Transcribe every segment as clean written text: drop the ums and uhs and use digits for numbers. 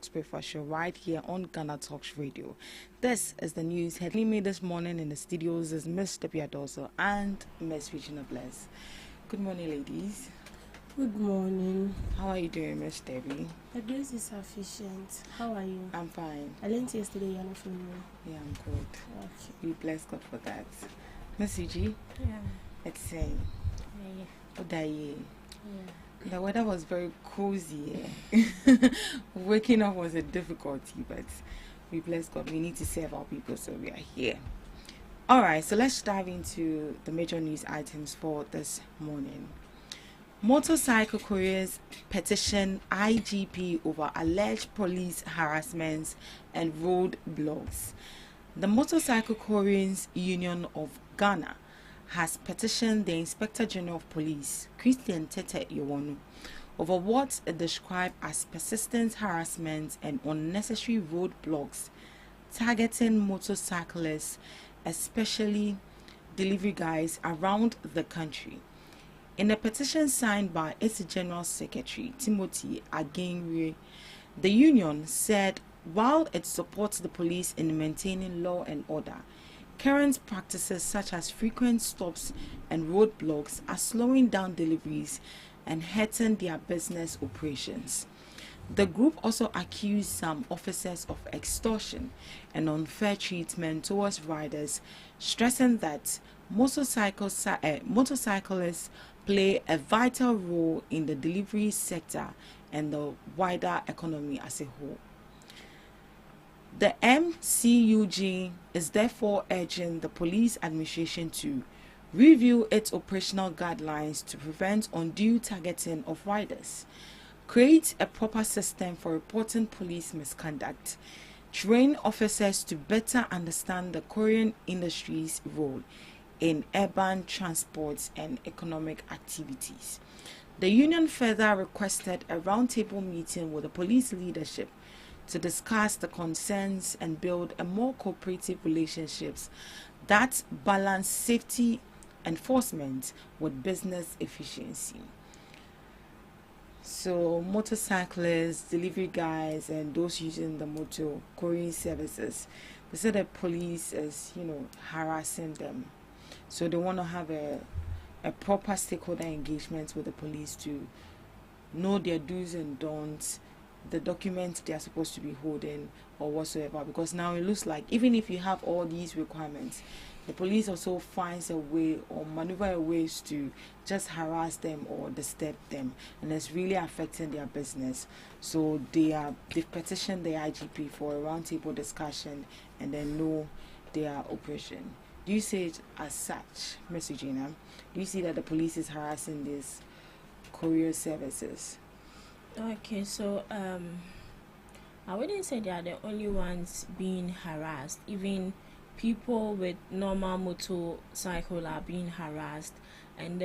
Talks breakfast show right here on GhanaTalks Radio. This is the news. Heading me this morning in the studios is Miss Debbie Adoso and Miss Regina Bless. Good morning, ladies. Good morning. How are you doing, Miss Debbie? The grace is sufficient. How are you? I'm fine. I learned yesterday you're not feeling well. Yeah, I'm good. Okay. We bless God for that. Miss Uji? Yeah. It's saying. Yeah. The weather was very cozy. Waking up was a difficulty, but we bless God. We need to save our people, so we are here. Alright, so let's dive into the major news items for this morning. Motorcycle couriers petition IGP over alleged police harassments and road blocks. The Motorcycle Couriers Union of Ghana has petitioned the Inspector General of Police, Christian Tete Yowonu, over what it described as persistent harassment and unnecessary roadblocks targeting motorcyclists, especially delivery guys around the country. In a petition signed by its General Secretary, Timothy Agenwe, the union said while it supports the police in maintaining law and order, current practices such as frequent stops and roadblocks are slowing down deliveries and hurting their business operations. The group also accused some officers of extortion and unfair treatment towards riders, stressing that motorcyclists play a vital role in the delivery sector and the wider economy as a whole. The MCUG is therefore urging the police administration to review its operational guidelines to prevent undue targeting of riders, create a proper system for reporting police misconduct, train officers to better understand the courier industry's role in urban transport and economic activities. The union further requested a roundtable meeting with the police leadership to discuss the concerns and build a more cooperative relationships that balance safety enforcement with business efficiency. So motorcyclists, delivery guys, and those using the motor courier services, they said the police is, harassing them. So they want to have a proper stakeholder engagement with the police to know their do's and don'ts, the documents they are supposed to be holding or whatsoever, because now it looks like even if you have all these requirements, the police also finds a way or maneuver ways to just harass them or disturb them, and it's really affecting their business. So they've petitioned the IGP for a roundtable discussion and then know their operation. Do you see it as such, Ms. Regina? Do you see that the police is harassing these courier services? Okay, so I wouldn't say they are the only ones being harassed. Even people with normal motorcycle are being harassed, and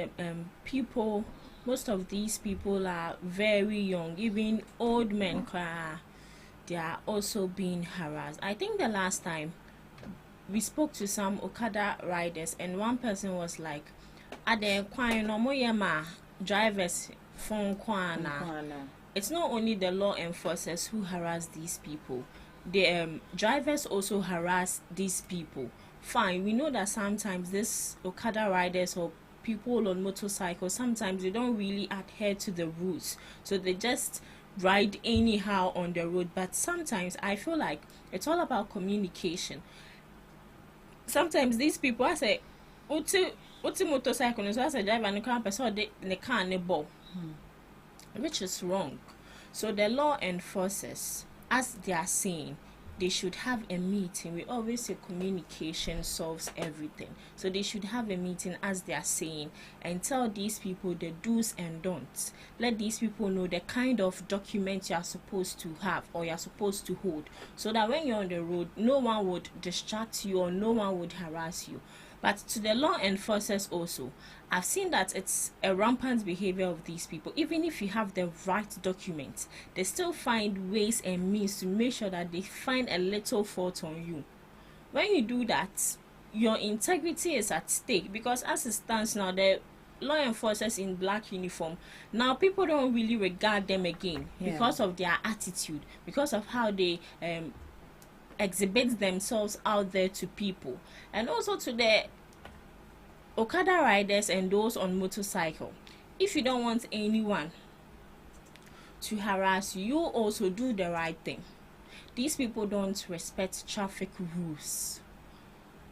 most of these people are very young. Even old men, they are also being harassed. I think the last time we spoke to some Okada riders, and one person was like, "Ade kwai no moyema drivers phone kwana." It's not only the law enforcers who harass these people. The drivers also harass these people. Fine, we know that sometimes this Okada riders or people on motorcycles, sometimes they don't really adhere to the rules. So they just ride anyhow on the road. But sometimes I feel like it's all about communication. Sometimes these people, I say, what's motorcycle? So I say, driver and car, so they can't ball. Which is wrong. So the law enforcers, as they are saying, they should have a meeting. We always say communication solves everything. So they should have a meeting, as they are saying, and tell these people the do's and don'ts. Let these people know the kind of document you are supposed to have or you are supposed to hold, so that when you're on the road, no one would distract you or no one would harass you. But to the law enforcers also, I've seen that it's a rampant behavior of these people. Even if you have the right documents, they still find ways and means to make sure that they find a little fault on you. When you do that, your integrity is at stake, because as it stands now, the law enforcers in black uniform, now people don't really regard them again because of their attitude, because of how they exhibit themselves out there to people, and also to the Okada riders and those on motorcycle. If you don't want anyone to harass you, you also do the right thing. These people don't respect traffic rules.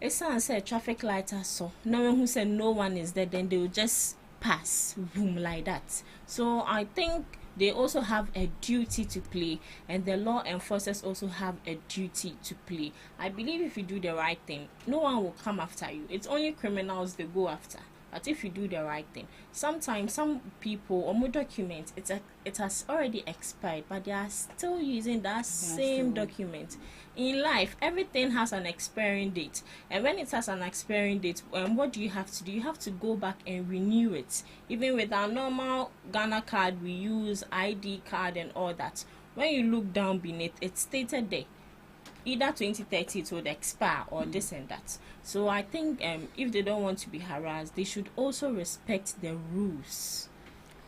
It's someone said traffic lights are so. No one who said no one is there, then they will just pass boom like that. So I think they also have a duty to play, and the law enforcers also have a duty to play. I believe if you do the right thing, no one will come after you. It's only criminals they go after. But if you do the right thing, sometimes some people or more documents, it has already expired, but they are still using that same document. In life, everything has an expiring date, and when it has an expiring date, what do? You have to go back and renew it. Even with our normal Ghana card we use, ID card and all that, when you look down beneath, it's stated there either 2030 it would expire or this and that. So I think if they don't want to be harassed, they should also respect the rules.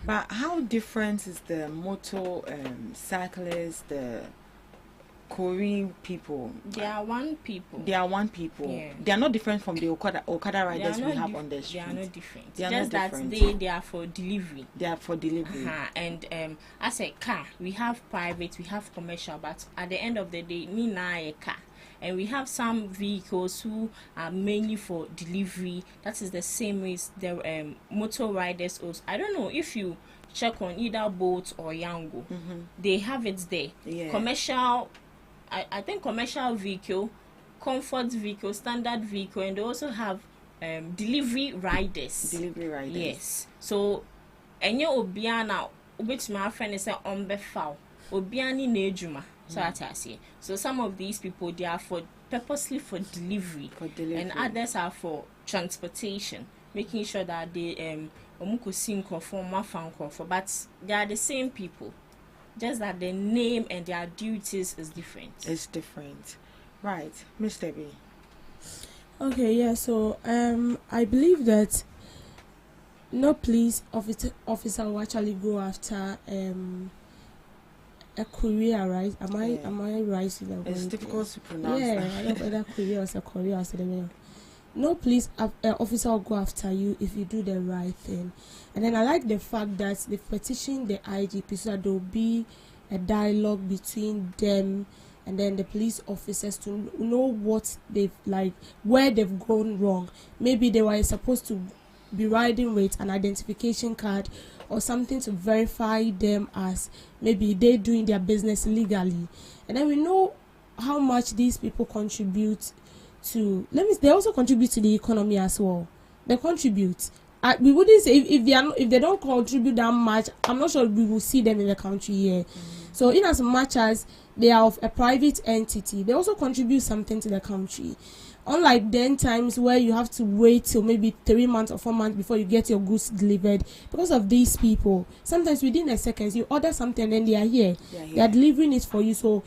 But how different is the motor cyclists, the Korean people? They are one people. Yeah. They are not different from the Okada riders we have on the street. They are not different. They are just not that different. they are for delivery. They are for delivery. And as a car, we have private, we have commercial, but at the end of the day, me na a car. And we have some vehicles who are mainly for delivery. That is the same as the motor riders also. I don't know if you check on either Bolt or Yango. They have it there. Yeah. Commercial, I think commercial vehicle, comfort vehicle, standard vehicle, and they also have delivery riders. Yes. So, enye obiana which my friend is on befoul. Obiani nejuma. So some of these people, they are purposely for delivery, and others are for transportation, making sure that they but they are the same people, just that the name and their duties is different. It's different, right, Mr. B? Okay, yeah. So I believe that no police officer will actually go after a courier, right? Am I right? It's difficult to pronounce. Yeah, I don't know whether courier or courier. No police officer will go after you if you do the right thing. And then I like the fact that they petition the IGP so that there will be a dialogue between them and then the police officers to know what they've where they've gone wrong. Maybe they were supposed to be riding with an identification card or something to verify them as maybe they're doing their business legally. And then we know how much these people contribute to, they also contribute to the economy as well. They contribute. We wouldn't say if they don't contribute that much, I'm not sure we will see them in the country here. So in as much as they are of a private entity, they also contribute something to the country. Unlike then times where you have to wait till maybe 3 months or 4 months before you get your goods delivered, because of these people, sometimes within a second you order something and then they are here. They are delivering it for you. So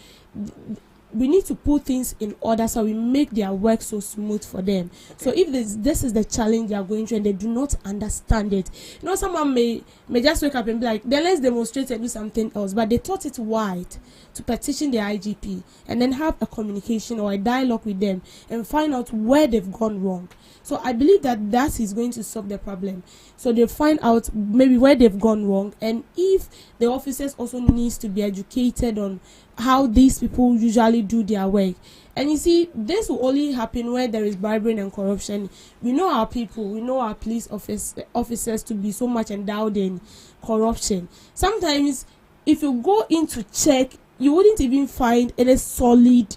we need to put things in order so we make their work so smooth for them. Okay. So if this is the challenge they are going through and they do not understand it, someone may just wake up and be like, then let's demonstrate and do something else. But they thought it right to petition the IGP and then have a communication or a dialogue with them and find out where they've gone wrong. So I believe that is going to solve the problem. So they find out maybe where they've gone wrong, and if the officers also needs to be educated on how these people usually do their work. And you see, this will only happen where there is bribery and corruption. We know our people, we know our police officers to be so much endowed in corruption. Sometimes, if you go in to check, you wouldn't even find any solid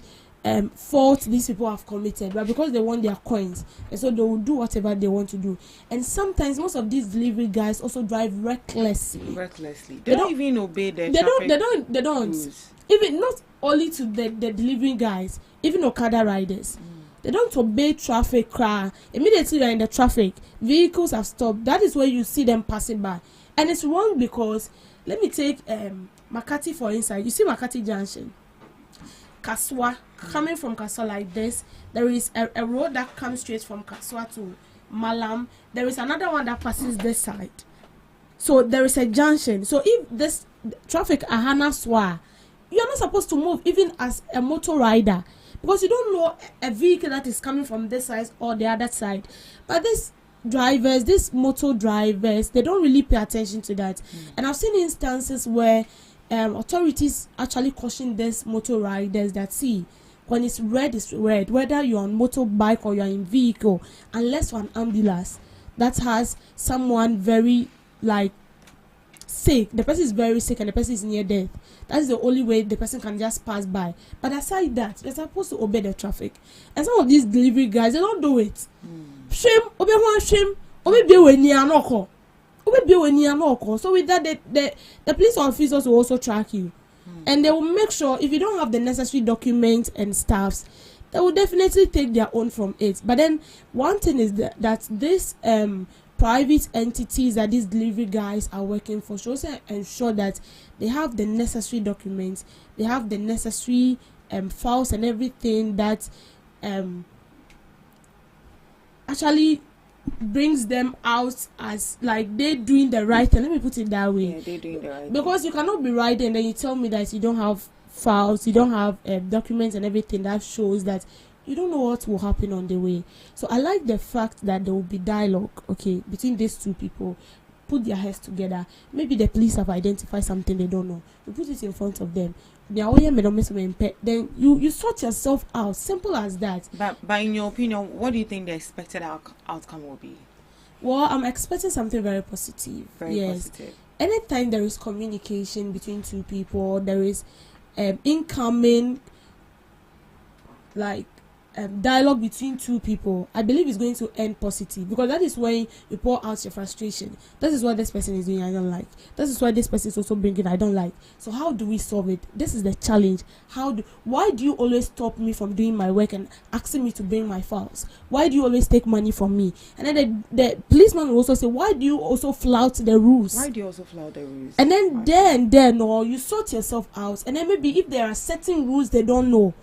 fault these people have committed, but because they want their coins, and so they will do whatever they want to do. And sometimes most of these delivery guys also drive recklessly. They don't even obey the traffic they don't rules. Even not only to the delivery guys, even Okada riders. They don't obey traffic. Immediately you're in the traffic, vehicles have stopped. That is where you see them passing by, and it's wrong because let me take Makati for instance. You see Makati Junction, Kaswa, coming from Kaswa like this, there is a road that comes straight from Kaswa to Malam, there is another one that passes this side. So there is a junction. So if this traffic ahana swa, you are not supposed to move even as a motor rider, because you don't know a vehicle that is coming from this side or the other side. But these motor drivers, they don't really pay attention to that. And I've seen instances where authorities actually caution these motor riders that, see, when it's red, whether you're on motorbike or you're in vehicle, unless you're an ambulance that has someone very sick, the person is very sick and the person is near death, that's the only way the person can just pass by. But aside that, they're supposed to obey the traffic. And some of these delivery guys, they don't do it. Shame, obey one shame, obey be when you are not call. So with that, the police officers will also track you. And they will make sure if you don't have the necessary documents and staffs, they will definitely take their own from it. But then one thing is that this private entities that these delivery guys are working for should also ensure that they have the necessary documents, they have the necessary files and everything that actually brings them out as like they're doing the right thing. Let me put it that way. Yeah, they're doing the right because thing. You cannot be riding and then you tell me that you don't have files, you don't have documents and everything that shows that you don't know what will happen on the way. So I like the fact that there will be dialogue, okay, between these two people. Put their heads together. Maybe the police have identified something they don't know. You put it in front of them. Then you sort yourself out. Simple as that. But in your opinion, what do you think the expected outcome will be? Well, I'm expecting something very positive. Very positive. Anytime there is communication between two people, there is incoming dialogue between two people, I believe it's going to end positive, because that is when you pour out your frustration. That is what this person is doing, I don't like. This is what this person is also bringing, I don't like. So how do we solve it? This is the challenge. Why do you always stop me from doing my work and asking me to bring my files? Why do you always take money from me? And then the policeman will also say, why do you also flout the rules? Why do you also flout the rules? And then or you sort yourself out, and then maybe if there are certain rules they don't know,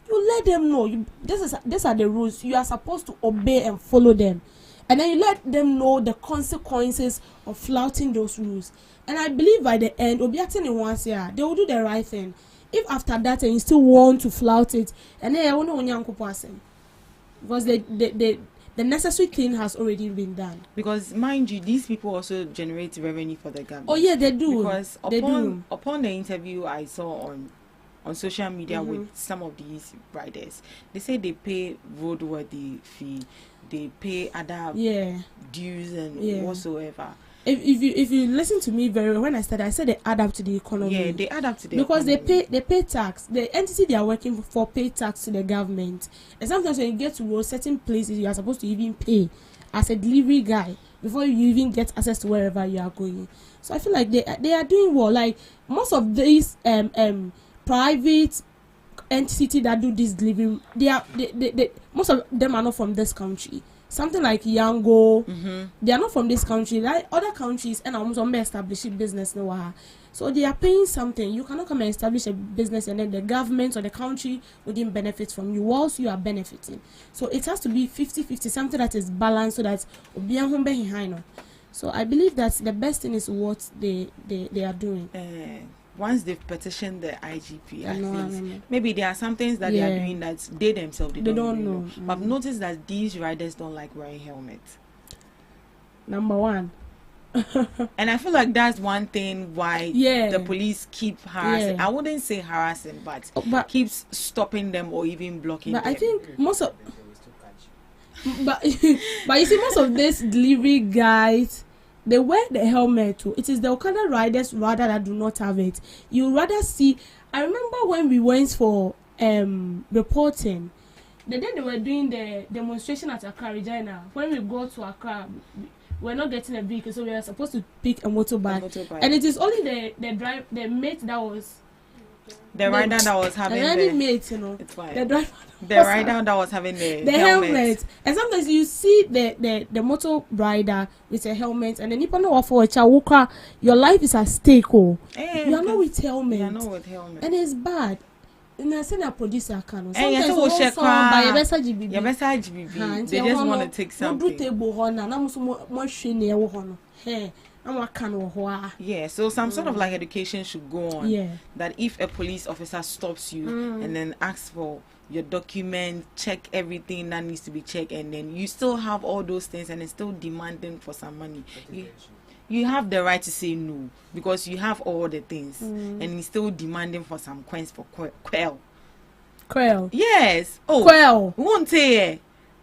you let them know. These are the rules. You are supposed to obey and follow them. And then you let them know the consequences of flouting those rules. And I believe by the end, they will do the right thing. If after that and you still want to flout it, and then I won't know because the necessary thing has already been done. Because mind you, these people also generate revenue for the government. Oh yeah, they do. Because upon the interview I saw on social media with some of these riders, they say they pay roadworthy fee, they pay other dues and whatsoever. If you listen to me very well, when I started, I said they add up to the economy. Yeah, they add up to the because economy. they pay tax. The entity they are working for pay tax to the government. And sometimes when you get to certain places, you are supposed to even pay as a delivery guy before you even get access to wherever you are going. So I feel like they are doing well. Like most of these private entity that do this delivery, they most of them are not from this country. Something like Yango, they are not from this country. Like other countries, and almost establish business now. So they are paying something. You cannot come and establish a business and then the government or the country wouldn't benefit from you whilst you are benefiting. So it has to be 50-50, something that is balanced so that so I believe that the best thing is what they are doing. Once they've petitioned the IGP, at least, maybe there are some things that they are doing that they themselves they don't know. But I've noticed that these riders don't like wearing helmets. Number one. And I feel like that's one thing why the police keep harassing. I wouldn't say harassing, but keeps stopping them or even blocking them. I think most of but you see, most of these delivery guys, they wear the helmet too. It is the Okada riders rather that do not have it. You rather see. I remember when we went for reporting, the day they were doing the demonstration at Accra, Regina. When we go to Accra, we're not getting a vehicle, so we are supposed to pick a motorbike. And it is only the mate that was the rider that was having the mate, you know. It's fine. The driver. The rider that was having the helmet. And sometimes you see the motor rider with a helmet, and then you know for a child, your life is at stake. You are not with helmet. You are not with helmet. And it's bad. na say na producer can. Yes, Sometimes we also share by your best GBB. Your best GBB. They just want to take something. Do table hona. Na muso mo hwe na e wo hono. Hey, na wa kan wo ho a. Yeah, so some sort of like education should go on. Yeah. That if a police officer stops you and then asks for your document, check everything that needs to be checked, and then you still have all those things and it's still demanding for some money. You have the right to say no because you have all the things and he's still demanding for some coins for quail. Quail. Yes. Oh, quail. Won't say.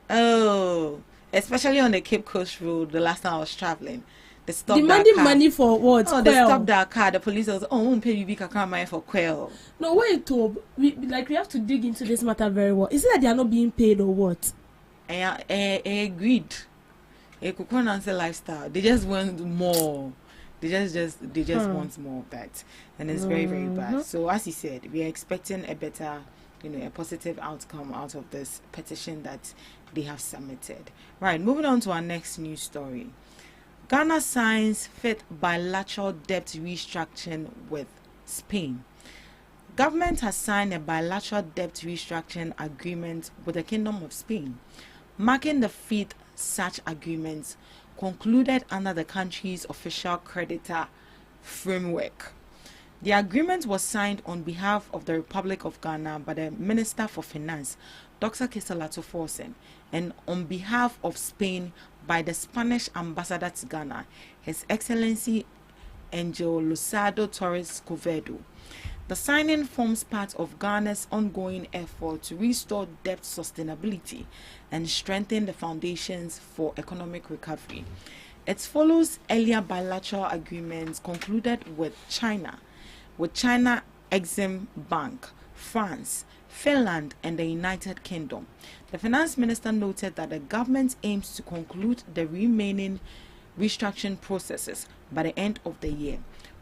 Oh, especially on the Cape Coast Road. The last time I was traveling, they stopped demanding that car. Money for what? Oh, quail. They stopped that car. The police was, oh, won't pay you big account for quail. No, wait, we have to dig into this matter very well. Is it that they are not being paid or what? Agreed. A cocoon answer lifestyle. They just want more. They just want more of that, and it's very, very bad. So as he said, we are expecting a better, a positive outcome out of this petition that they have submitted. Right, moving on to our next news story. Ghana signs fifth bilateral debt restructuring with Spain. Government has signed a bilateral debt restructuring agreement with the Kingdom of Spain, marking the fifth such agreement concluded under the country's official creditor framework. The agreement was signed on behalf of the Republic of Ghana by the Minister for Finance, Dr. Kisolato Forsen, and on behalf of Spain by the Spanish Ambassador to Ghana, His Excellency Angel Lusado Torres Covedo. The signing forms part of Ghana's ongoing effort to restore debt sustainability and strengthen the foundations for economic recovery. It follows earlier bilateral agreements concluded with China Exim Bank, France, Finland, and the United Kingdom. The finance minister noted that the government aims to conclude the remaining restructuring processes by the end of the year,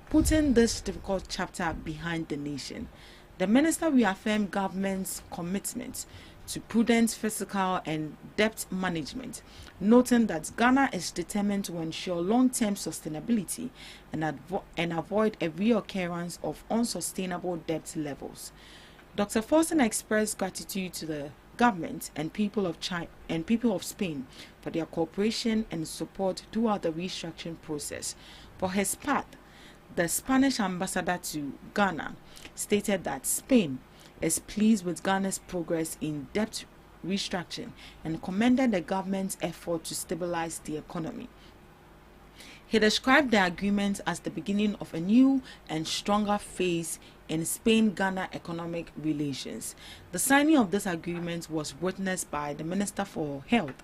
putting this difficult chapter behind the nation. The minister reaffirmed government's commitment to prudent fiscal and debt management, noting that Ghana is determined to ensure long-term sustainability and avoid a reoccurrence of unsustainable debt levels. Dr. Forsen expressed gratitude to the government and people of Spain for their cooperation and support throughout the restructuring process. For his part, the Spanish ambassador to Ghana stated that Spain is pleased with Ghana's progress in debt restructuring and commended the government's effort to stabilize the economy. He described the agreement as the beginning of a new and stronger phase in Spain-Ghana economic relations. The signing of this agreement was witnessed by the Minister for Health,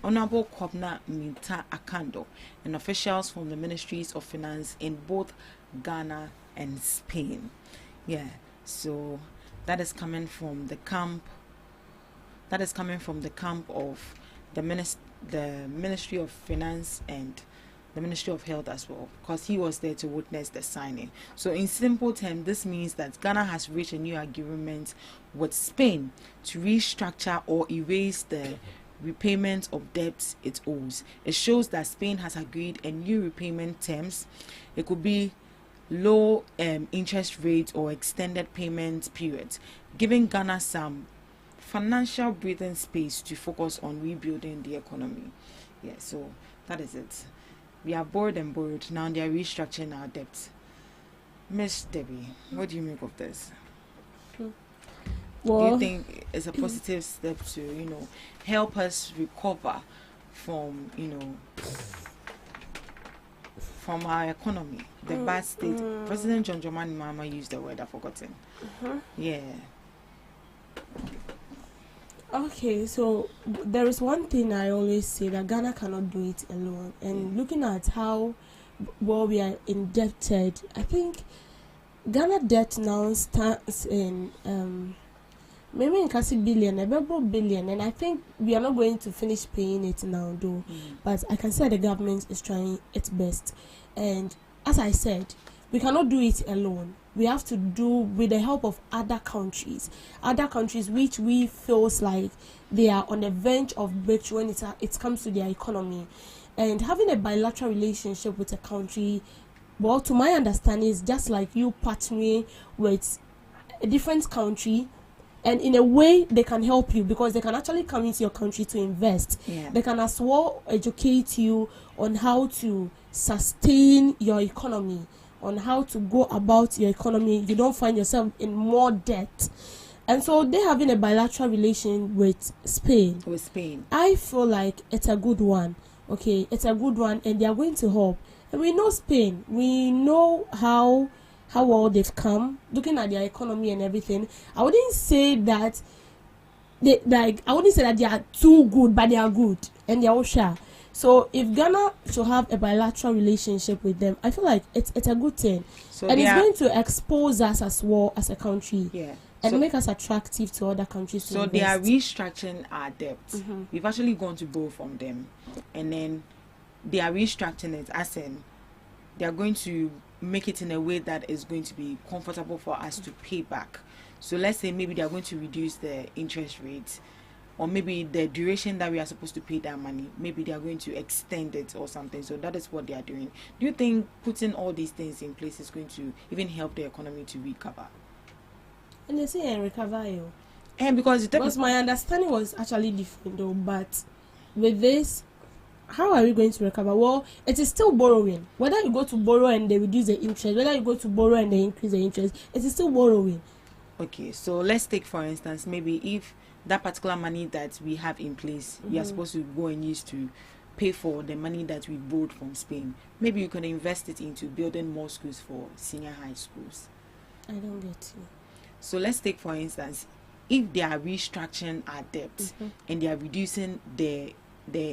Honorable Kwabna Minta Akando, and officials from the Ministries of Finance in both Ghana and Spain. Yeah, so that is coming from the camp. That is coming from the camp of the Ministry of Finance and the Ministry of Health as well, because he was there to witness the signing. So in simple terms, this means that Ghana has reached a new agreement with Spain to restructure or erase the repayment of debts it owes. It shows that Spain has agreed a new repayment terms. It could be low interest rates or extended payment periods, giving Ghana some financial breathing space to focus on rebuilding the economy. Yeah, so that is it. We are bored and bored. Now they are restructuring our debts. Miss Debbie, what do you make of this? Well, do you think it's a positive step to, help us recover from, from our economy, the bad state? President John Dramani Mahama used the word, I've forgotten. Yeah. Okay, so there is one thing I always say, that Ghana cannot do it alone. And looking at how well we are indebted, I think Ghana debt now stands in maybe in billion, about billion, and I think we are not going to finish paying it now though. But I can say the government is trying its best. And as I said, we cannot do it alone. We have to do with the help of other countries which we feels like they are on the verge of breakthrough when it comes to their economy. And having a bilateral relationship with a country, well, to my understanding, is just like you partnering with a different country And in a way, they can help you because they can actually come into your country to invest. Yeah. They can as well educate you on how to sustain your economy, on how to go about your economy. You don't find yourself in more debt. And so they're having a bilateral relation with Spain. I feel like it's a good one. Okay, it's a good one, and they are going to help. And we know Spain. We know how well they've come, looking at their economy and everything. I wouldn't say that they are too good, but they are good and they're all sure. So if Ghana should have a bilateral relationship with them, I feel like it's a good thing. And it's going to expose us as well as a country. Yeah. And make us attractive to other countries. So they are restructuring our debt. We've actually gone to borrow from them, and then they are restructuring it, as in they are going to make it in a way that is going to be comfortable for us to pay back. So let's say maybe they are going to reduce the interest rate, or maybe the duration that we are supposed to pay that money, maybe they are going to extend it or something. So that is what they are doing. Do you think putting all these things in place is going to even help the economy to recover? And they say recover you. And because my understanding was actually different though, but with this, how are we going to recover? Well, it is still borrowing. Whether you go to borrow and they reduce the interest, whether you go to borrow and they increase the interest, it is still borrowing. Okay, so let's take for instance, maybe if that particular money that we have in place, we are supposed to go and use to pay for the money that we borrowed from Spain, maybe you can invest it into building more schools for senior high schools. I don't get you. So let's take for instance, if they are restructuring our debt and they are reducing the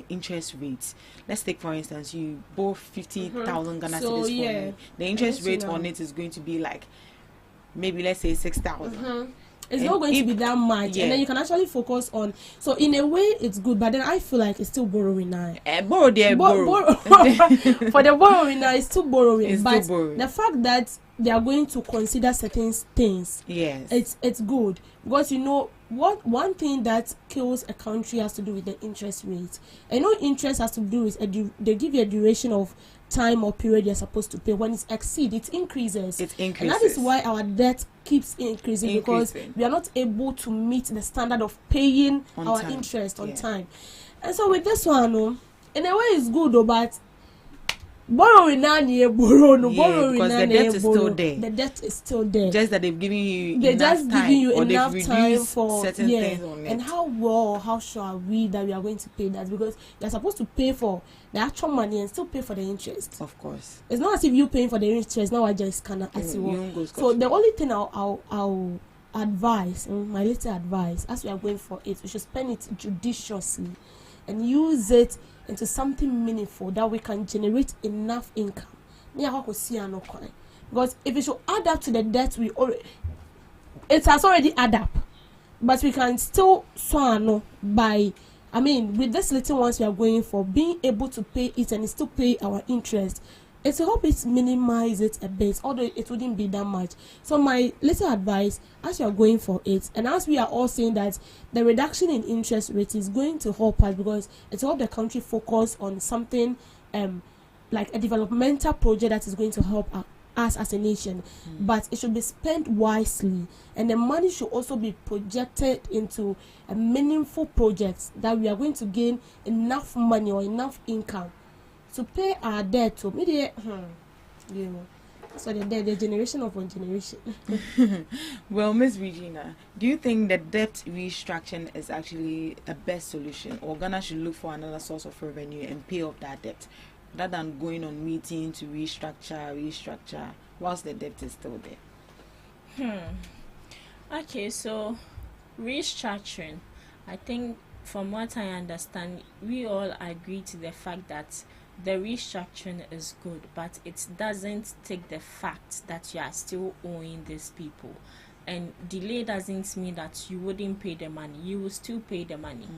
interest rates. Let's take for instance, you borrow 50,000 Ghana cedis for me. The interest rate on it is going to be like maybe let's say 6,000. It's not going to be that much, and then you can actually focus on. So in a way, it's good, but then I feel like it's still borrowing now. Borrow. For the borrowing now, it's still borrowing. Still borrowing. The fact that they are going to consider certain things, yes, it's good, because you know what, one thing that kills a country has to do with the interest rate. I know interest has to do with they give you a duration of time or period you're supposed to pay. When it exceeds, it increases. And that is why our debt keeps increasing. Because we are not able to meet the standard of paying our interest on time. And so with this one, in a way it's good though, but borrowing now, because the debt is still there. The debt is still there. Just that they've given you enough time for certain things on it. And how sure are we that we are going to pay that? Because you're supposed to pay for the actual money and still pay for the interest. Of course. It's not as if you paying for the interest. Now I just cannot as well. So the only thing I'll advise, my little advice, as we are going for it, we should spend it judiciously and use it into something meaningful that we can generate enough income. Because if it should add up to the debt it has already add up, but we can still with this little ones we are going for, being able to pay it and still pay our interest. It's to help it minimize it a bit, although it wouldn't be that much. So my little advice, as you are going for it, and as we are all saying that the reduction in interest rate is going to help us, because it's help the country focus on something like a developmental project that is going to help us as a nation. But it should be spent wisely, and the money should also be projected into a meaningful projects that we are going to gain enough money or enough income to pay our debt to so the generation of one generation. Well, Miss Regina, do you think that debt restructuring is actually a best solution, or Ghana should look for another source of revenue and pay off that debt rather than going on meetings to restructure whilst the debt is still there? Okay, so restructuring, I think from what I understand, we all agree to the fact that the restructuring is good, but it doesn't take the fact that you are still owing these people. And delay doesn't mean that you wouldn't pay the money. You will still pay the money.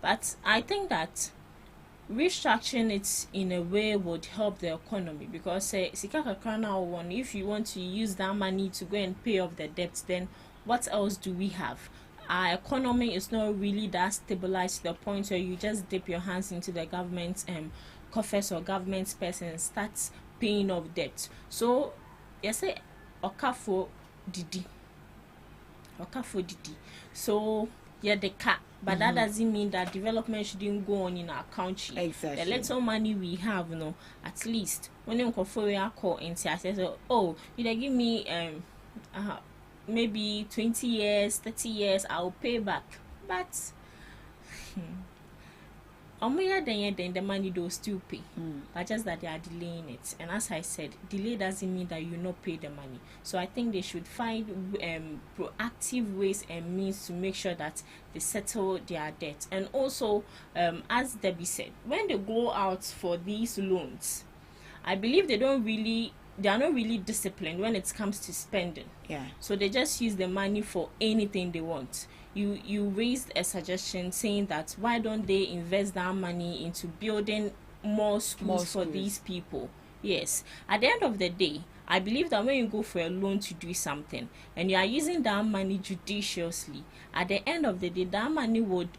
But I think that restructuring it in a way would help the economy, because if you want to use that money to go and pay off the debts, then what else do we have? Our economy is not really that stabilized to the point where you just dip your hands into the government's coffers or government's purse and start paying off debt. So you say okafo didi. for didi. So yeah, the cat, but that doesn't mean that development shouldn't go on in our country. Exactly. The little money we have, at least when you for a call and say, oh, you give me maybe 20 years, 30 years, I'll pay back. But then the money they'll still pay. But just that they are delaying it. And as I said, delay doesn't mean that you not pay the money. So I think they should find proactive ways and means to make sure that they settle their debt. And also, as Debbie said, when they go out for these loans, I believe they are not really disciplined when it comes to spending. Yeah. So they just use the money for anything they want. You raised a suggestion saying that why don't they invest that money into building more schools for these people? Yes. At the end of the day, I believe that when you go for a loan to do something and you are using that money judiciously, at the end of the day, that money would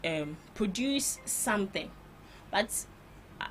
produce something. But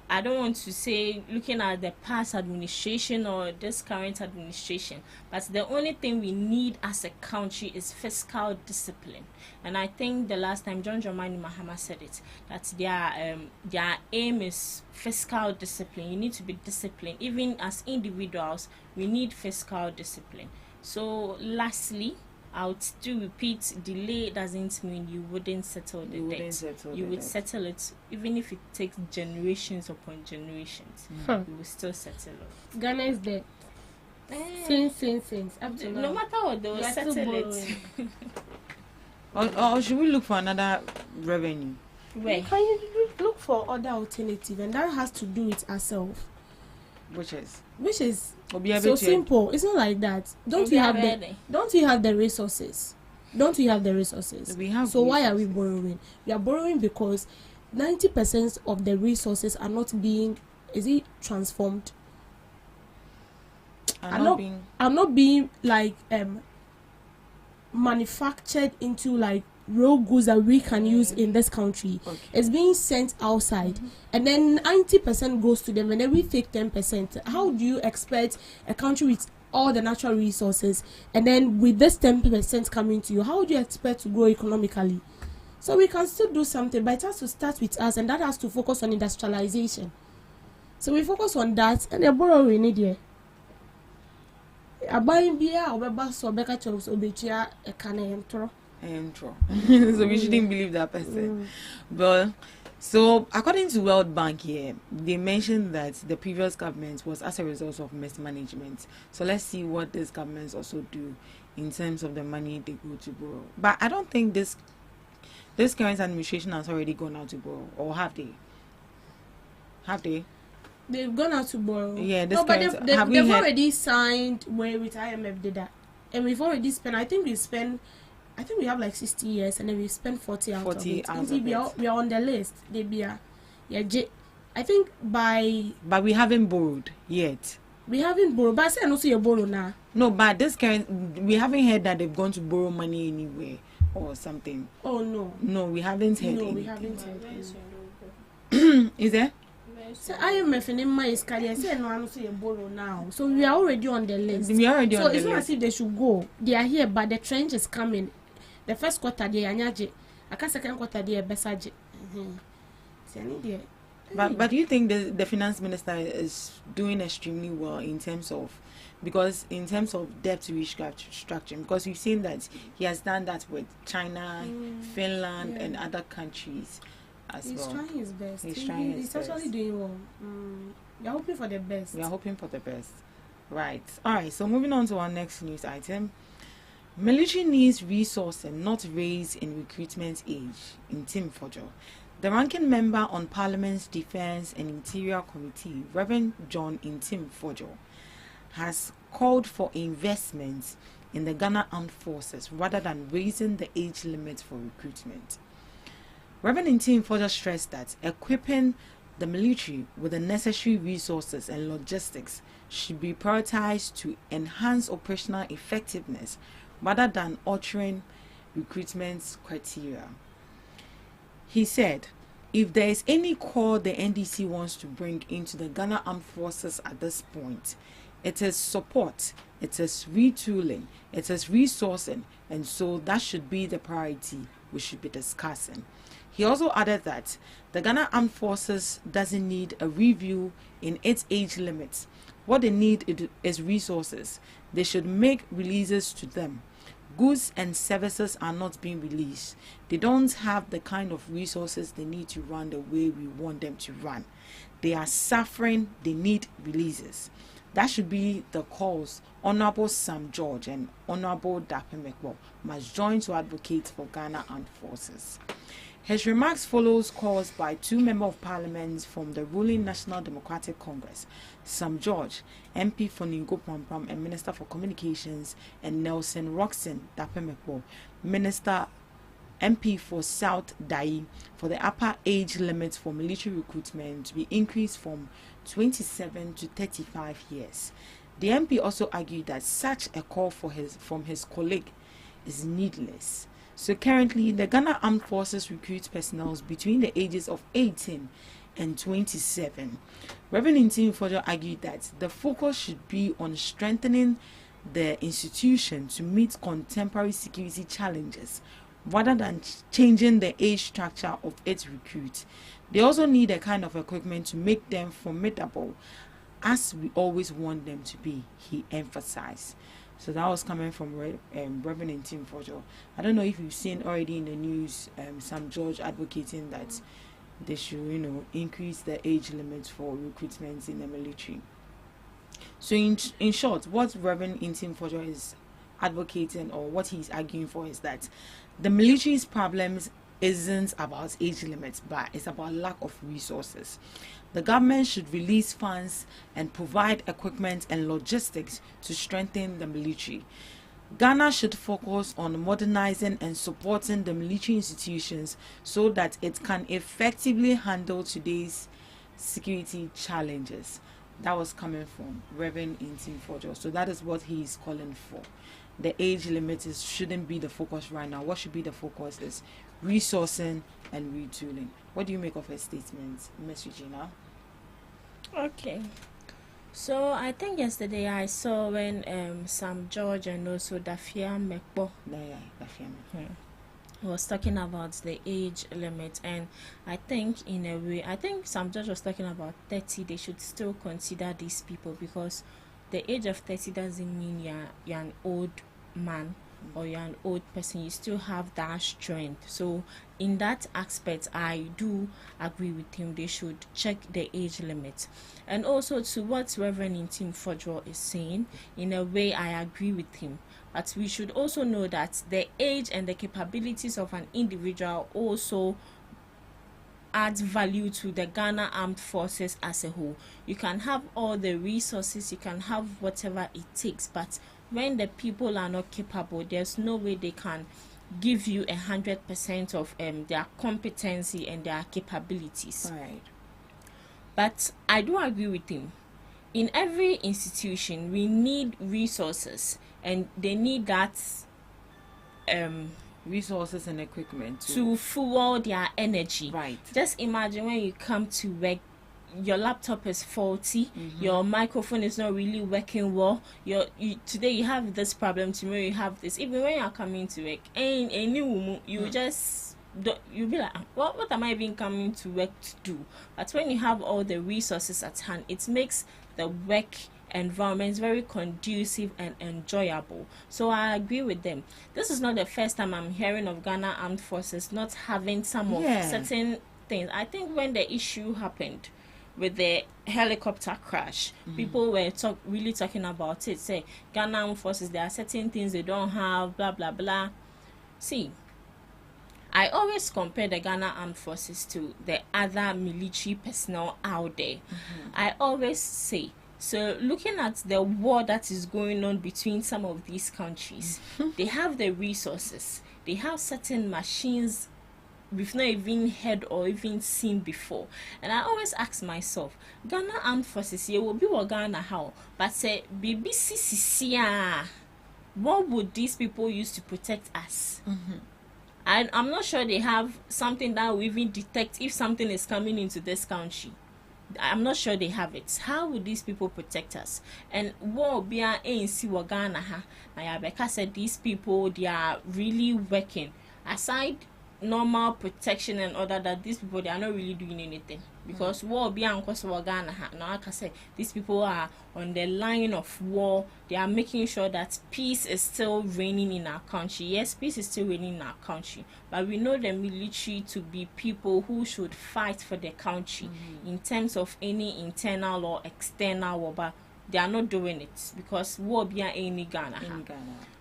I don't want to say looking at the past administration or this current administration, but the only thing we need as a country is fiscal discipline. And I think the last time John Dramani Mahama said it, that their aim is fiscal discipline. You need to be disciplined. Even as individuals, we need fiscal discipline. So lastly, I would still repeat, delay doesn't mean you wouldn't settle the debt. You would settle it, even if it takes generations upon generations. You will still settle it. Ghana is dead. Since up to now. No matter what, they will settle it. Or should we look for another revenue? Where? Can you look for other alternative, and that has to do with ourselves. Which is so simple. It's not like that. Don't we have the resources? We have. So why are we borrowing? We are borrowing because 90% of the resources are not being transformed. I'm not being like manufactured into like real goods that we can use in this country. It's being sent outside, and then 90% goes to them, and then we take 10%. How do you expect a country with all the natural resources, and then with this 10% coming to you, how do you expect to grow economically? So we can still do something, but it has to start with us, and that has to focus on industrialization. So we focus on that, and the borrowing idea. Buying beer or bus or Becca Chops or Betia a can so we shouldn't believe that person. But so according to World Bank here, they mentioned that the previous government was as a result of mismanagement. So let's see what this government also do in terms of the money they go to borrow. But I don't think this current administration has already gone out to borrow, or have they? They've gone out to borrow. Yeah, but they've already signed with IMF did that, and we've already spent. I think we have like 60 years, and then we spent 40 out of it. We are on the list. I think But we haven't borrowed yet. We haven't borrowed, but I say I also you borrow now. No, but we haven't heard that they've gone to borrow money anywhere or something. Oh no. No, we haven't heard. No, anything. we haven't heard. Is there? So IMF and my is carrier say no, I'm also you borrow now. So we are already on the list. So it's not as if they should go. They are here, but the trend is coming. The first quarter they anyaje. Aka second quarter they besaje. But do you think the finance minister is doing extremely well in terms of debt restructuring? Because we've seen that he has done that with China, Finland, and other countries as well. He's trying his best. He's actually doing well. We are hoping for the best. Right. All right. So moving on to our next news item. Military needs resourcing not raised in recruitment age in Tim Fojo. The ranking member on Parliament's Defence and Interior Committee, Reverend John Intim Fojo, has called for investments in the Ghana Armed Forces rather than raising the age limit for recruitment. Reverend Intim Fojo stressed that equipping the military with the necessary resources and logistics should be prioritized to enhance operational effectiveness rather than altering recruitment criteria. He said, if there is any core the NDC wants to bring into the Ghana Armed Forces at this point, It is support, it is retooling, it is resourcing, and so that should be the priority we should be discussing. He also added that the Ghana Armed Forces doesn't need a review in its age limits. What they need is resources. They should make releases to them. Goods and services are not being released. They don't have the kind of resources they need to run the way we want them to run. They are suffering. They need releases. That should be the cause. Honorable Sam George and Honorable Dape Mekbo must join to advocate for Ghana Armed Forces. His remarks follows calls by two members of parliament from the ruling National Democratic Congress, Sam George, MP for Ningo Pampam and Minister for Communications, and Nelson Roxon Dapemekbo, Minister MP for South Dai, for the upper age limit for military recruitment to be increased from 27 to 35 years. The MP also argued that such a call from his colleague is needless. So currently, the Ghana Armed Forces recruits personnel between the ages of 18 and 27. Reverend Ntim Fojo argued that the focus should be on strengthening the institution to meet contemporary security challenges rather than changing the age structure of its recruits. They also need a kind of equipment to make them formidable, as we always want them to be, he emphasized. So that was coming from Reverend Ntim Fojo. I don't know if you've seen already in the news, Sam George advocating that they should, increase the age limit for recruitment in the military. So in short, what Reverend Ntim Fojo is advocating, or what he's arguing for, is that the military's problems isn't about age limits, but it's about lack of resources. The government should release funds and provide equipment and logistics to strengthen the military. Ghana should focus on modernizing and supporting the military institutions so that it can effectively handle today's security challenges. That was coming from Reverend Ntim Fojo. So that is what he is calling for. The age limit shouldn't be the focus right now. What should be the focus is resourcing and retooling. What do you make of her statement, Ms. Regina? Okay. So I think yesterday I saw when Sam George and also Dafia Mekbo was talking about the age limit, and I think in a way, I think Sam George was talking about 30. They should still consider these people, because the age of 30 doesn't mean you're an old man or you're an old person. You still have that strength. So in that aspect, I do agree with him. They should check the age limit. And also to what Reverend Ntim Fojo is saying, in a way I agree with him. But we should also know that the age and the capabilities of an individual also adds value to the Ghana Armed Forces as a whole. You can have all the resources, you can have whatever it takes, but when the people are not capable, there's no way they can give you 100% of their competency and their capabilities. Right. But I do agree with him. In every institution, we need resources, and they need that resources and equipment to fuel their energy. Right. Just imagine when you come to work, your laptop is faulty, your microphone is not really working well, today you have this problem, tomorrow you have this. Even when you are coming to work, and you just you'll be like, what am I even coming to work to do? But when you have all the resources at hand, it makes the work environment very conducive and enjoyable. So I agree with them. This is not the first time I'm hearing of Ghana Armed Forces not having some of certain things. I think when the issue happened with the helicopter crash, people were really talking about it. Say, Ghana Armed Forces, there are certain things they don't have, blah blah blah. See, I always compare the Ghana Armed Forces to the other military personnel out there. I always say, so looking at the war that is going on between some of these countries, they have the resources, they have certain machines we've not even heard or even seen before. And I always ask myself, Ghana Armed Forces here will be what Ghana how, but say BBC, what would these people use to protect us? I'm not sure they have something that will even detect if something is coming into this country. I'm not sure they have it. How would these people protect us? And what be ANC Wagana ha? Now said these people, they are really working. Aside normal protection and other, that these people, they are not really doing anything. Because war be Wagana ha. Now I say these people are on the line of war. They are making sure that peace is still reigning in our country. Yes, peace is still reigning in our country, but we know the military to be people who should fight for the country in terms of any internal or external war, but they are not doing it because war be any Ghana.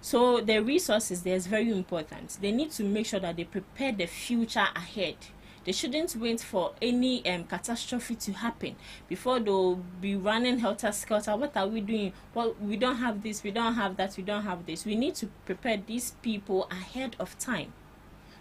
So the resources there is very important. They need to make sure that they prepare the future ahead. They shouldn't wait for any catastrophe to happen before they'll be running helter-skelter. What are we doing? Well, we don't have this, we don't have that, we don't have this. We need to prepare these people ahead of time.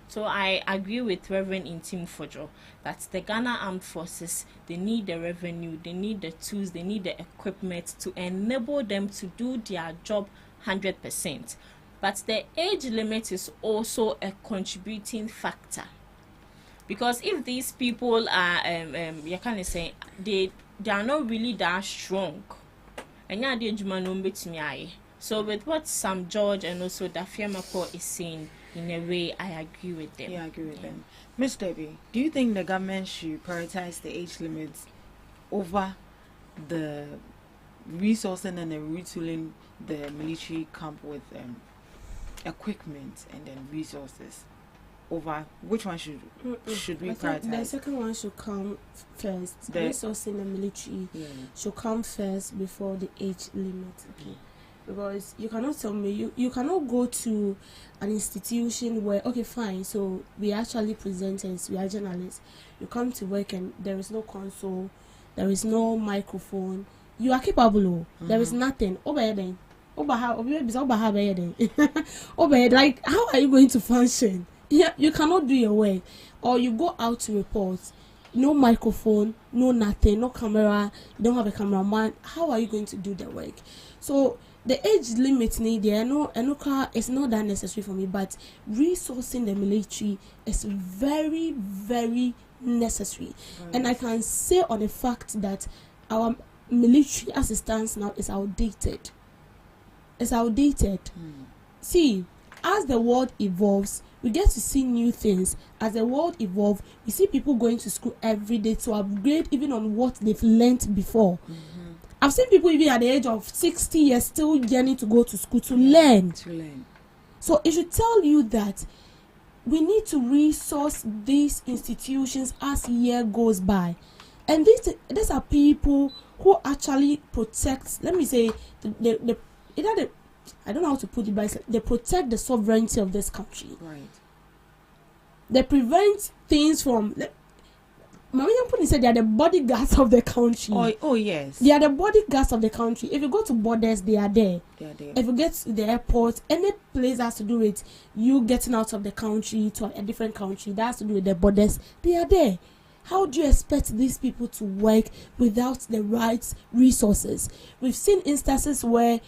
So I agree with Reverend Intim Fojo that the Ghana Armed Forces, they need the revenue, they need the tools, they need the equipment to enable them to do their job 100%. But the age limit is also a contributing factor. Because if these people are, you can say, they are not really that strong. So with what Sam George and also Dafia Mako is saying, in a way, I agree with them. Yeah, I agree with them. Ms. Debbie, do you think the government should prioritize the age limits over the resourcing and the retooling the military camp with equipment and then resources? Over which one should we prioritize? The second one should come first. The resource in the military should come first before the age limit. Okay. Because you cannot tell me you cannot go to an institution where, okay, fine, so we are actually presenters, we are journalists. You come to work and there is no console, there is no microphone. You are capable. There is nothing. Like, how are you going to function? Yeah, you cannot do your work. Or you go out to report, no microphone, no nothing, no camera, you don't have a cameraman. How are you going to do the work? So the age limit it's not that necessary for me, but resourcing the military is very, very necessary. And I can say on the fact that our military as it stands now is outdated. It's outdated. See, as the world evolves, we get to see new things. As the world evolves, we see people going to school every day to upgrade even on what they've learnt before. I've seen people even at the age of 60 years still yearning to go to school to learn. So it should tell you that we need to resource these institutions as year goes by. And these are people who actually protect, let me say, I don't know how to put it, but they protect the sovereignty of this country. Right. They prevent things from... Mama Yampuni said they are the bodyguards of the country. Oh, yes. They are the bodyguards of the country. If you go to borders, they are there. If you get to the airport, any place that has to do with you getting out of the country to a different country, that has to do with the borders, they are there. How do you expect these people to work without the right resources? We've seen instances where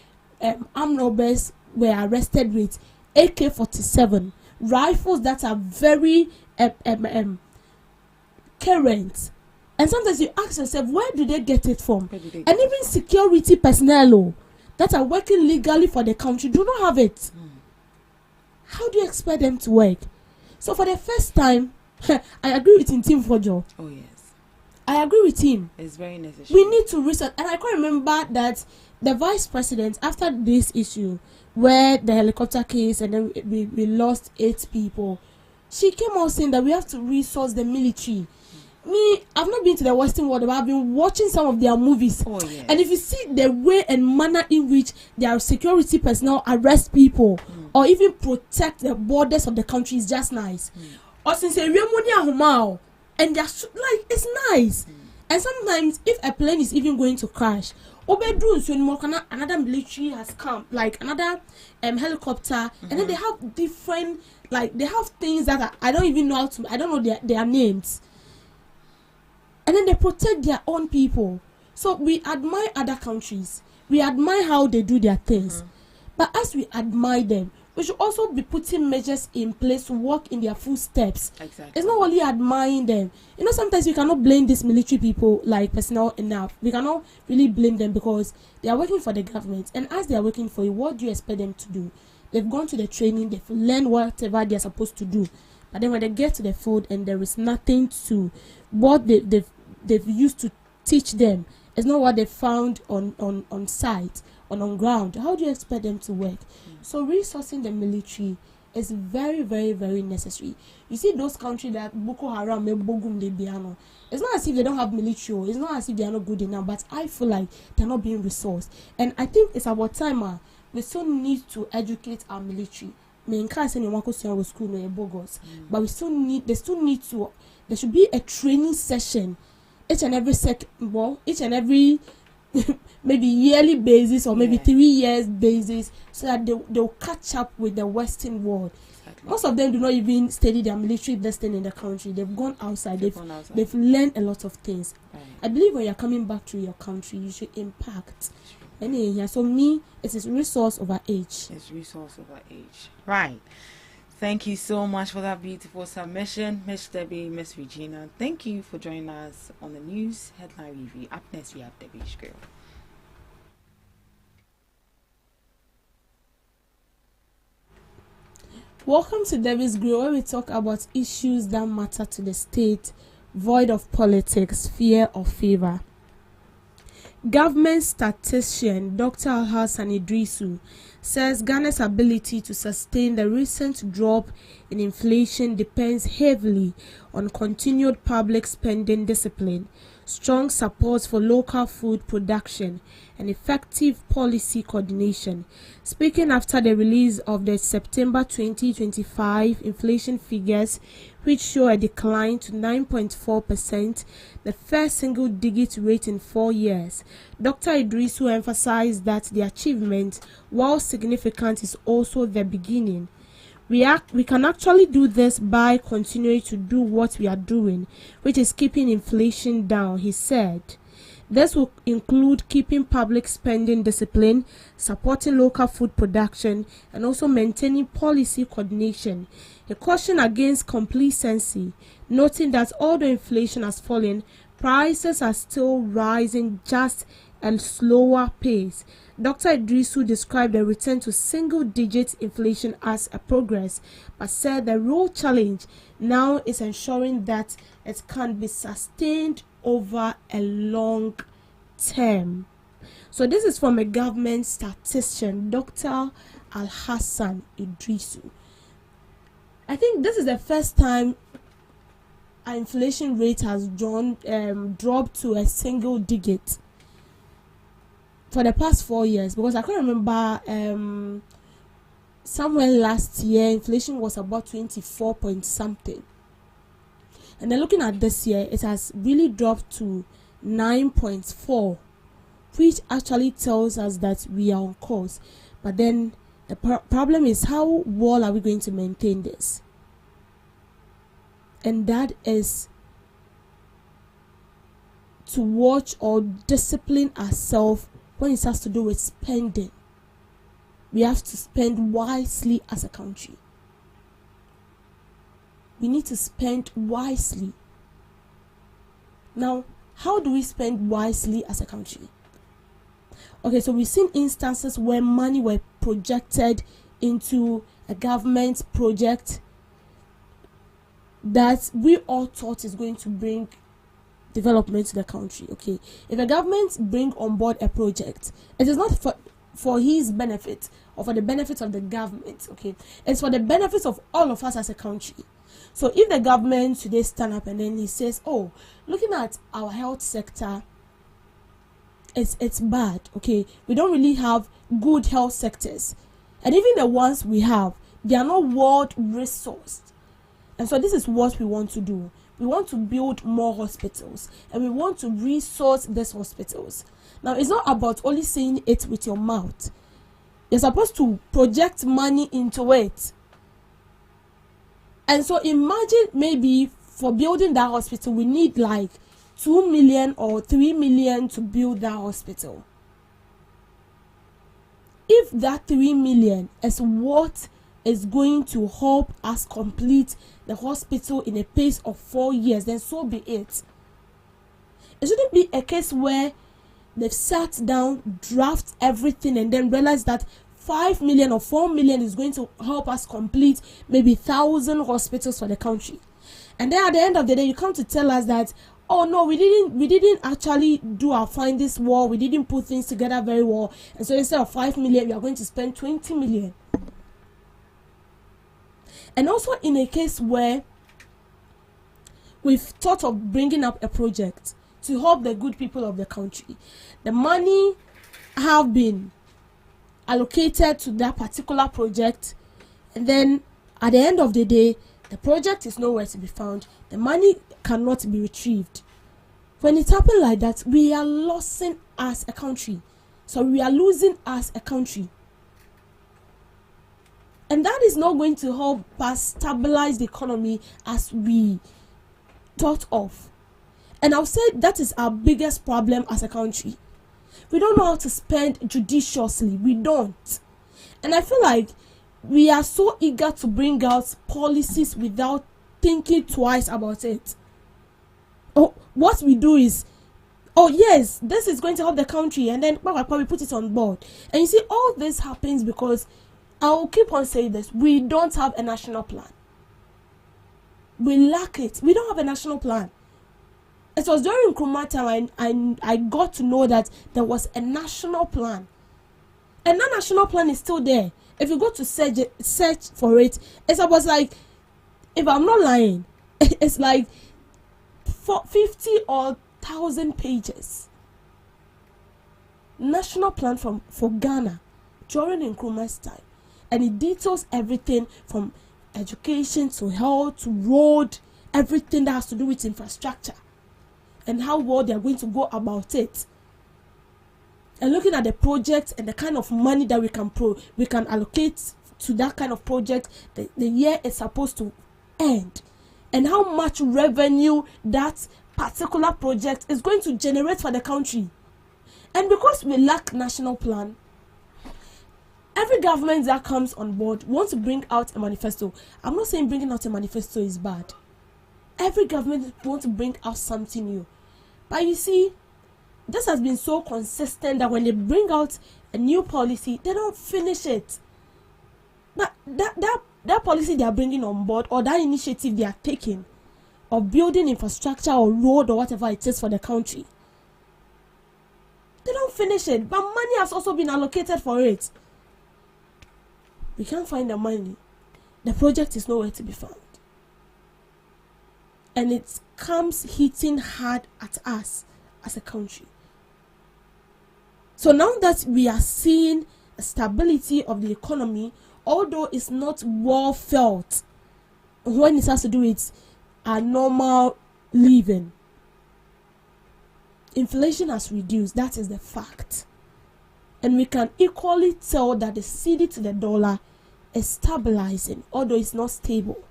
armed robbers were arrested with AK-47, rifles that are very current. And sometimes you ask yourself, where do they get it from? And even security personnel that are working legally for the country do not have it. How do you expect them to work? So for the first time, I agree with Tim Fojo. Oh, yes. I agree with him. It's very necessary. We need to research. And I can remember that the vice president, after this issue, where the helicopter case and then we lost 8 people, she came out saying that we have to resource the military. Me, I've not been to the Western world, but I've been watching some of their movies. Oh, yes. And if you see the way and manner in which their security personnel arrest people or even protect the borders of the country, is just nice. Or since and they're like, it's nice. And sometimes if a plane is even going to crash, another military has come, like another helicopter, and then they have different, like they have things that I don't even know I don't know their names. And then they protect their own people. So we admire other countries. We admire how they do their things. But as we admire them, we should also be putting measures in place to walk in their footsteps. Exactly. It's not only admiring them. You know, sometimes we cannot blame these military people like personnel enough. We cannot really blame them because they are working for the government. And as they are working for you, what do you expect them to do? They've gone to the training, they've learned whatever they're supposed to do. But then when they get to the field and there is nothing to what they've used to teach them, it's not what they found on site, on ground. How do you expect them to work? So resourcing the military is very, very, very necessary. You see those countries that Boko Haram, Bogum, Debiano, it's not as if they don't have military, it's not as if they are not good enough, but I feel like they're not being resourced. And I think it's about time we still need to educate our military. Me can't say anyone goes to school no bogus, but they still need to. There should be a training session, each and every maybe yearly basis or maybe 3 years basis, so that they'll catch up with the Western world. Exactly. Most of them do not even study their military destiny in the country. They've gone outside. They've learned a lot of things. Right. I believe when you're coming back to your country, you should impact. Anyway, so me, it is resource over age. It's resource over age. Right. Thank you so much for that beautiful submission, Miss Debbie, Miss Regina. Thank you for joining us on the news headline review. Up next, we have Debbie's Grill. Welcome to Debbie's Grill, where we talk about issues that matter to the state, void of politics, fear or favor. Government statistician Dr. Al-Hassan Idrisu says Ghana's ability to sustain the recent drop in inflation depends heavily on continued public spending discipline, strong support for local food production, and effective policy coordination. Speaking after the release of the September 2025 inflation figures, which show a decline to 9.4%, the first single-digit rate in 4 years, Dr. Idrisu emphasized that the achievement, while significant, is also the beginning. We can actually do this by continuing to do what we are doing, which is keeping inflation down, he said. This will include keeping public spending discipline, supporting local food production, and also maintaining policy coordination. He cautioned against complacency, noting that although inflation has fallen, prices are still rising just at a slower pace. Dr. Idrisu described the return to single-digit inflation as a progress, but said the real challenge now is ensuring that it can be sustained over a long term. So this is from a government statistician, Dr. Al-Hassan Idrisu. I think this is the first time our inflation rate has dropped to a single digit for the past 4 years, because I can remember somewhere last year inflation was about 24 point something, and then looking at this year it has really dropped to 9.4, which actually tells us that we are on course. But then the problem is, how well are we going to maintain this? And that is to watch or discipline ourselves when it has to do with spending. We have to spend wisely as a country. We need to spend wisely. Now, how do we spend wisely as a country? Okay, so we've seen instances where money were projected into a government project that we all thought is going to bring development to the country. Okay, if a government bring on board a project, it is not for his benefit or for the benefit of the government. Okay, it's for the benefit of all of us as a country. So if the government today stand up and then he says, oh, looking at our health sector, it's bad. Okay, we don't really have good health sectors, and even the ones we have, they are not world resourced. And so this is what we want to do. We want to build more hospitals, and we want to resource these hospitals. Now, it's not about only saying it with your mouth. You're supposed to project money into it. And so imagine, maybe for building that hospital, we need like 2 million or 3 million to build that hospital. If that 3 million is what is going to help us complete the hospital in a pace of 4 years, then so be it. It shouldn't be a case where they've sat down, draft everything, and then realize that 5 million or 4 million is going to help us complete maybe 1,000 hospitals for the country. And then at the end of the day, you come to tell us that, oh no, we didn't actually do our findings well, we didn't put things together very well, and so instead of 5 million, we are going to spend 20 million. And also in a case where we've thought of bringing up a project to help the good people of the country, the money have been allocated to that particular project, and then at the end of the day, the project is nowhere to be found, the money cannot be retrieved. When it happens like that, we are losing as a country. So we are losing as a country. And that is not going to help us stabilize the economy as we thought of. And I'll say that is our biggest problem as a country. We don't know how to spend judiciously. We don't. And I feel like we are so eager to bring out policies without thinking twice about it. Oh, what we do is, oh yes, this is going to help the country, and then we put it on board. And you see, all this happens because, I'll keep on saying this, we don't have a national plan. We lack it. We don't have a national plan. It was during Nkrumah time I got to know that there was a national plan. And that national plan is still there. If you go to search for it, it's about like, if I'm not lying, it's like 50 or 1,000 pages. National plan for Ghana during Nkrumah's time. And it details everything from education to health to road, everything that has to do with infrastructure, and how well they are going to go about it. And looking at the project and the kind of money that we can allocate to that kind of project, the year is supposed to end, and how much revenue that particular project is going to generate for the country. And because we lack national plan, every government that comes on board wants to bring out a manifesto. I'm not saying bringing out a manifesto is bad. Every government wants to bring out something new. But you see, this has been so consistent that when they bring out a new policy, they don't finish it. But that policy they are bringing on board, or that initiative they are taking of building infrastructure or road or whatever it is for the country, they don't finish it. But money has also been allocated for it. We can't find the money. The project is nowhere to be found. And it comes hitting hard at us as a country. So now that we are seeing a stability of the economy, although it's not well felt when it has to do with our normal living, inflation has reduced. That is the fact. And we can equally tell that the cedi to the dollar is stabilizing, although it's not stable.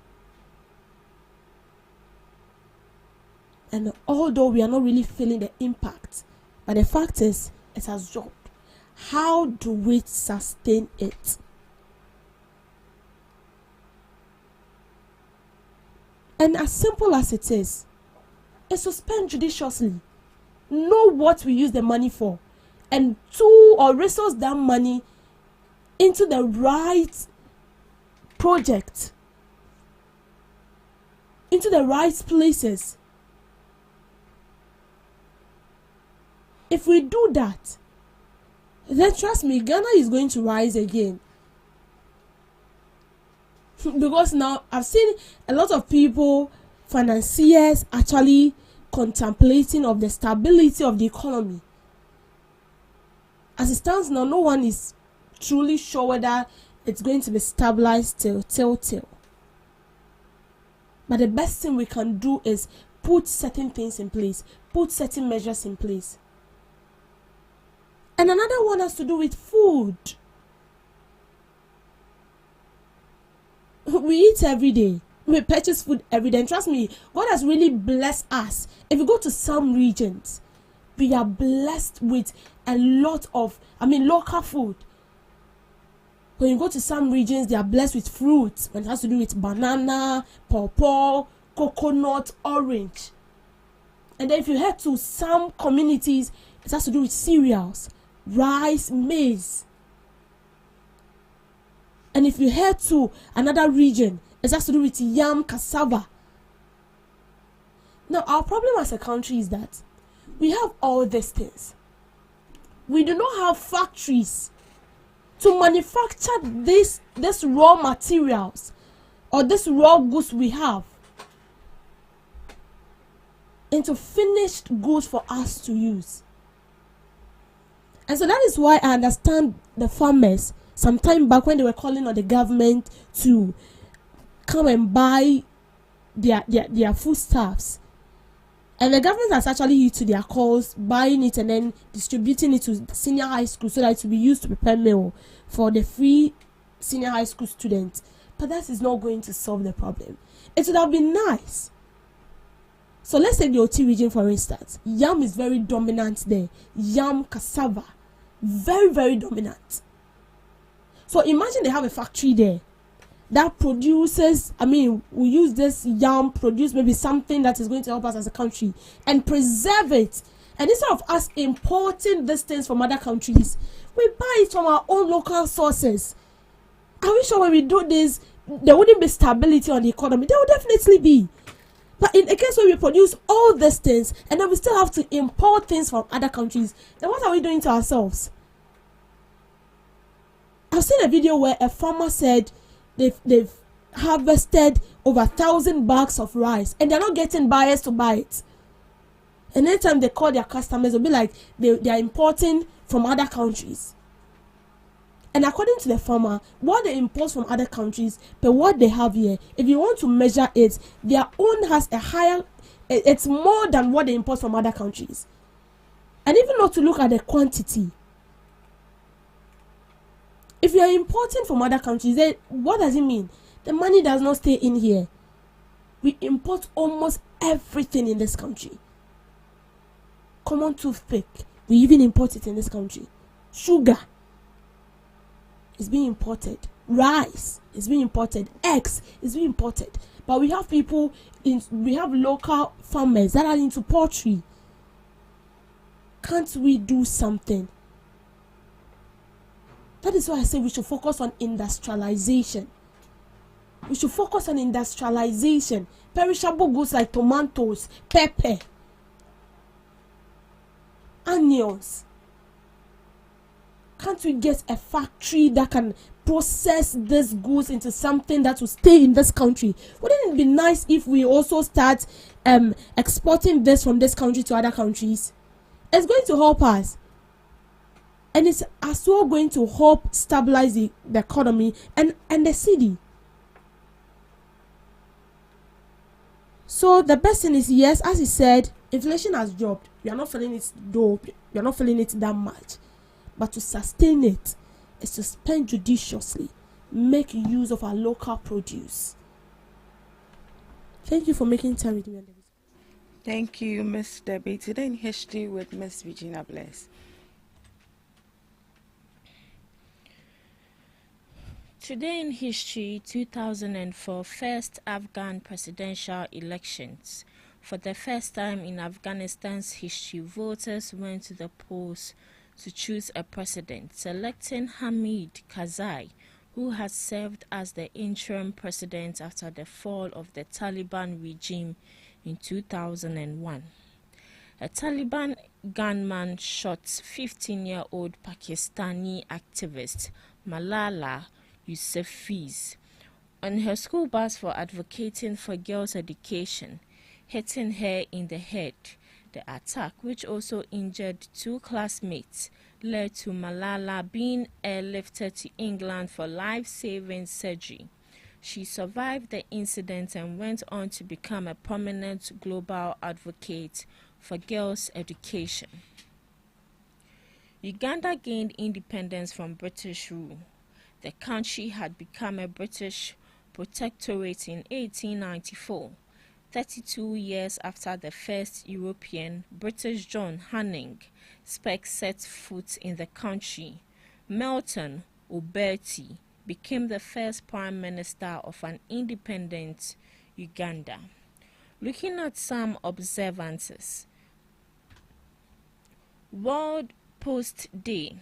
And although we are not really feeling the impact, but the fact is, it has dropped. How do we sustain it? And as simple as it is to spend judiciously. Know what we use the money for, and to or resource that money into the right project, into the right places. If we do that, then trust me, Ghana is going to rise again. Because now I've seen a lot of people, financiers, actually contemplating of the stability of the economy. As it stands now, no one is truly sure whether it's going to be stabilized till. But the best thing we can do is put certain things in place, put certain measures in place. And another one has to do with food. We eat every day. We purchase food every day. And trust me, God has really blessed us. If you go to some regions, we are blessed with a lot of, local food. When you go to some regions, they are blessed with fruits. When it has to do with banana, pawpaw, coconut, orange. And then if you head to some communities, it has to do with cereals, rice, maize. And if you head to another region, it has to do with yam, cassava. Now, our problem as a country is that we have all these things. We do not have factories to manufacture this raw materials or this raw goods we have into finished goods for us to use. And so that is why I understand the farmers sometime back when they were calling on the government to come and buy their foodstuffs. And the government has actually used to their calls, buying it and then distributing it to senior high school so that it will be used to prepare meal for the free senior high school students. But that is not going to solve the problem. It would have been nice. So let's take the OT region for instance. Yam is very dominant there. Yam, cassava, very, very dominant. So imagine they have a factory there that produces, we use this yam, produce maybe something that is going to help us as a country and preserve it. And instead of us importing these things from other countries, we buy it from our own local sources. Are we sure when we do this, there wouldn't be stability on the economy? There will definitely be. But in a case where we produce all these things and then we still have to import things from other countries, then what are we doing to ourselves? I've seen a video where a farmer said they've harvested over 1,000 bags of rice and they're not getting buyers to buy it. And anytime they call their customers, they'll be like they are importing from other countries. And according to the farmer, what they import from other countries, but what they have here, if you want to measure it, their own has a higher, it's more than what they import from other countries. And even not to look at the quantity. If you are importing from other countries, then what does it mean? The money does not stay in here. We import almost everything in this country. Common toothpick, we even import it in this country. Sugar is being imported. Rice is being imported. Eggs is being imported. But we have we have local farmers that are into poultry. Can't we do something? That is why I say we should focus on industrialization. We should focus on industrialization. Perishable goods like tomatoes, pepper, onions. Can't we get a factory that can process these goods into something that will stay in this country? Wouldn't it be nice if we also start exporting this from this country to other countries? It's going to help us. And it's as well going to help stabilize the economy and the city. So the best thing is, yes, as he said, inflation has dropped. We are not feeling it though. We are not feeling it that much. But to sustain it is to spend judiciously. Make use of our local produce. Thank you for making time with me. Thank you, Miss Debbie. Today in history with Miss Regina Bless. Today in history, 2004 first Afghan presidential elections. For the first time in Afghanistan's history, voters went to the polls to choose a president, selecting Hamid Karzai, who has served as the interim president after the fall of the Taliban regime in 2001. A Taliban gunman shot 15-year-old Pakistani activist Malala Yousafzai on her school bus for advocating for girls' education, hitting her in the head. The attack, which also injured two classmates, led to Malala being airlifted to England for life-saving surgery. She survived the incident and went on to become a prominent global advocate for girls' education. Uganda gained independence from British rule. The country had become a British protectorate in 1894, 32 years after the first European, British John Hanning Speke set foot in the country. Milton Oberti, became the first prime minister of an independent Uganda. Looking at some observances. World Post Day,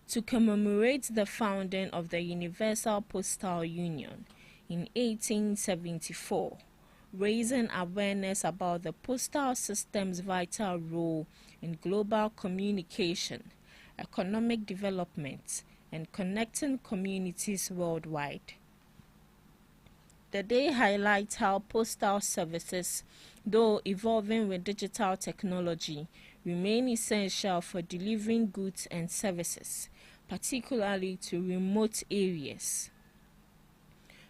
to commemorate the founding of the Universal Postal Union in 1874, raising awareness about the postal system's vital role in global communication, economic development, and connecting communities worldwide. The day highlights how postal services, though evolving with digital technology, remain essential for delivering goods and services, particularly to remote areas,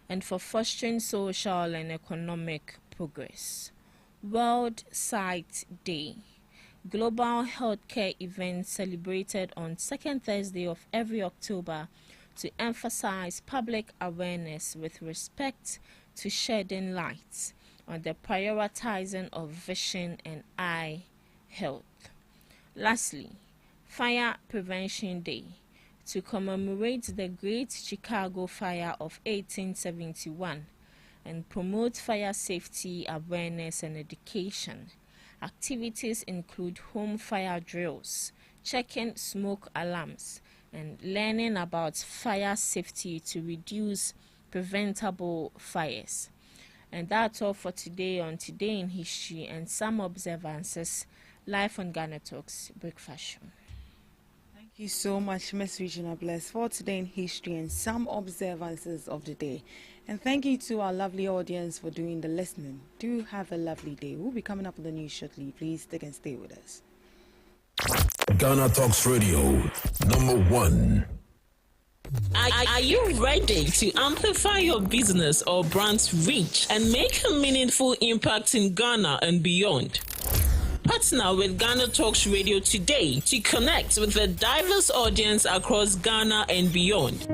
and for fostering social and economic progress. World Sight Day, global healthcare event celebrated on second Thursday of every October to emphasize public awareness with respect to shedding light on the prioritizing of vision and eye health. Lastly, Fire Prevention Day, to commemorate the Great Chicago Fire of 1871 and promote fire safety awareness and education. Activities include home fire drills, checking smoke alarms, and learning about fire safety to reduce preventable fires. And that's all for today on Today in History and Some Observances, live on GhanaTalks Breakfast Show. Thank you so much, Miss Regina Bless, for Today in History and Some Observances of the Day. And thank you to our lovely audience for doing the listening. Do have a lovely day. We'll be coming up with the news shortly. Please stick and stay with us. GhanaTalks Radio, #1. Are you ready to amplify your business or brand's reach and make a meaningful impact in Ghana and beyond? Partner with GhanaTalks Radio today to connect with a diverse audience across Ghana and beyond.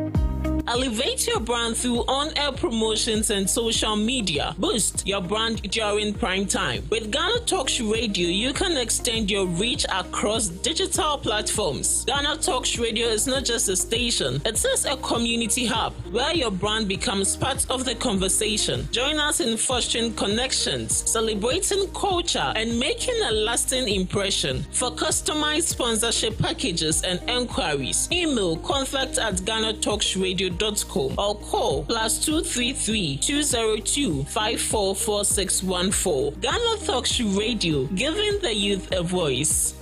Elevate your brand through on-air promotions and social media. Boost your brand during prime time. With GhanaTalks Radio, you can extend your reach across digital platforms. GhanaTalks Radio is not just a station, it is a community hub where your brand becomes part of the conversation. Join us in fostering connections, celebrating culture, and making a lasting impression. For customized sponsorship packages and enquiries, email contact@GhanaTalksRadio.com or call +233 202 544614. GhanaTalks Radio, giving the youth a voice.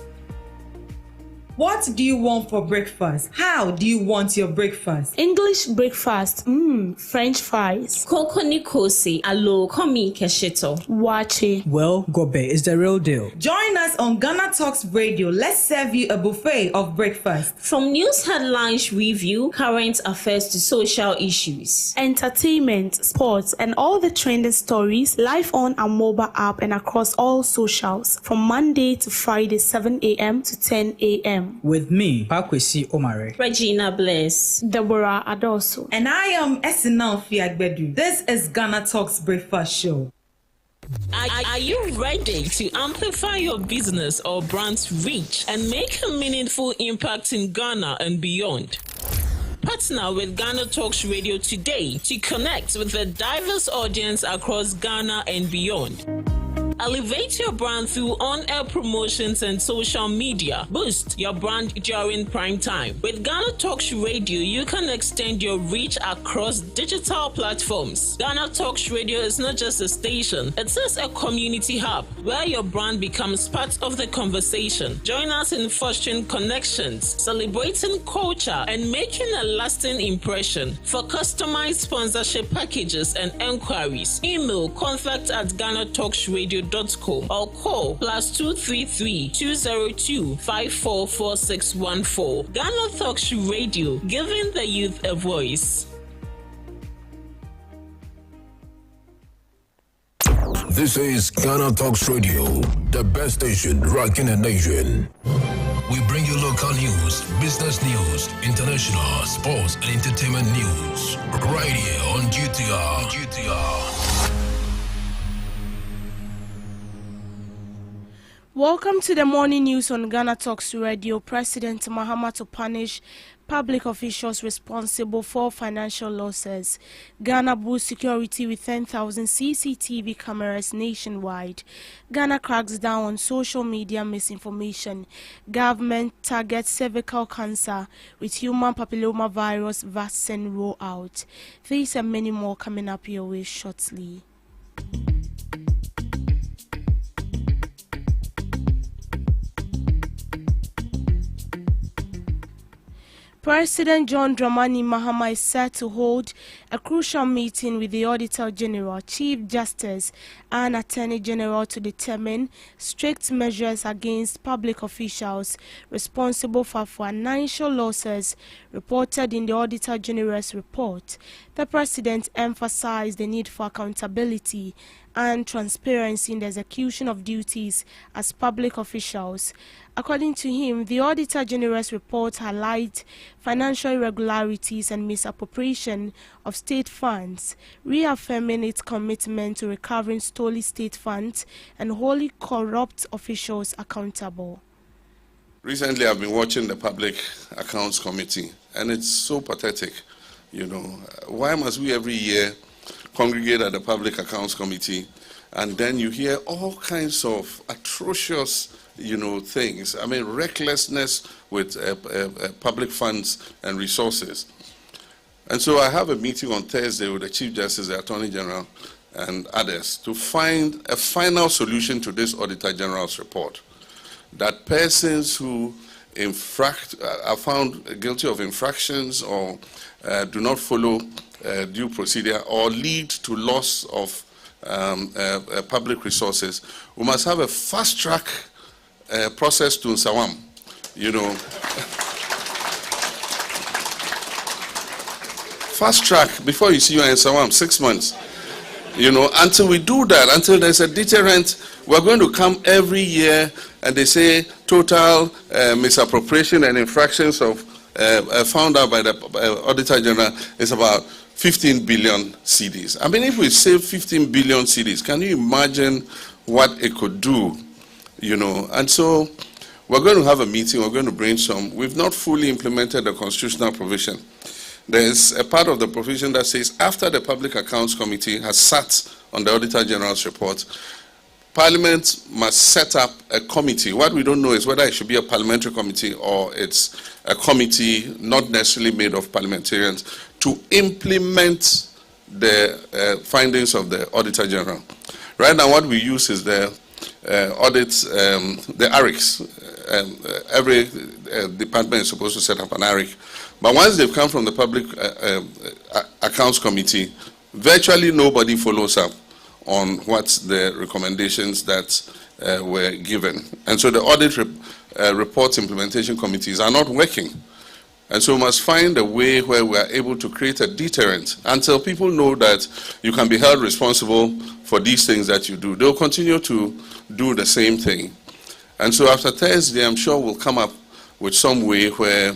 What do you want for breakfast? How do you want your breakfast? English breakfast, French fries. Koko Nikosi, alo komi kesheto. Wache. Well, Gobe is the real deal. Join us on GhanaTalks Radio. Let's serve you a buffet of breakfast. From news headlines review, current affairs to social issues. Entertainment, sports, and all the trending stories live on our mobile app and across all socials from Monday to Friday, 7 a.m. to 10 a.m. With me, Pakwesi Omare, Regina Bless, Deborah Adoso, and I am Esinal Fiagbedu. This is GhanaTalks Breakfast Show. Are you ready to amplify your business or brand's reach and make a meaningful impact in Ghana and beyond? Partner with GhanaTalks Radio today to connect with a diverse audience across Ghana and beyond. Elevate your brand through on-air promotions and social media. Boost your brand during prime time. With GhanaTalks Radio, you can extend your reach across digital platforms. GhanaTalks Radio is not just a station, it is a community hub where your brand becomes part of the conversation. Join us in fostering connections, celebrating culture, and making a lasting impression. For customized sponsorship packages and enquiries, email contact@GhanaTalksRadio.com or call +233 202 544614. GhanaTalks Radio, giving the youth a voice. This is GhanaTalks Radio, the best station rocking the nation. We bring you local news, business news, international, sports, and entertainment news. Right here on GTR. Welcome to the morning news on GhanaTalks Radio. President Mahama to punish public officials responsible for financial losses. Ghana boosts security with 10,000 CCTV cameras nationwide. Ghana cracks down on social media misinformation. Government targets cervical cancer with human papillomavirus vaccine rollout. These and many more coming up your way shortly. President John Dramani Mahama is set to hold a crucial meeting with the Auditor General, Chief Justice and Attorney General to determine strict measures against public officials responsible for financial losses reported in the Auditor General's report. The President emphasized the need for accountability and transparency in the execution of duties as public officials. According to him, the Auditor General's report highlights financial irregularities and misappropriation of state funds, reaffirming its commitment to recovering stolen state funds and holding corrupt officials accountable. Recently, I've been watching the Public Accounts Committee, and it's so pathetic. You know, why must we every year congregate at the Public Accounts Committee, and then you hear all kinds of atrocious, things. I mean, recklessness with public funds and resources. And so I have a meeting on Thursday with the Chief Justice, the Attorney General, and others to find a final solution to this Auditor General's report. That persons who are found guilty of infractions or do not follow due procedure or lead to loss of public resources, we must have a fast-track process to Nsawam, Fast-track, before you see you in Nsawam, 6 months. Until we do that, until there's a deterrent, we're going to come every year and they say total misappropriation and infractions of found out by the Auditor General is about 15 billion cedis. I mean, if we save 15 billion cedis, can you imagine what it could do? And so we're going to have a meeting, we're going to brainstorm. We've not fully implemented the constitutional provision. There's a part of the provision that says after the Public Accounts Committee has sat on the Auditor General's report, Parliament must set up a committee. What we don't know is whether it should be a parliamentary committee or it's a committee not necessarily made of parliamentarians to implement the findings of the Auditor General. Right now what we use is the the ARICs. Every department is supposed to set up an ARIC. But once they've come from the Public Accounts Committee, virtually nobody follows up on what the recommendations that were given. And so the Audit Report Implementation Committees are not working. And so we must find a way where we are able to create a deterrent until people know that you can be held responsible for these things that you do. They'll continue to do the same thing. And so after Thursday, I'm sure we'll come up with some way where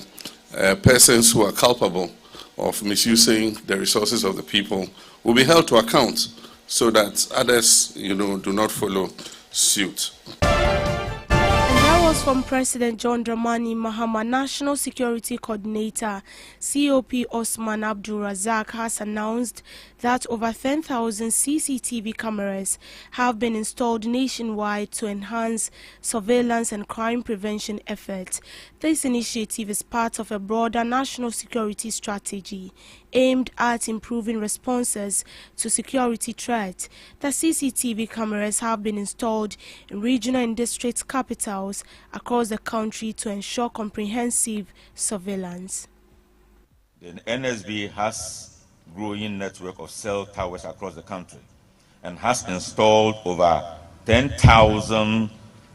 persons who are culpable of misusing the resources of the people will be held to account so that others, do not follow suit. Was from President John Dramani Mahama. National Security Coordinator COP Osman Abdul Razak has announced that over 10,000 CCTV cameras have been installed nationwide to enhance surveillance and crime prevention efforts. This initiative is part of a broader national security strategy aimed at improving responses to security threats. The CCTV cameras have been installed in regional and district capitals across the country to ensure comprehensive surveillance. The NSB has a growing network of cell towers across the country and has installed over 10,000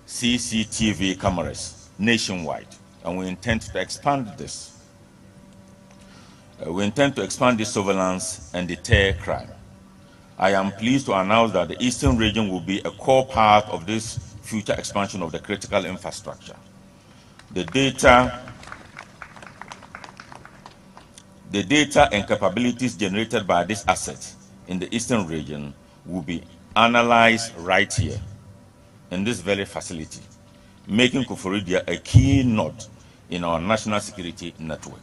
CCTV cameras nationwide, and we intend to expand this. We intend to expand this surveillance and deter crime. I am pleased to announce that the Eastern region will be a core part of this future expansion of the critical infrastructure. The data and capabilities generated by this asset in the Eastern region will be analyzed right here in this very facility making Koforidua a key node in our national security network.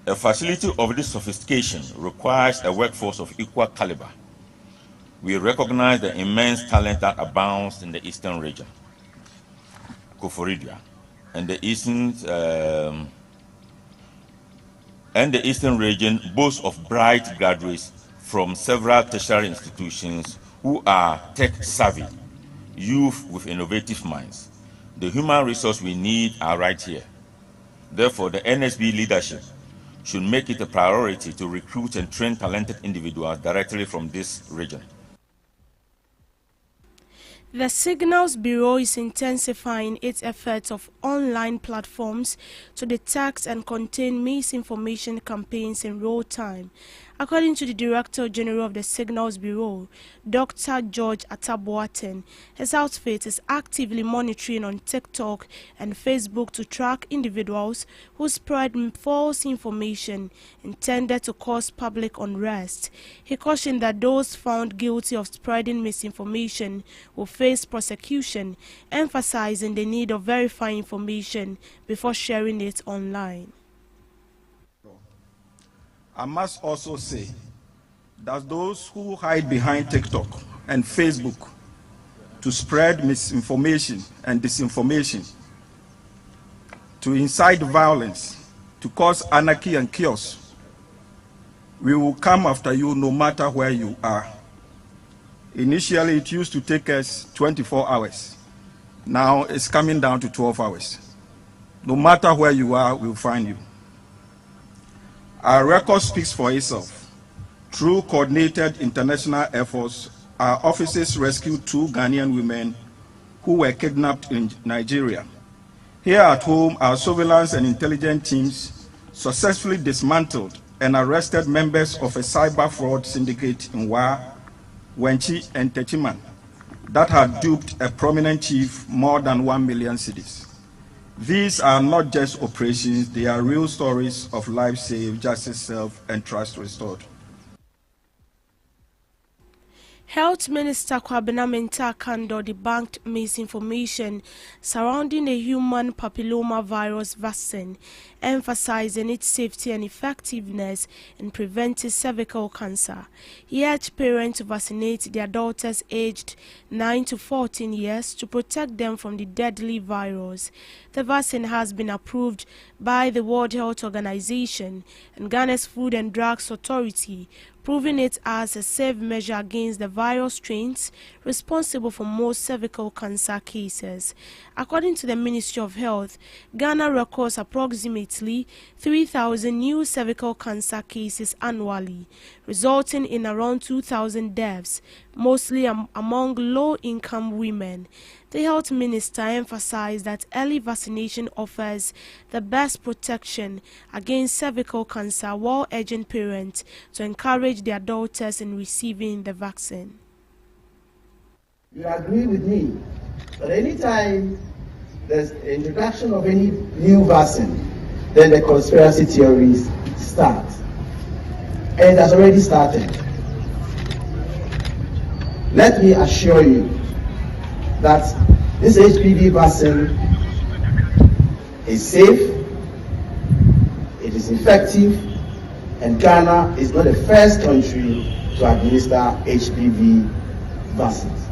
A facility of this sophistication requires a workforce of equal caliber. We recognize the immense talent that abounds in the eastern region, Koforidua, and the eastern region boasts of bright graduates from several tertiary institutions who are tech-savvy, youth with innovative minds. The human resource we need are right here. Therefore, the NSB leadership should make it a priority to recruit and train talented individuals directly from this region. The Signals Bureau is intensifying its efforts of online platforms to detect and contain misinformation campaigns in real time. According to the Director General of the Signals Bureau, Dr. George Ataboaten, his outfit is actively monitoring on TikTok and Facebook to track individuals who spread false information intended to cause public unrest. He cautioned that those found guilty of spreading misinformation will face prosecution, emphasizing the need of verifying information before sharing it online. I must also say that those who hide behind TikTok and Facebook to spread misinformation and disinformation, to incite violence, to cause anarchy and chaos, we will come after you no matter where you are. Initially, it used to take us 24 hours. Now it's coming down to 12 hours. No matter where you are, we'll find you. Our record speaks for itself. Through coordinated international efforts, our offices rescued 2 Ghanaian women who were kidnapped in Nigeria. Here at home, our surveillance and intelligence teams successfully dismantled and arrested members of a cyber fraud syndicate in Wa, Wenchi, and Techiman that had duped a prominent chief more than 1 million cedis. These are not just operations, they are real stories of life saved, justice served, and trust restored. Health Minister Kwabena Mensah Kando debunked misinformation surrounding the human papilloma virus vaccine, emphasizing its safety and effectiveness in preventing cervical cancer. He urged parents to vaccinate their daughters aged 9 to 14 years to protect them from the deadly virus. The vaccine has been approved by the World Health Organization and Ghana's Food and Drugs Authority, proving it as a safe measure against the virus strains responsible for most cervical cancer cases. According to the Ministry of Health, Ghana records approximately 3,000 new cervical cancer cases annually, resulting in around 2,000 deaths, mostly among low-income women. The health minister emphasized that early vaccination offers the best protection against cervical cancer, while urging parents to encourage their daughters in receiving the vaccine. You agree with me that anytime there's introduction of any new vaccine, then the conspiracy theories start. And it has already started. Let me assure you that this HPV vaccine is safe, it is effective, and Ghana is not the first country to administer HPV vaccines.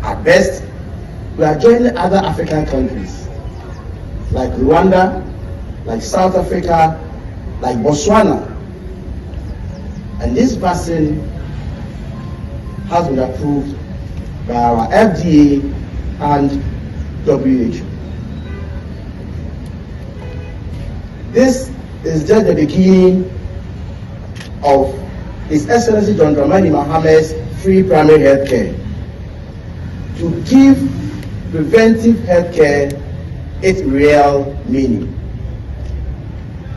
At best, we are joining other African countries like Rwanda, like South Africa, like Botswana, and this vaccine has been approved by our FDA and WHO. This is just the beginning of His Excellency John Dramani Mahamad's free primary health care. To give preventive health care its real meaning.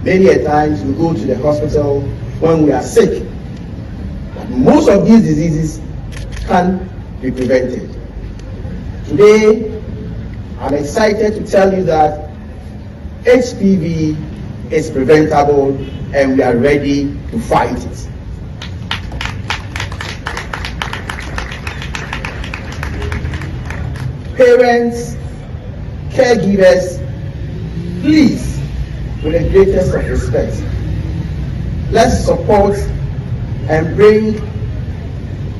Many a times we go to the hospital when we are sick, but most of these diseases can be prevented. Today, I'm excited to tell you that HPV is preventable and we are ready to fight it. parents, caregivers, please, with the greatest of respect, let's support and bring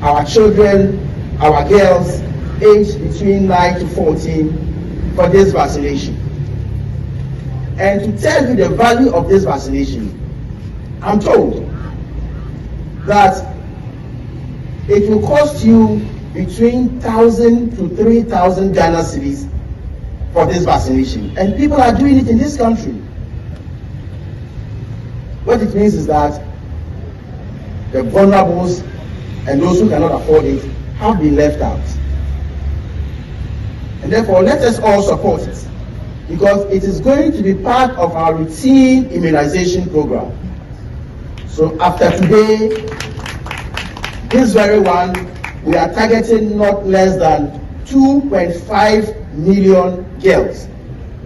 our children, our girls, aged between 9 to 14 for this vaccination. And to tell you the value of this vaccination, I'm told that it will cost you between 1,000 to 3,000 Ghana cedis for this vaccination. And people are doing it in this country. What it means is that the vulnerables and those who cannot afford it have been left out. And therefore, let us all support it, because it is going to be part of our routine immunization program. So after today, this very one, we are targeting not less than 2.5 million girls.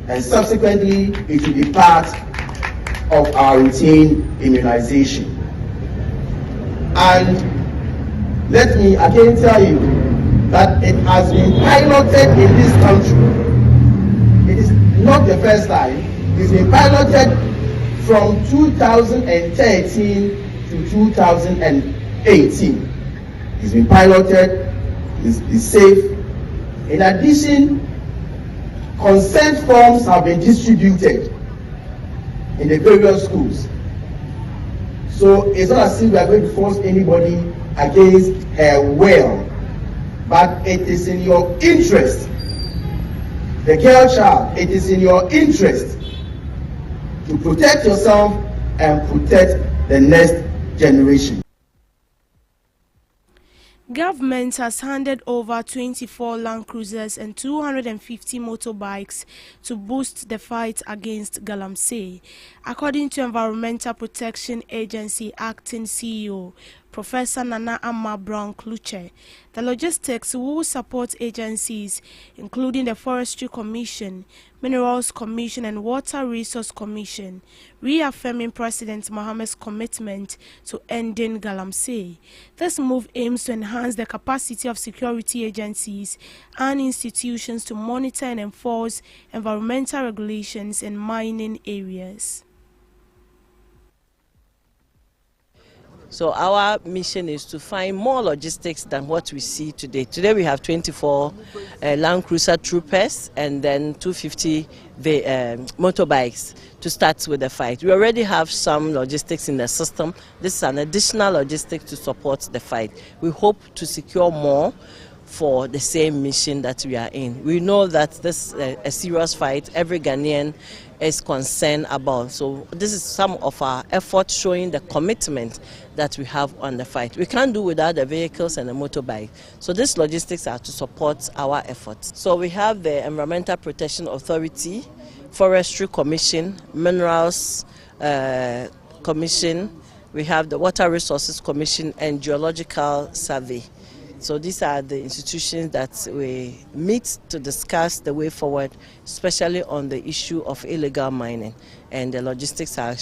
And subsequently, it will be part of our routine immunization. And let me again tell you that it has been piloted in this country. It is not the first time. It's been piloted from 2013 to 2018. It's been piloted, it's safe. In addition, consent forms have been distributed in the various schools. So it's not as if we are going to force anybody against her will, but it is in your interest, the girl child, it is in your interest to protect yourself and protect the next generation. Government has handed over 24 Land Cruisers and 250 motorbikes to boost the fight against galamsey, according to Environmental Protection Agency Acting CEO Professor Nana Amma Brown Kluche. The logistics will support agencies including the Forestry Commission, Minerals Commission and Water Resource Commission, reaffirming President Mohammed's commitment to ending galamsey. This move aims to enhance the capacity of security agencies and institutions to monitor and enforce environmental regulations in mining areas. So our mission is to find more logistics than what we see today. Today we have 24 Land Cruiser troopers and then 250 motorbikes to start with the fight. We already have some logistics in the system. This is an additional logistic to support the fight. We hope to secure more for the same mission that we are in. We know that this is a serious fight. Every Ghanaian is concerned about. So this is some of our efforts showing the commitment that we have on the fight. We can't do without the vehicles and the motorbike. So these logistics are to support our efforts. So we have the Environmental Protection Authority, Forestry Commission, Minerals Commission, we have the Water Resources Commission and Geological Survey. So these are the institutions that we meet to discuss the way forward, especially on the issue of illegal mining. And the logistics are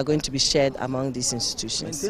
going to be shared among these institutions.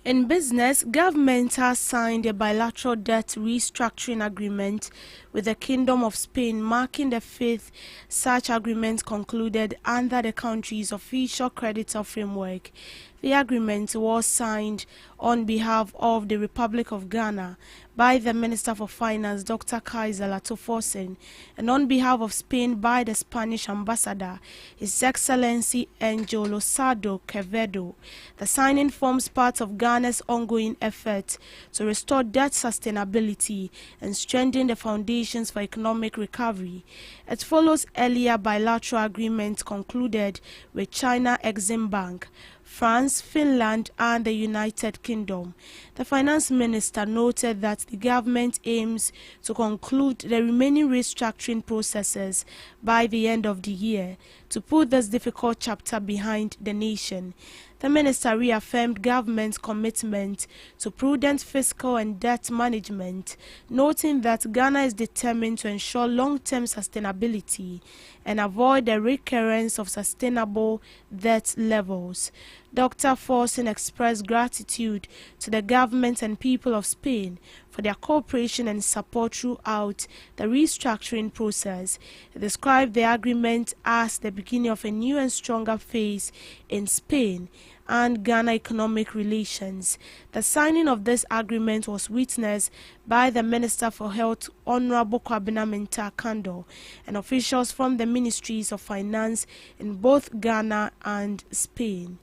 In business, government has signed a bilateral debt restructuring agreement with the Kingdom of Spain, marking the fifth such agreement concluded under the country's official creditor framework. The agreement was signed on behalf of the Republic of Ghana by the Minister for Finance, Dr. Kaiser Latofosen, and on behalf of Spain by the Spanish Ambassador, His Excellency Angel Losado Quevedo. The signing forms part of Ghana's ongoing effort to restore debt sustainability and strengthen the foundations for economic recovery. It follows earlier bilateral agreements concluded with China Exim Bank, France, Finland and the United Kingdom. The Finance Minister noted that the government aims to conclude the remaining restructuring processes by the end of the year to put this difficult chapter behind the nation. The minister reaffirmed government's commitment to prudent fiscal and debt management, noting that Ghana is determined to ensure long-term sustainability and avoid the recurrence of sustainable debt levels. Dr. Forson expressed gratitude to the government and people of Spain for their cooperation and support throughout the restructuring process. He described the agreement as the beginning of a new and stronger phase in Spain and Ghana economic relations. The signing of this agreement was witnessed by the Minister for Health, Honorable Kwabena Mintah Kando, and officials from the Ministries of Finance in both Ghana and Spain.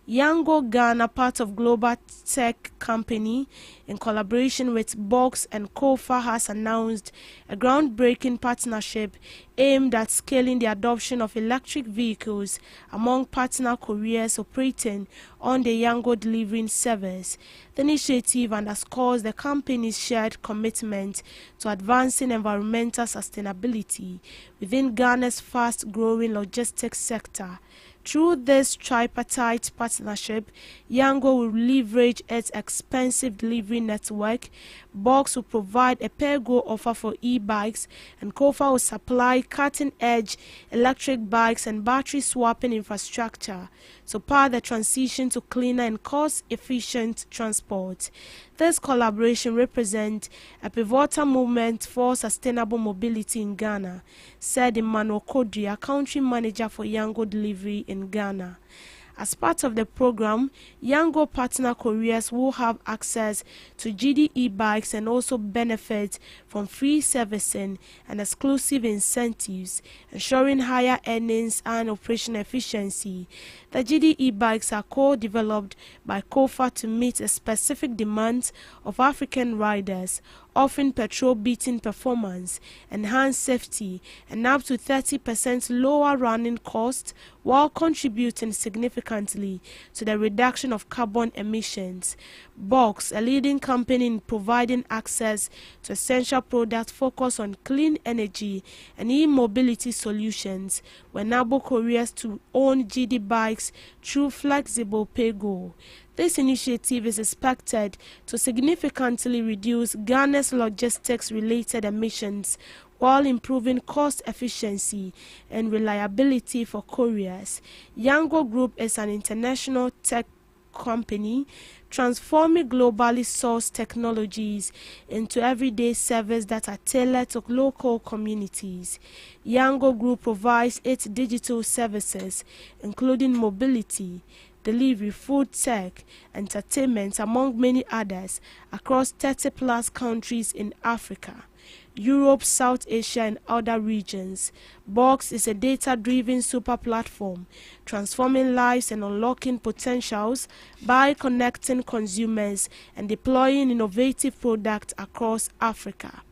Yango Ghana, part of global tech company, in collaboration with Box and Kofa, has announced a groundbreaking partnership aimed at scaling the adoption of electric vehicles among partner couriers operating on the Yango delivering service. The initiative underscores the company's shared commitment to advancing environmental sustainability within Ghana's fast-growing logistics sector. Through this tripartite partnership, Yango will leverage its expensive delivery network, Box will provide a pay-go offer for e-bikes, and Kofa will supply cutting-edge electric bikes and battery swapping infrastructure to power the transition to cleaner and cost-efficient transport. This collaboration represents a pivotal movement for sustainable mobility in Ghana, said Emmanuel Kodri, a country manager for Yango Delivery in Ghana. As part of the program, Yango partner couriers will have access to GD e-bikes and also benefit from free servicing and exclusive incentives, ensuring higher earnings and operational efficiency. The GD e-bikes are co-developed by Kofa to meet the specific demands of African riders, offering petrol-beating performance, enhanced safety, and up to 30% lower running costs, while contributing significantly to the reduction of carbon emissions. Box, a leading company in providing access to essential products focused on clean energy and e-mobility solutions, will enable couriers to own GD bikes through flexible pay-go. This initiative is expected to significantly reduce Ghana's logistics-related emissions while improving cost efficiency and reliability for couriers. Yango Group is an international tech company transforming globally sourced technologies into everyday service that are tailored to local communities. Yango Group provides its digital services, including mobility, delivery, food tech, entertainment, among many others, across 30-plus countries in Africa, Europe, South Asia, and other regions. Box is a data-driven super platform, transforming lives and unlocking potentials by connecting consumers and deploying innovative products across Africa.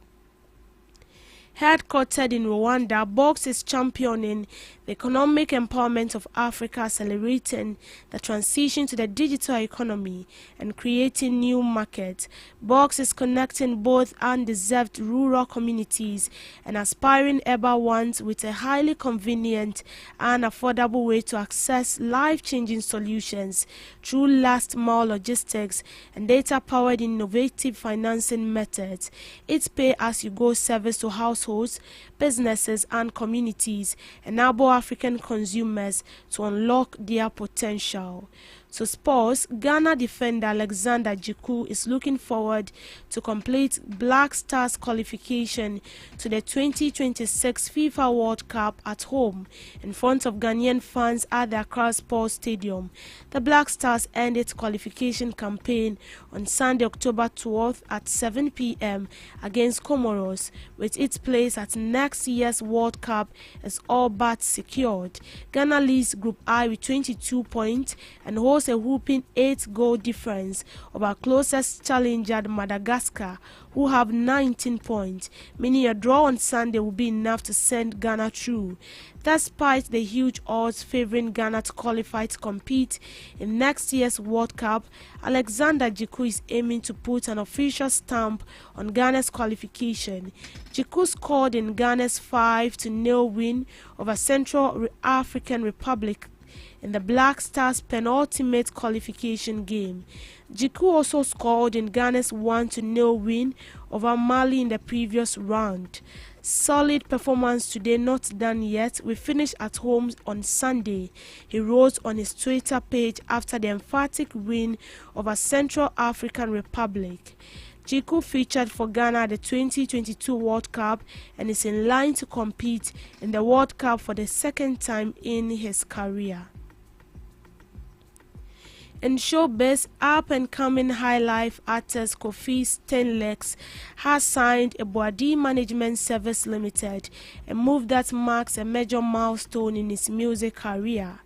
Headquartered in Rwanda, Box is championing the economic empowerment of Africa, accelerating the transition to the digital economy and creating new markets. Box is connecting both undeserved rural communities and aspiring urban ones with a highly convenient and affordable way to access life-changing solutions through last-mile logistics and data-powered innovative financing methods. Its pay-as-you-go service to households, businesses, and communities enable African consumers to unlock their potential. So sports, Ghana defender Alexander Jiku is looking forward to complete Black Stars qualification to the 2026 FIFA World Cup at home in front of Ghanaian fans at the Accra Sports Stadium. The Black Stars end its qualification campaign on Sunday, October 12th at 7 p.m. against Comoros, with its place at next year's World Cup is all but secured. Ghana leads Group I with 22 points and holds a whooping 8-goal difference over closest challenger Madagascar, who have 19 points, meaning a draw on Sunday will be enough to send Ghana through. Despite the huge odds favoring Ghana to qualify to compete in next year's World Cup, Alexander Jiku is aiming to put an official stamp on Ghana's qualification. Jiku scored in Ghana's 5-0 win over Central African Republic in the Black Stars' penultimate qualification game. Jiku also scored in Ghana's 1-0 win over Mali in the previous round. Solid performance today, not done yet. We finished at home on Sunday, he wrote on his Twitter page after the emphatic win over Central African Republic. Jiku featured for Ghana at the 2022 World Cup and is in line to compete in the World Cup for the second time in his career. In showbiz, up-and-coming high-life artist Kofi Stenlex has signed a Boadi Management Service Limited, a move that marks a major milestone in his music career.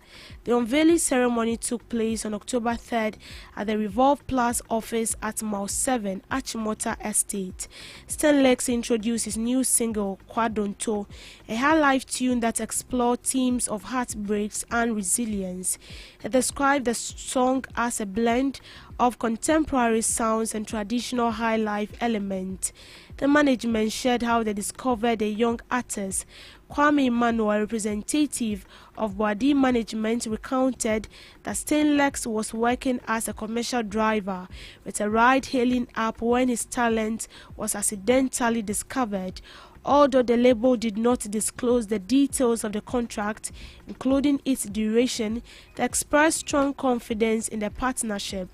The unveiling ceremony took place on October 3rd at the Revolve Plus office at Mile 7, Achimota Estate. Stenlex introduced his new single, Kwadonto, a high-life tune that explored themes of heartbreaks and resilience. He described the song as a blend of contemporary sounds and traditional high-life elements. The management shared how they discovered a young artist. Kwame Emmanuel, a representative of Boadi Management, recounted that Stenlex was working as a commercial driver with a ride-hailing app when his talent was accidentally discovered. Although the label did not disclose the details of the contract, including its duration, they expressed strong confidence in the partnership.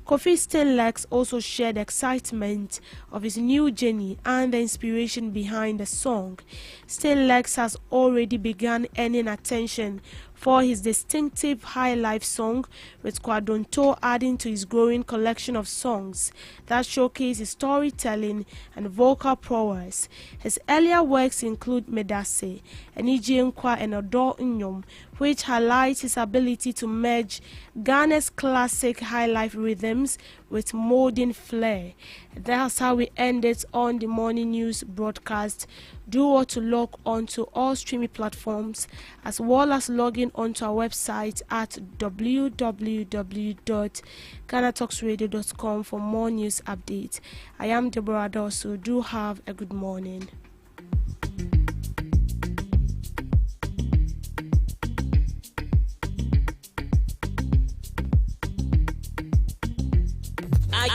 Kofi Stenlex also shared the excitement of his new journey and the inspiration behind the song. Stenlex has already begun earning attention for his distinctive high-life song, with Kwadonto adding to his growing collection of songs that showcase his storytelling and vocal prowess. His earlier works include Medase, Enije Nkwa, and Odo Nyom, which highlights his ability to merge Ghana's classic high-life rhythms with modern flair. That's how we end it on the morning news broadcast. Do what to log on to all streaming platforms, as well as logging onto our website at www.GhanaTalksRadio.com for more news updates. I am Deborah Adosu. Do have a good morning.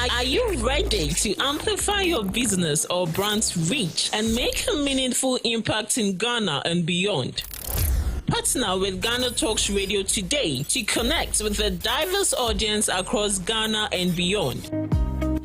Are you ready to amplify your business or brand's reach and make a meaningful impact in Ghana and beyond? Partner with Ghana Talks Radio today to connect with a diverse audience across Ghana and beyond.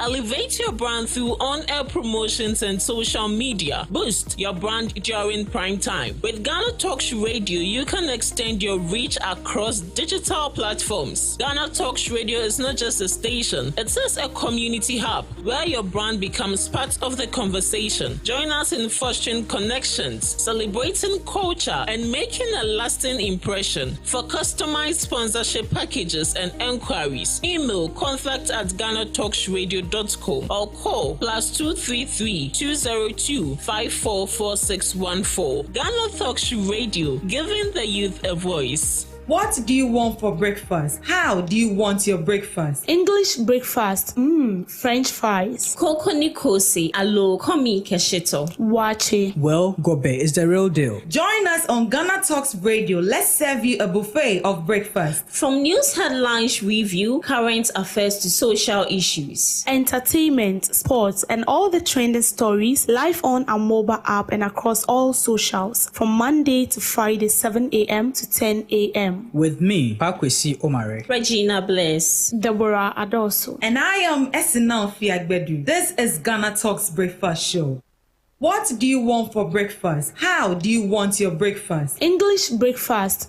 Elevate your brand through on-air promotions and social media. Boost your brand during prime time. With Ghana Talks Radio, you can extend your reach across digital platforms. Ghana Talks Radio is not just a station, it is a community hub where your brand becomes part of the conversation. Join us in fostering connections, celebrating culture, and making a lasting impression. For customized sponsorship packages and enquiries, email contact@GhanaTalksRadio.com or call +233 202 544614. Ghana Talks Radio, giving the youth a voice. What do you want for breakfast? How do you want your breakfast? English breakfast, French fries. Koko Nikose, alo komi kesheto. Wache. Well, Gobe is the real deal. Join us on Ghana Talks Radio. Let's serve you a buffet of breakfast. From news headlines review, current affairs to social issues. Entertainment, sports, and all the trending stories live on our mobile app and across all socials from Monday to Friday, 7 a.m. to 10 a.m. With me, Pakwesi Omare. Regina Bless. Deborah Adosu. And I am Esinal Fiagbedu. This is Ghana Talks Breakfast Show. What do you want for breakfast? How do you want your breakfast? English breakfast,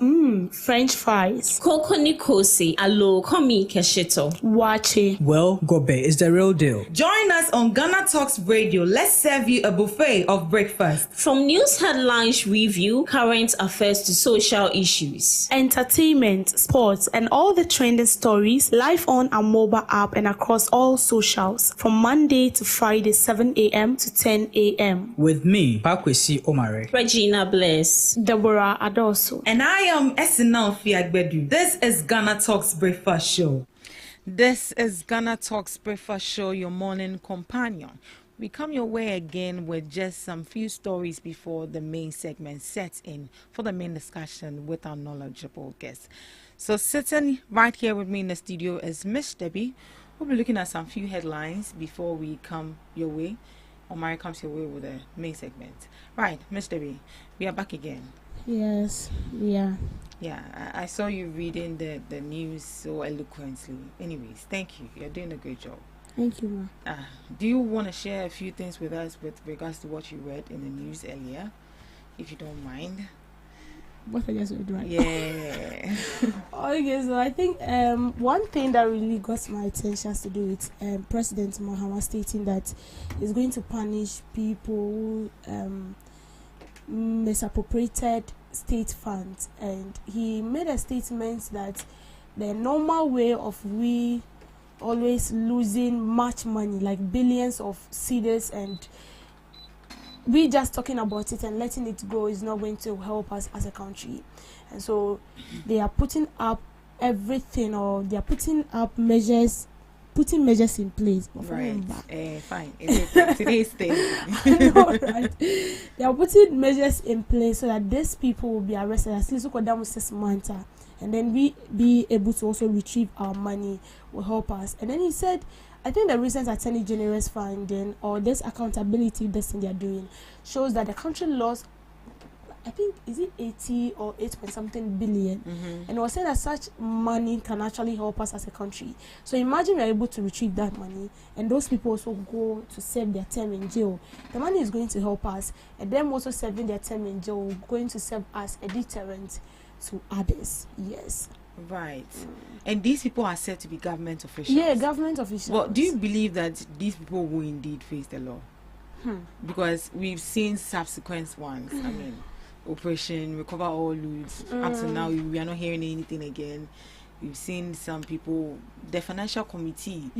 French fries. Koko Nikose, alo komi kesheto. Wache. Well, Gobe is the real deal. Join us on Ghana Talks Radio. Let's serve you a buffet of breakfast. From news headlines review, current affairs to social issues. Entertainment, sports, and all the trending stories live on our mobile app and across all socials from Monday to Friday, 7 a.m. to 10 a.m. With me, Pakwesi Omare. Regina Bless. Deborah Adosu. And I am Esinal Fiagbedu. This is Ghana Talks Breakfast Show. This is Ghana Talks Breakfast Show, your morning companion. We come your way again with just some few stories before the main segment sets in for the main discussion with our knowledgeable guests. So sitting right here with me in the studio is Miss Debbie. We'll be looking at some few headlines before we come your way. Omari comes your way with the main segment. Right, Miss Debbie, we are back again. Yes, yeah. Yeah, I saw you reading the news so eloquently. Anyways, thank you. You're doing a great job. Thank you, ma. Do you want to share a few things with us with regards to what you read in the news earlier, if you don't mind? What I just read, right? Yeah. Okay, so I think one thing that really got my attention has to do with President Mahama stating that he's going to punish people who misappropriated state funds, and he made a statement that the normal way of we always losing much money, like billions of cedis, and we just talking about it and letting it go is not going to help us as a country. And so they are putting up everything, or they are putting measures in place. Right. Fine. Today's thing. No, right. They are putting measures in place so that these people will be arrested at least for 6 months, and then we be able to also retrieve our money will help us. And then he said, I think the recent Attorney General's finding, or this accountability this thing they are doing, shows that the country lost, I think, is it 80 or 8 point something billion? Mm-hmm. And it was said that such money can actually help us as a country. So imagine we are able to retrieve that money, and those people also go to serve their term in jail. The money is going to help us, and them also serving their term in jail going to serve as a deterrent to others. Yes. Right. And these people are said to be government officials. Yeah, government officials. Well, do you believe that these people will indeed face the law? Because we've seen subsequent ones. I mean, Operation Recover All Loots. Up to now, we are not hearing anything again. We've seen some people, the financial committee,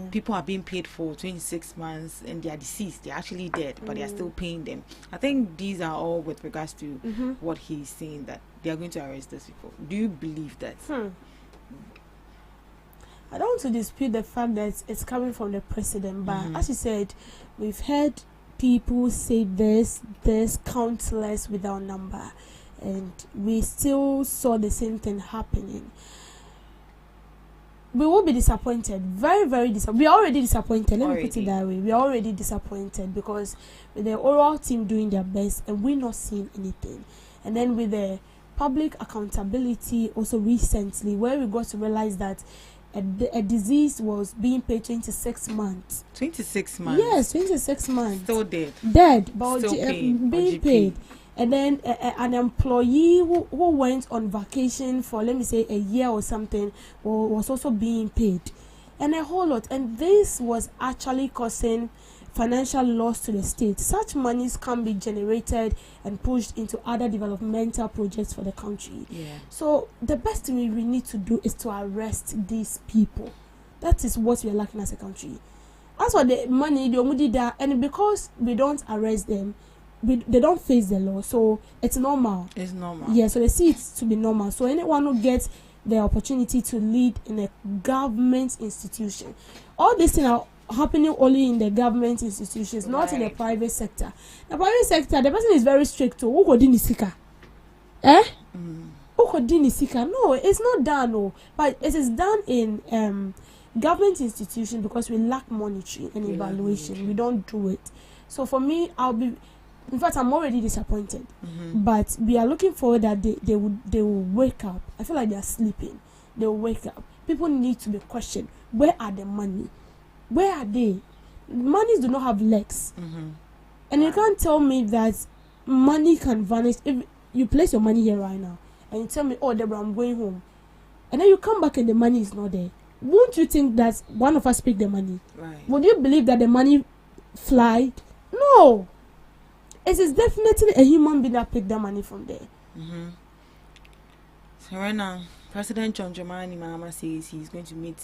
people are being paid for 26 months and they are deceased. They're actually dead, but they are still paying them. I think these are all with regards to what he's saying, that they are going to arrest those people. Do you believe that? I don't want to dispute the fact that it's coming from the president, but as you said, we've heard people say this countless without number, and we still saw the same thing happening. We will be disappointed, very, very disappointed. We are already disappointed. Let me put it that way. We are already disappointed because with the oral team doing their best and we're not seeing anything. And then with the public accountability also recently, where we got to realize that a disease was being paid 26 months. 26 months? Yes, 26 months. Still dead. Dead, but still being paid. And then an employee who went on vacation for, let me say, a year or something, was also being paid. And a whole lot. And this was actually causing financial loss to the state. Such monies can be generated and pushed into other developmental projects for the country. So the best thing we need to do is to arrest these people. That is what we are lacking as a country. As for the money, the omudida, and because we don't arrest them, they don't face the law, so it's normal. It's normal. Yeah, so they see it to be normal. So anyone who gets the opportunity to lead in a government institution, all these things are happening only in the government institutions, not in the private sector. The private sector, the person is very strict to who nisika. No, it's not done. No, but it is done in government institutions because we lack monitoring and evaluation. We don't do it. So for me, in fact, I'm already disappointed. But we are looking forward that they will wake up. I feel like they are sleeping. They will wake up. People need to be questioned. Where are the money? Where are they? Monies do not have legs. And you can't tell me that money can vanish. If you place your money here right now and you tell me, oh, Deborah, I'm going home, and then you come back and the money is not there, won't you think that one of us picked the money? Right. Would you believe that the money flied? No. It is definitely a human being that picked that money from there. So right now, President John Dramani Mahama says he's going to meet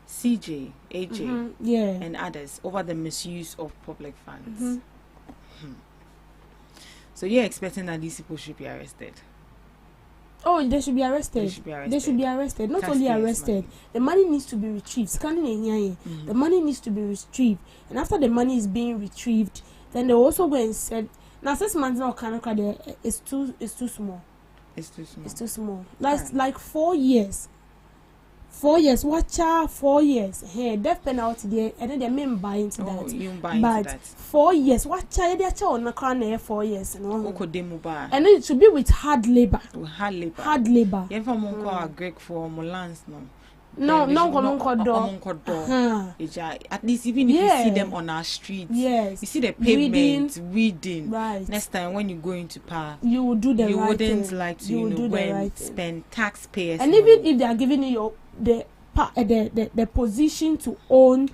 CJ, AJ, and others over the misuse of public funds. So you're expecting that these people should be arrested? Oh, they should be arrested. They should be arrested. Not only arrested, the money needs to be retrieved. The money needs to be retrieved. And after the money is being retrieved, then they also go and said, now 6 months now, it's too small. It's too small. It's too small. That's like 4 years. 4 years. Watch out, 4 years. Hey, death penalty there, and then they mean buy into that. You buy into that. 4 years. Watch out, they're on the corner 4 years. And then it should be with hard labor. Hard labor. Hard labor. You ever call Greg for Molans, no? At least even if you see them on our streets, you see the pavement reading. Right. Next time when you go into park, you will do the right thing. You wouldn't like to, you know, spend taxpayers. And even if they are giving you the position to own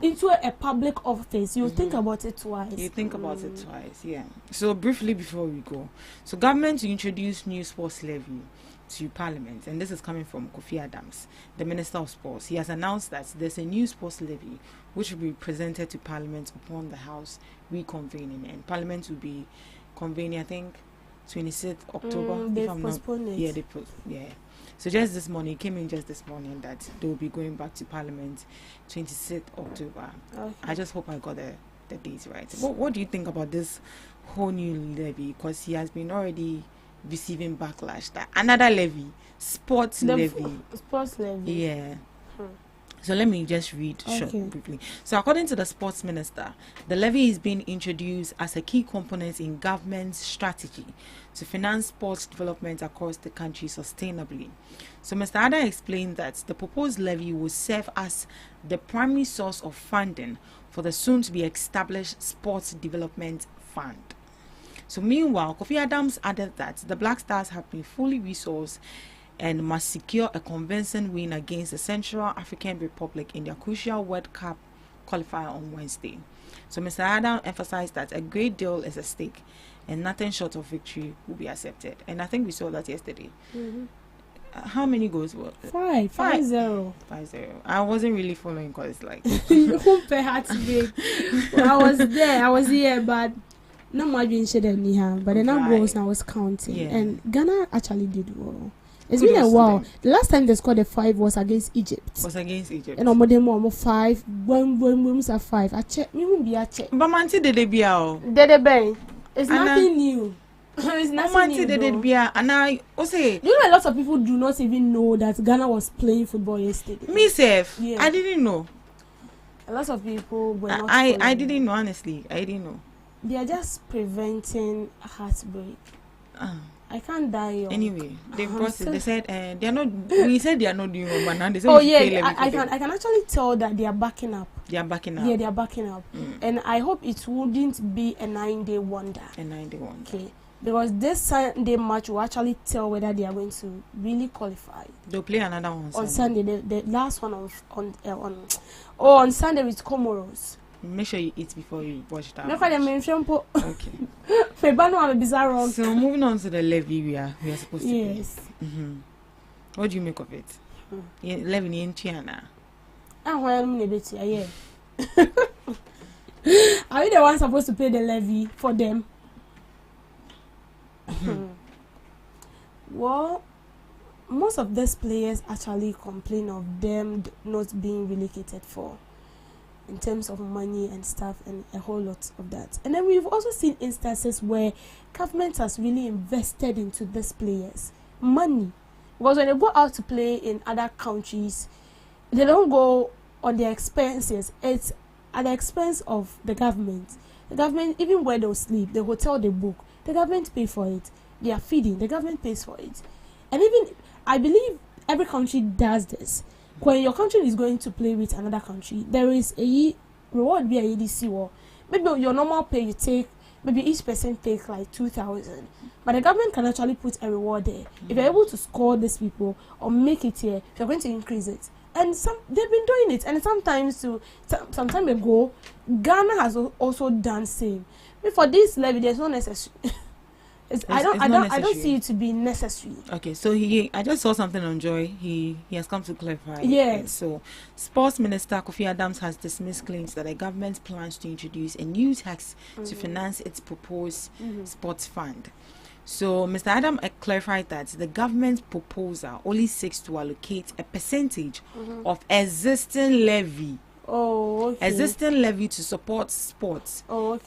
into a public office, you think about it twice. You think about it twice, yeah. So briefly before we go, so government to introduce new sports levy to Parliament, and this is coming from Kofi Adams, the Minister of Sports. He has announced that there's a new sports levy which will be presented to Parliament upon the House reconvening, and Parliament will be convening, I think, 26th October. They've postponed it. Yeah. So just this morning, it came in just this morning that they will be going back to Parliament 26th October. Okay. I just hope I got the dates right. What do you think about this whole new levy? Because he has been already receiving backlash. That another levy, sports levy. Yeah. So let me just read short briefly. So according to the sports minister, the levy is being introduced as a key component in government's strategy to finance sports development across the country sustainably. So Mr. Ada explained that the proposed levy will serve as the primary source of funding for the soon to be established Sports Development Fund. So meanwhile, Kofi Adams added that the Black Stars have been fully resourced and must secure a convincing win against the Central African Republic in their crucial World Cup qualifier on Wednesday. So Mr. Adam emphasized that a great deal is at stake and nothing short of victory will be accepted. And I think we saw that yesterday. How many goals were it? 5-0. 5-0. I wasn't really following because like you compare heart big. I was here, but no more being said anyhow. But the number goals I was counting, and Ghana actually did well. It's been a while. The last time they scored a 5 was against Egypt. And on more 5. When 5. I check. Me won't be a check. But Manti did it be out. It's nothing new. It's nothing new. And I say, you know, a lot of people do not even know that Ghana was playing football yesterday. Me self, I didn't know. A lot of people were not. I didn't know, honestly. I didn't know. They are just preventing heartbreak. I can't die young. Anyway, they brought it. They said they are not. We said they are not doing well, but now they said I can actually tell that they are backing up. They are backing up. Yeah, they are backing up, and I hope it wouldn't be a 9-day wonder. Okay, because this Sunday match will actually tell whether they are going to really qualify. They'll play another one on Sunday. The last one on Sunday with Comoros. Make sure you eat before you watch that. Okay. So moving on to the levy we are supposed to pay. What do you make of it? Levy in China. Are we the ones supposed to pay the levy for them? Well, most of these players actually complain of them not being relocated for, in terms of money and stuff and a whole lot of that. And then we've also seen instances where government has really invested into these players money, because when they go out to play in other countries, they don't go on their expenses. It's at the expense of the government. The government, even where they'll sleep, the hotel they book, the government pay for it. They are feeding, the government pays for it. And even I believe every country does this. When your country is going to play with another country, there is a reward via ADC war. Maybe your normal pay you take, maybe each person take like 2,000, but the government can actually put a reward there. If you're able to score these people or make it here, you're going to increase it. And they've been doing it, and sometimes some time ago, Ghana has also done same. But for this levy, there's no necessary. I don't see it to be necessary. Okay, so I just saw something on Joy. He has come to clarify. Yes. So, Sports Minister Kofi Adams has dismissed claims that the government plans to introduce a new tax to finance its proposed sports fund. So, Mr. Adam clarified that the government's proposal only seeks to allocate a percentage of existing levy Oh, okay. Existing levy to support sports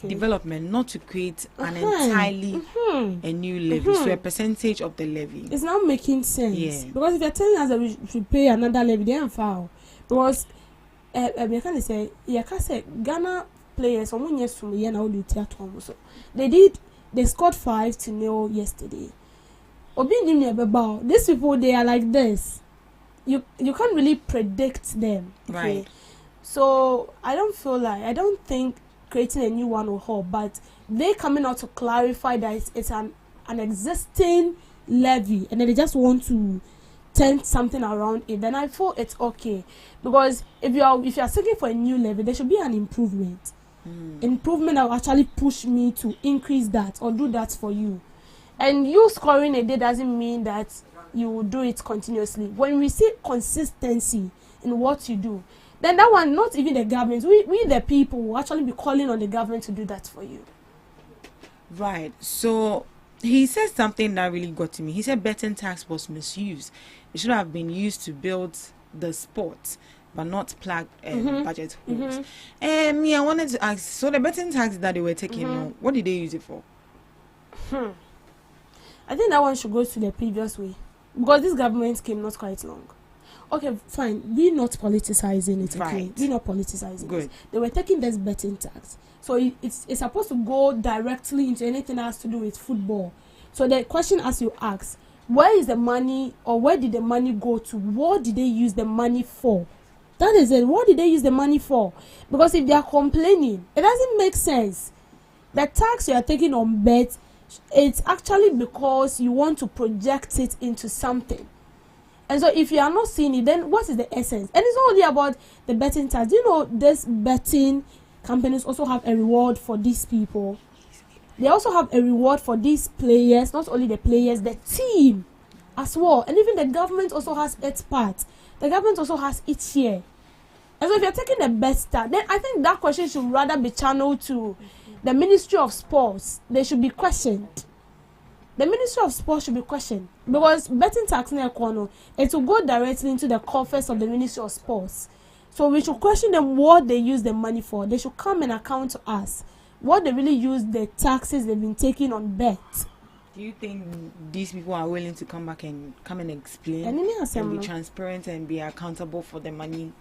development, not to create an entirely a new levy. So a percentage of the levy. It's not making sense. Yeah. Because if you're telling us that we should pay another levy, then foul. Because you can say Ghana players they scored 5-0 yesterday. These people, they are like this. You can't really predict them. Okay? Right. So I don't think creating a new one will help, but they coming out to clarify that it's an existing levy and then they just want to turn something around it, then I feel it's okay. Because if you are seeking for a new levy, there should be an improvement. Improvement that will actually push me to increase that or do that for you. And you scoring a day doesn't mean that you will do it continuously. When we see consistency in what you do, then that one, not even the government, we the people will actually be calling on the government to do that for you. Right. So he said something that really got to me. He said betting tax was misused. It should have been used to build the sport, but not plug budget holes. Me, I wanted to ask, so the betting tax that they were taking, what did they use it for? I think that one should go to the previous way. Because this government came not quite long. Okay, fine. We're not politicizing it. Okay? Right. We're not politicizing Good. it. They were taking this betting tax. So it's supposed to go directly into anything that has to do with football. So the question as you ask, where is the money, or where did the money go to? What did they use the money for? That is it. What did they use the money for? Because if they are complaining, it doesn't make sense. The tax you are taking on bets, it's actually because you want to project it into something. And so if you are not seeing it, then what is the essence? And it's not only about the betting tax. You know, this betting companies also have a reward for these people. They also have a reward for these players, not only the players, the team as well. And even the government also has its part. The government also has its share. And so if you're taking the best start, then I think that question should rather be channeled to the Ministry of Sports. They should be questioned. The Ministry of Sports should be questioned. Because betting tax, it will go directly into the coffers of the Ministry of Sports. So we should question them what they use the money for. They should come and account to us what they really use the taxes they've been taking on bets. Do you think these people are willing to come back and explain and be transparent and be accountable for the money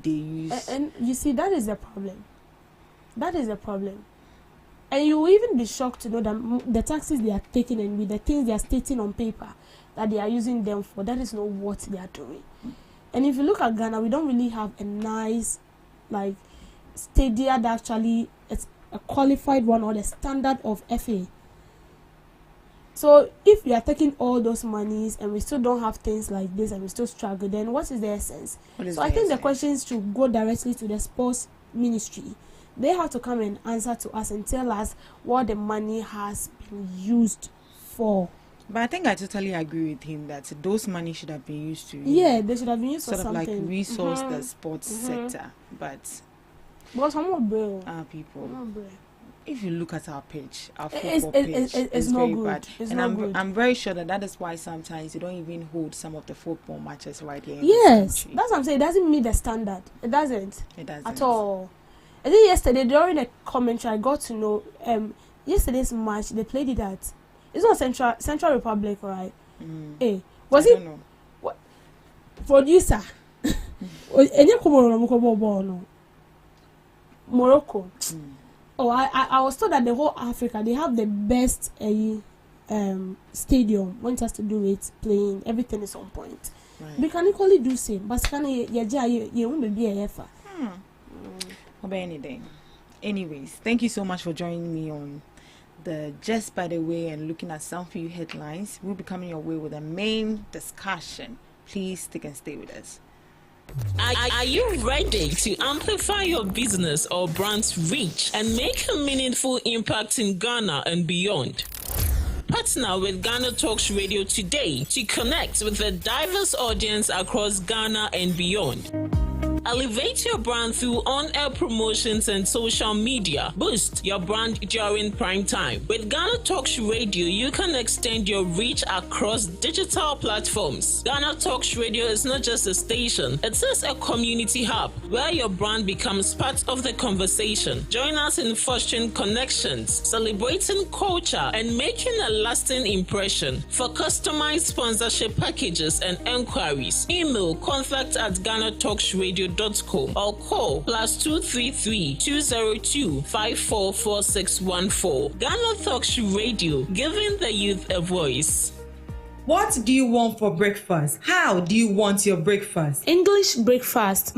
they use? And you see, that is the problem. That is the problem. And you will even be shocked to know that the taxes they are taking and with the things they are stating on paper that they are using them for, that is not what they are doing. And if you look at Ghana, we don't really have a nice, stadium that actually it's a qualified one or the standard of FA. So if we are taking all those monies and we still don't have things like this and we still struggle, then what is the essence? So I think the questions should go directly to the sports ministry. They have to come and answer to us and tell us what the money has been used for. But I think I totally agree with him that those money should have been used to they should have been used for something. Sort of resource the sports sector. But our people, if you look at our pitch, our football pitch, it's very bad. And I'm very sure that is why sometimes you don't even hold some of the football matches right here. Yes, that's what I'm saying. It doesn't meet the standard. It doesn't at all. I think yesterday during the commentary I got to know yesterday's match they played it at Central Republic, right? Was it what producer? Morocco. Oh, I was told that the whole Africa they have the best stadium when it has to do with playing. Everything is on point. Right. We can equally do same, but can you won't be a effort. Anything. Anyways, thank you so much for joining me on the Just By The Way and looking at some few headlines. We'll be coming your way with a main discussion. Please stick and stay with us. Are you ready to amplify your business or brand's reach and make a meaningful impact in Ghana and beyond? Partner with GhanaTalks Radio today to connect with a diverse audience across Ghana and beyond. Elevate your brand through on-air promotions and social media. Boost your brand during prime time. With Ghana Talks Radio, you can extend your reach across digital platforms. Ghana Talks Radio is not just a station, it is a community hub where your brand becomes part of the conversation. Join us in fostering connections, celebrating culture, and making a lasting impression. For customized sponsorship packages and enquiries, email contact@GhanaTalksRadio.com or call +233 202 544614. Ghana Talks Radio, giving the youth a voice. What do you want for breakfast? How do you want your breakfast? English breakfast,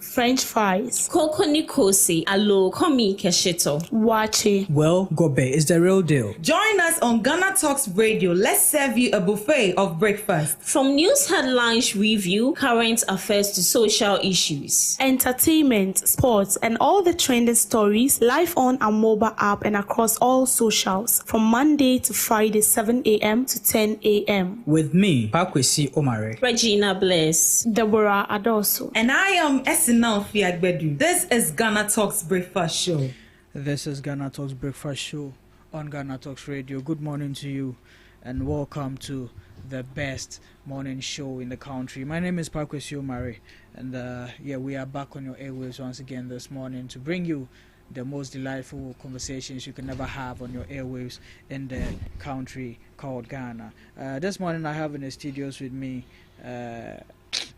French fries. Koko Nikosi, alo komi kesheto. Wache. Well, Gobe is the real deal. Join us on Ghana Talks Radio. Let's serve you a buffet of breakfast. From news headlines review, current affairs to social issues. Entertainment, sports, and all the trending stories live on our mobile app and across all socials from Monday to Friday, 7 a.m. to 10 a.m. With me, Pakwesi Omare. Regina Bliss. Deborah Adoso. And I am Esinal Fiagbedu. This is Ghana Talks Breakfast Show. This is Ghana Talks Breakfast Show on Ghana Talks Radio. Good morning to you and welcome to the best morning show in the country. My name is Pakwesi Omare and we are back on your airwaves once again this morning to bring you the most delightful conversations you can never have on your airwaves in the country called Ghana. This morning I have in the studios with me the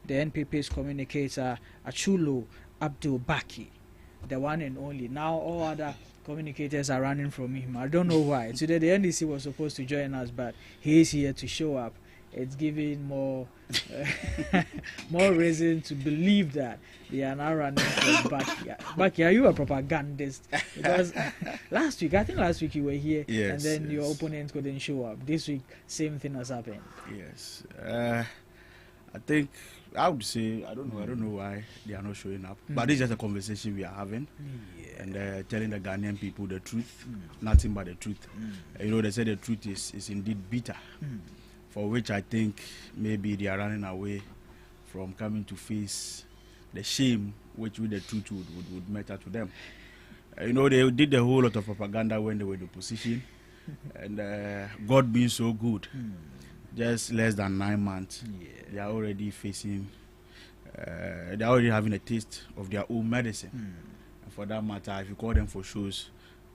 NPP's communicator Achulo Abdul Baki, the one and only. Now all other communicators are running from him. I don't know why. Today the NDC was supposed to join us, but he is here to show up. It's giving more more reason to believe that they are now running for Baki. Baki, are you a propagandist? Because last week you were here, yes, and then yes. your opponent couldn't show up. This week, same thing has happened. Yes, I think I would say I don't know why they are not showing up. But this is just a conversation we are having, and telling the Ghanaian people the truth, nothing but the truth. You know, they say the truth is indeed bitter. For which I think maybe they are running away from coming to face the shame which with the truth would matter to them. You know, they did a whole lot of propaganda when they were in the opposition, and God being so good, just less than 9 months, they are already facing, they are already having a taste of their own medicine. And for that matter, if you call them for shows,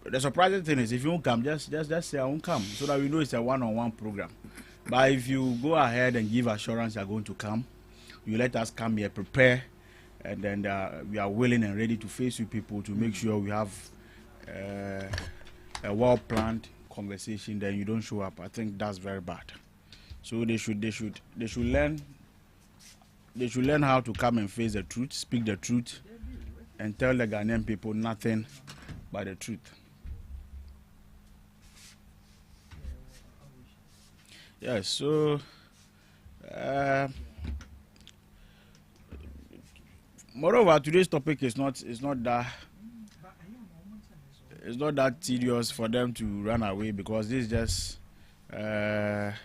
the surprising thing is if you won't come, just say I won't come, so that we know it's a one-on-one program. But if you go ahead and give assurance you are going to come, you let us come here, prepare, and then we are willing and ready to face you people to make sure we have a well-planned conversation, then you don't show up. I think that's very bad. So they should learn how to come and face the truth, speak the truth, and tell the Ghanaian people nothing but the truth. Yes, so moreover, today's topic is not that tedious for them to run away, because this is just a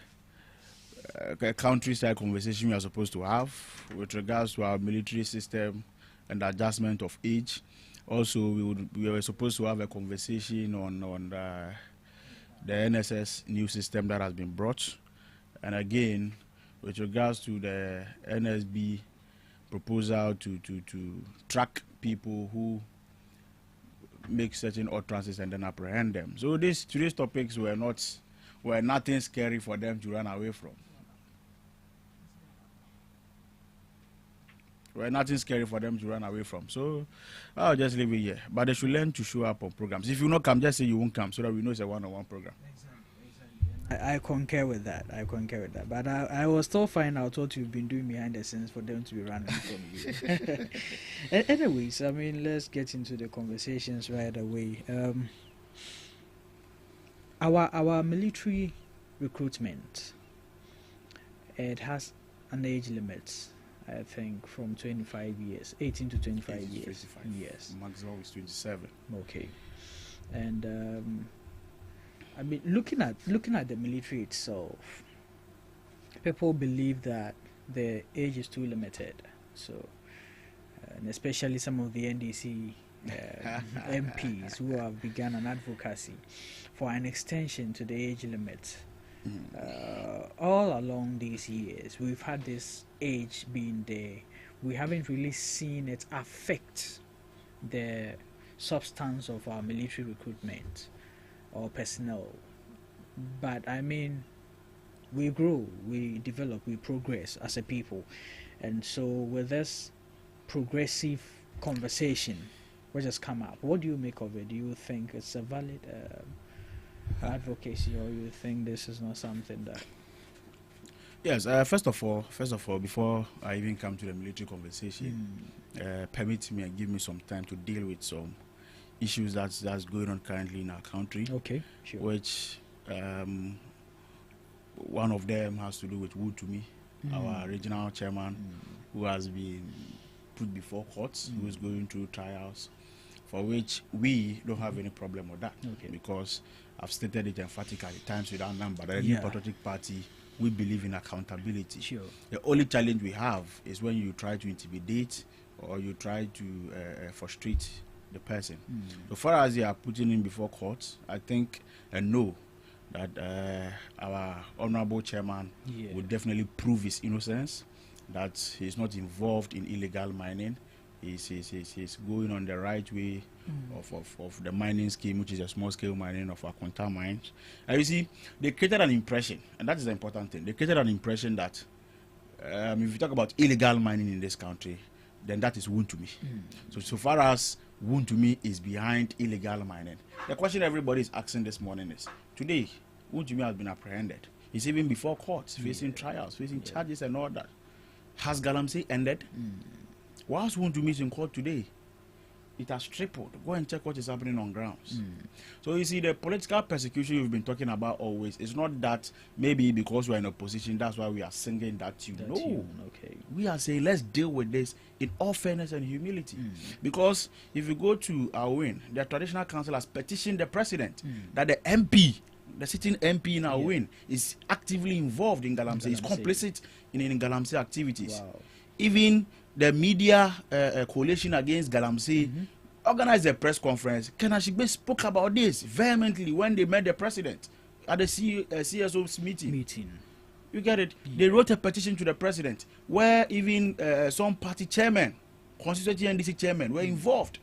countryside conversation we are supposed to have with regards to our military system and adjustment of age. Also, we were supposed to have a conversation on the NSS new system that has been brought. And again, with regards to the NSB proposal to track people who make certain utterances and then apprehend them. So today's topics were nothing scary for them to run away from. Nothing scary for them to run away from. So I'll just leave it here. But they should learn to show up on programs. If you not come, just say you won't come, so that we know it's a one-on-one program. I concur with that. But I will still find out what you've been doing behind the scenes for them to be running from you. Anyways, I mean, let's get into the conversations right away. Our military recruitment, it has an age limit. I think from 25 years, 18 to 25 years. 25. Yes. Maximum is 27. Okay. And I mean, looking at the military itself, people believe that the age is too limited. So and especially some of the NDC MPs who have begun an advocacy for an extension to the age limit. All along these years, we've had this age being there. We haven't really seen it affect the substance of our military recruitment or personnel. But I mean, we grow, we develop, we progress as a people. And so with this progressive conversation which has come up, what do you make of it? Do you think it's a valid advocacy, or you think this is not something that... Yes, first of all, before I even come to the military conversation, permit me and give me some time to deal with some issues that's going on currently in our country. Okay, sure. Which one of them has to do with Wu to me, our regional chairman, who has been put before courts, who is going through trials, for which we don't have any problem with that, because I've stated it emphatically times without number that any patriotic party, we believe in accountability. Sure. The only challenge we have is when you try to intimidate or you try to frustrate the person. So far as they are putting him before court, I think and know that our honorable chairman will definitely prove his innocence, that he's not involved in illegal mining. He's going on the right way of the mining scheme, which is a small-scale mining of our Quanta mines. And you see, they created an impression, and that is the important thing. They created an impression that if you talk about illegal mining in this country, then that is Woon to me. So far as Woon to me is behind illegal mining, the question everybody is asking this morning is, today, Woon to me has been apprehended. He's even before courts, facing trials, facing charges and all that. Has Galamsey ended? Whilst Woon to me is in court today, it has tripled. Go and check what is happening on grounds. So you see, the political persecution you've been talking about always is not that maybe because we're in opposition, that's why we are singing that tune. No. We are saying let's deal with this in all fairness and humility. Because if you go to our win, the traditional council has petitioned the president that the MP, the sitting MP in our win, is actively involved in Galamsey, is complicit in Galamsey activities. Wow. Even the media coalition against Galamsey organized a press conference. Ken Ashigbe spoke about this vehemently when they met the president at the CSO's meeting. You get it? They wrote a petition to the president where even some party chairmen, constituency NDC chairmen, were involved.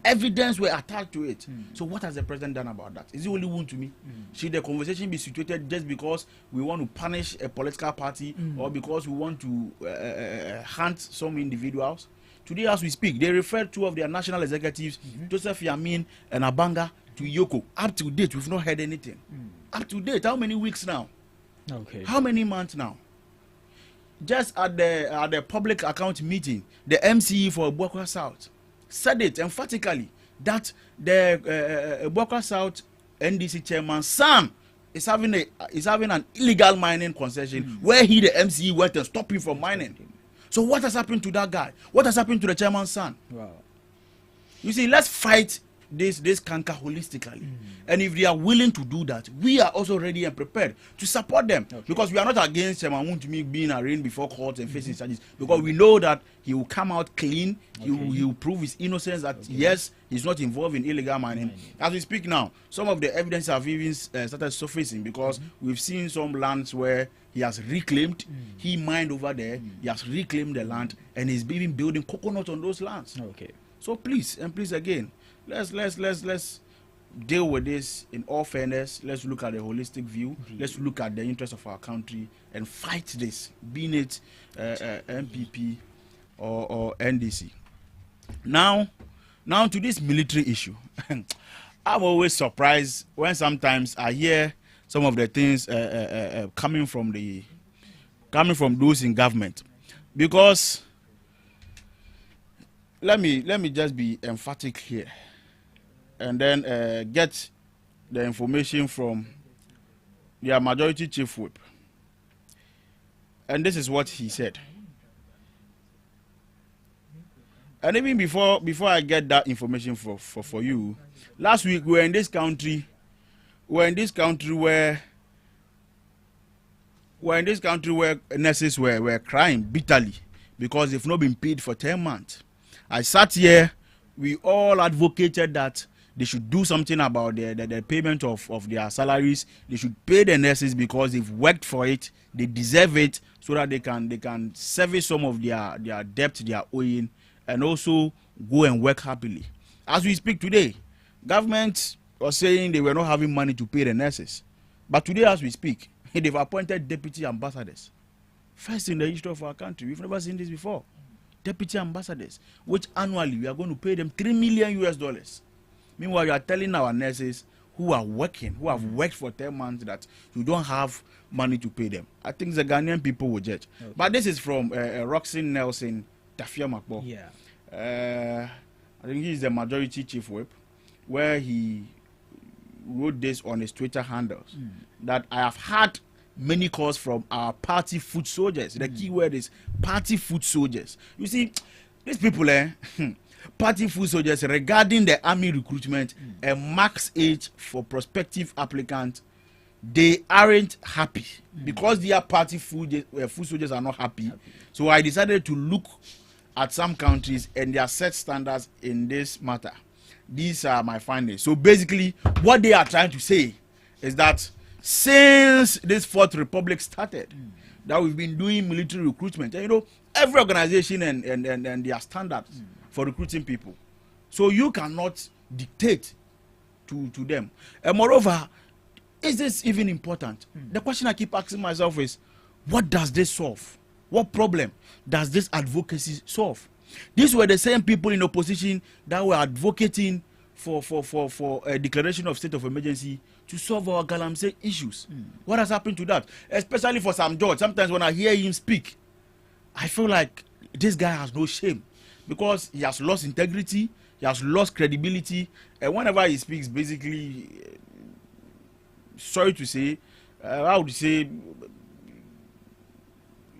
Evidence were attached to it. So what has the president done about that? Is it only Woon to me? Should the conversation be situated just because we want to punish a political party or because we want to hunt some individuals? Today as we speak, they referred two of their national executives, Joseph Yamin and Abanga, to Yoko. Up to date, we've not heard anything. Up to date, how many weeks now? How many months now? Just at the public account meeting, the MCE for Bokwa South said it emphatically that the Bokwa South NDC chairman Sam is having an illegal mining concession where he, the MCE, went and stopped him from mining. So what has happened to that guy? What has happened to the chairman's son? Wow. You see, let's fight this canker holistically. And if they are willing to do that, we are also ready and prepared to support them. Because we are not against Chairman Wontumi being arraigned before court and facing charges. Because we know that he will come out clean. He will prove his innocence that yes, he's not involved in illegal mining. As we speak now, some of the evidence have even started surfacing because we've seen some lands where he has reclaimed, he mined over there, he has reclaimed the land, and he's even building coconut on those lands. So please, and please again, let's deal with this in all fairness. Let's look at the holistic view. Let's look at the interest of our country and fight this, being it MPP or NDC. Now to this military issue. I'm always surprised when sometimes I hear some of the things coming from those in government, because let me just be emphatic here, and then get the information from their majority chief whip. And this is what he said. And even before I get that information for you, last week we were in this country where nurses were crying bitterly because they've not been paid for 10 months. I sat here, we all advocated that they should do something about the payment of their salaries. They should pay the nurses because they've worked for it. They deserve it so that they can service some of their debt they are owing and also go and work happily. As we speak today, government was saying they were not having money to pay the nurses. But today as we speak, they've appointed deputy ambassadors. First in the history of our country. We've never seen this before. Deputy ambassadors, which annually we are going to pay them $3 million US. Meanwhile, you are telling our nurses who are working, who have worked for 10 months, that you don't have money to pay them. I think the Ghanaian people will judge. Okay. But this is from Roxy Nelson Tafia Makbo. Yeah. I think he is the majority chief whip, where he wrote this on his Twitter handles, that I have had many calls from our party foot soldiers. The key word is party foot soldiers. You see, these people, party foot soldiers, regarding the army recruitment and max age for prospective applicants, they aren't happy because their party foot soldiers are not happy. So I decided to look at some countries and their set standards in this matter. These are my findings. So basically, what they are trying to say is that since this Fourth Republic started, that we've been doing military recruitment. And, you know, every organization and their standards for recruiting people. So you cannot dictate to them. And moreover, is this even important? The question I keep asking myself is, what does this solve? What problem does this advocacy solve? These were the same people in opposition that were advocating for a declaration of state of emergency to solve our galamsey issues. What has happened to that? Especially for Sam George. Sometimes when I hear him speak, I feel like this guy has no shame because he has lost integrity, he has lost credibility, and whenever he speaks, basically, sorry to say, I would say,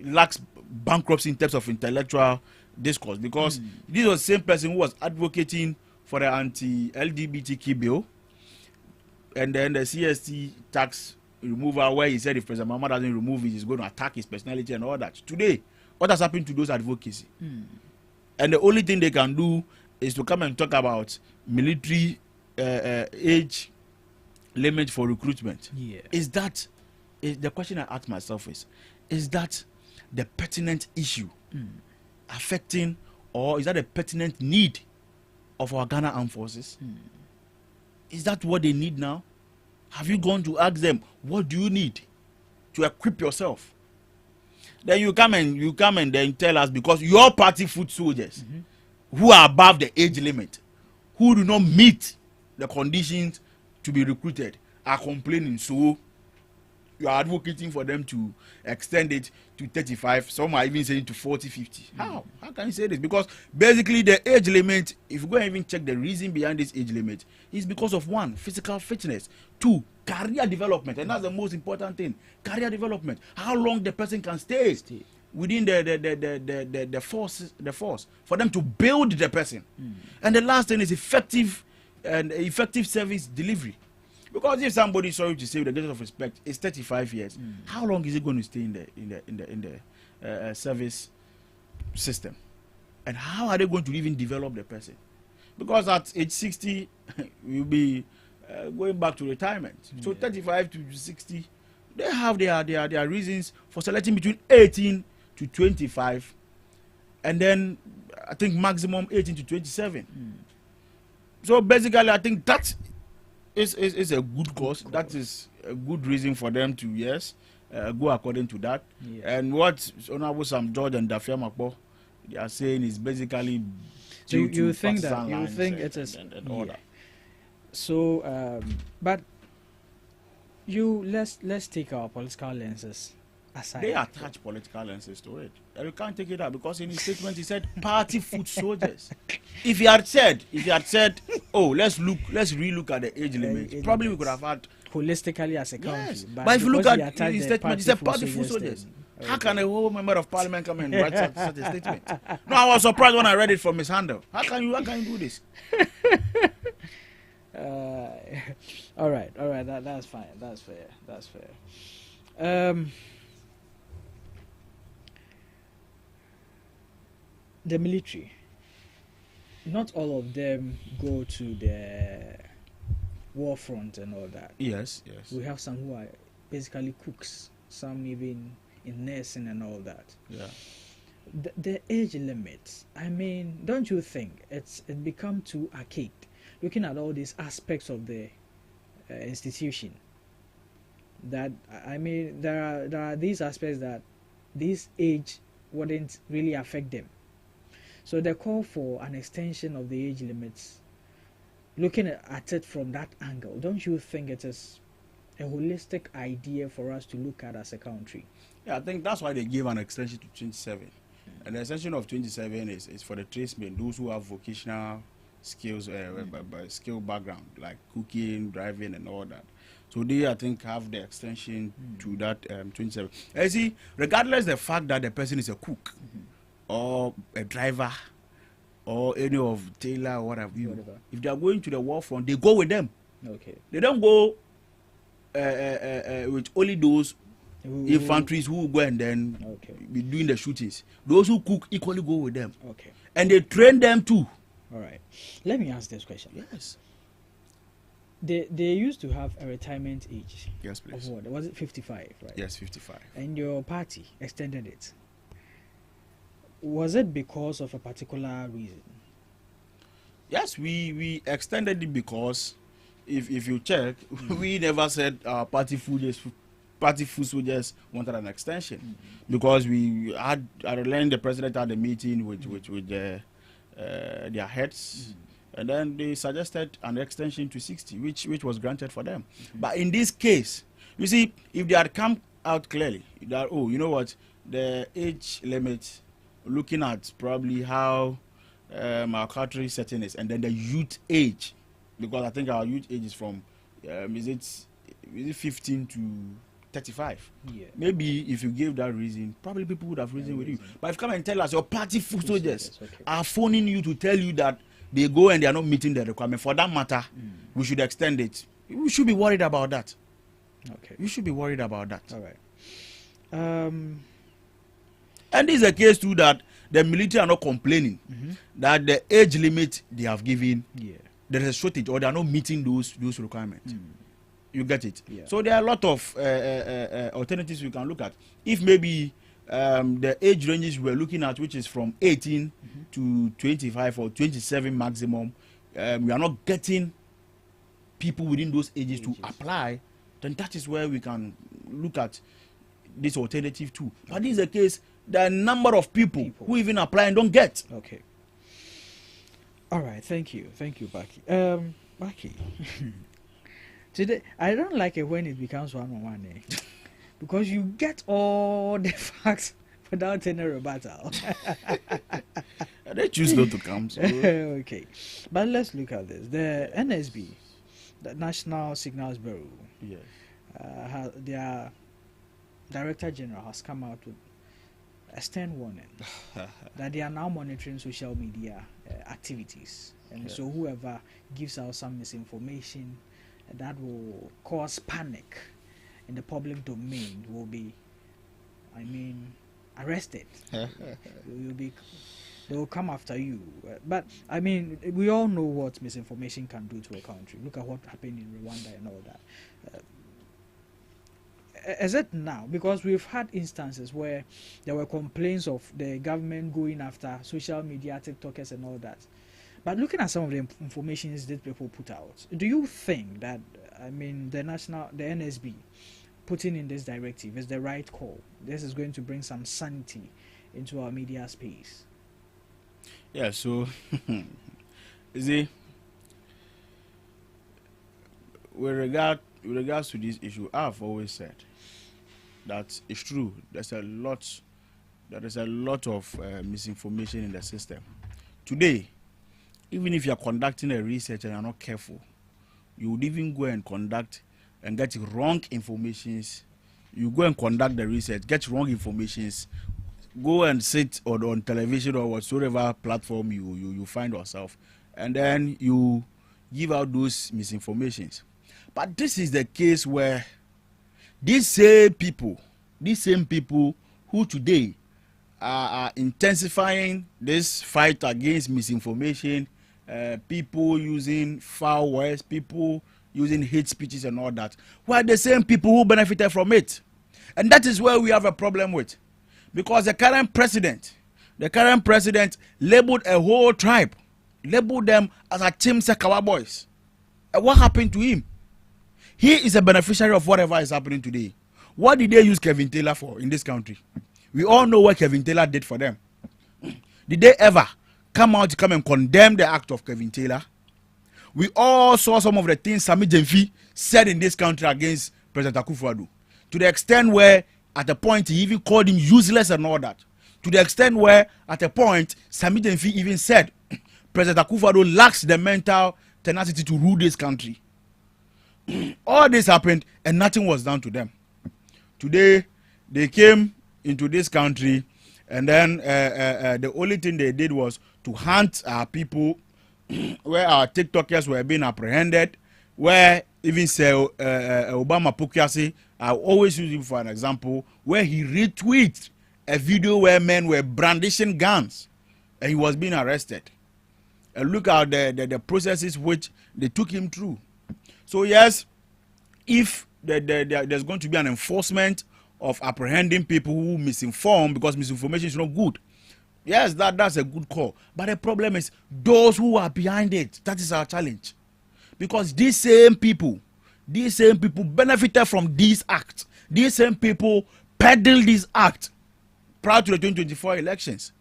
lacks bankruptcy in terms of intellectual discourse, because this was the same person who was advocating for the anti-LGBTQ bill and then the CST tax removal, where he said if President Mahmoud doesn't remove it, he's going to attack his personality and all that. Today, what has happened to those advocacy? And the only thing they can do is to come and talk about military age limit for recruitment. Is the question I ask myself is that the pertinent issue affecting, or is that a pertinent need of our Ghana Armed Forces? Is that what they need now? Have you gone to ask them, what do you need to equip yourself? Then you come and then tell us, because your party foot soldiers who are above the age limit, who do not meet the conditions to be recruited, are complaining. So you are advocating for them to extend it to 35. Some are even saying to 40, 50. How can you say this? Because basically the age limit, if you go and even check the reason behind this age limit, is because of 1, physical fitness, 2, career development, and that's the most important thing. Career development. How long the person can stay within the force for them to build the person. And the last thing is effective service delivery. Because if somebody, sorry to say, with the greatest of respect, is 35 years, how long is he going to stay in the service system? And how are they going to even develop the person? Because at age 60, we'll be going back to retirement. So 35 to 60, they have their reasons for selecting between 18 to 25, and then I think maximum 18 to 27. So basically, I think that is a good cause. That is a good reason for them to, go according to that. And what Honorable Sam George and Dafia Makbo, they are saying is basically, so you think it is and all that. So but let's take our political lenses aside. They attach political lenses to it, and you can't take it out, because in his statement he said party foot soldiers. If he had said, oh, let's relook at the age limit, probably we could have had holistically as a country. Yes. But if you look at his statement, he said party foot soldiers. How can a whole member of parliament come and write such a statement? No, I was surprised when I read it from his handle. How can you do this? All right. That's fine. That's fair. The military. not all of them go to the war front and all that. Yes, yes. We have some who are basically cooks, some even in nursing and all that. Yeah. The age limit, I mean, don't you think it become too archaic? Looking at all these aspects of the institution, that I mean, there are these aspects that this age wouldn't really affect them. So the call for an extension of the age limits, looking at it from that angle, don't you think it is a holistic idea for us to look at as a country? Yeah, I think that's why they gave an extension to 27. And the extension of 27 is for the tradesmen, those who have vocational skills, skill background, like cooking, driving, and all that. So they, I think, have the extension to that 27. You see, regardless the fact that the person is a cook or a driver or any of tailor or whatever, if they are going to the war front, they go with them. Okay. They don't go with only those infanteries who go and then be doing the shootings. Those who cook equally go with them. Okay. And they train them too. All right. Let me ask this question. Yes. They used to have a retirement age. Yes, please. Of what? Was it 55, right? Yes, 55. And your party extended it. Was it because of a particular reason? Yes, we extended it because if you check, we never said our party full soldiers wanted an extension, because we had the president had a meeting with their heads, and then they suggested an extension to 60, which was granted for them. But in this case, you see, if they had come out clearly that, oh, you know what, the age limit, looking at probably how our country setting is, and then the youth age, because I think our youth age is from is it 15 to 35. Yeah. Maybe if you gave that reason, probably people would have reasoned with you. But if you come and tell us your party foot soldiers are phoning you to tell you that they go and they are not meeting the requirement, for that matter, we should extend it. We should be worried about that. Okay. You should be worried about that. All right. And this is a case too that the military are not complaining that the age limit they have given, there is a shortage, or they are not meeting those requirements. You get it? Yeah. So there are a lot of alternatives we can look at. If maybe the age ranges we're looking at, which is from 18 to 25 or 27 maximum, we are not getting people within those ages to apply, then that is where we can look at this alternative too. But this is a case, there are a number of people who even apply and don't get. Okay. All right. Thank you, Baki. Baki. Today, I don't like it when it becomes one-on-one, because you get all the facts without any rebuttal. They choose not to come. So. Okay, but let's look at this. The NSB, the National Signals Bureau, their Director General has come out with a stern warning that they are now monitoring social media activities, and so whoever gives out some misinformation that will cause panic in the public domain will be, arrested. They will come after you. But we all know what misinformation can do to a country. Look at what happened in Rwanda and all that. Is it now? Because we've had instances where there were complaints of the government going after social media, TikTokers and all that. But looking at some of the information that people put out, do you think that, the NSB putting in this directive is the right call? This is going to bring some sanity into our media space. Yeah, so, you see, with regards to this issue, I've always said that it's true. There is a lot of misinformation in the system. Today, even if you are conducting a research and you are not careful, you would even go and conduct and get wrong informations. You go and conduct the research, get wrong informations, go and sit on television or whatsoever platform you find yourself, and then you give out those misinformations. But this is the case where these same people who today intensifying this fight against misinformation, people using foul words, people using hate speeches and all that, who are the same people who benefited from it. And that is where we have a problem with. Because the current president labeled a whole tribe, labeled them as a Team Sekawa boys. And what happened to him? He is a beneficiary of whatever is happening today. What did they use Kevin Taylor for in this country? We all know what Kevin Taylor did for them. Did they ever come out to come and condemn the act of Kevin Taylor? We all saw some of the things Sami Jemfi said in this country against President Akufo-Addo, to the extent where at a point he even called him useless and all that. To the extent where at a point Sami Jemfi even said President Akufo-Addo lacks the mental tenacity to rule this country. All this happened and nothing was done to them. Today they came into this country and then the only thing they did was to hunt our people, where our TikTokers were being apprehended, where even say Obama Pukiasi, I always use him for an example, where he retweeted a video where men were brandishing guns and he was being arrested. And look at the processes which they took him through. So yes, if there's going to be an enforcement of apprehending people who misinform, because misinformation is not good, yes, that's a good call. But the problem is those who are behind it. That is our challenge. Because these same people benefited from this act. These same people peddled this act prior to the 2024 elections.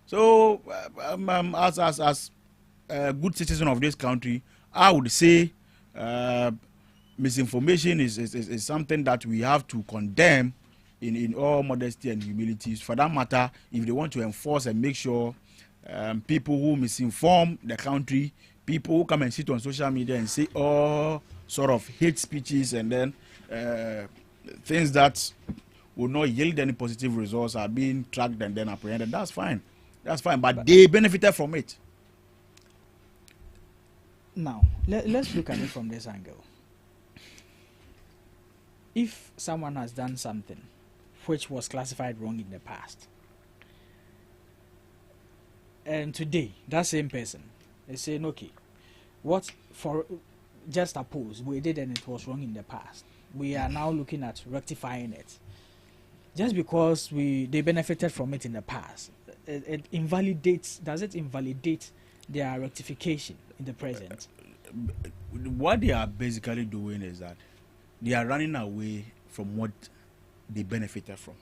So, as a good citizen of this country, I would say misinformation is something that we have to condemn in all modesty and humility. For that matter, if they want to enforce and make sure people who misinform the country, people who come and sit on social media and say all sort of hate speeches and then things that will not yield any positive results are being tracked and then apprehended, that's fine. That's fine. But they benefited from it. Now, let's look at it from this angle. If someone has done something which was classified wrong in the past, and today that same person is saying, okay, what for, just suppose we did and it was wrong in the past, we are now looking at rectifying it. Just because they benefited from it in the past, it invalidates, does it invalidate their rectification in the present? What they are basically doing is that they are running away from what they benefited from.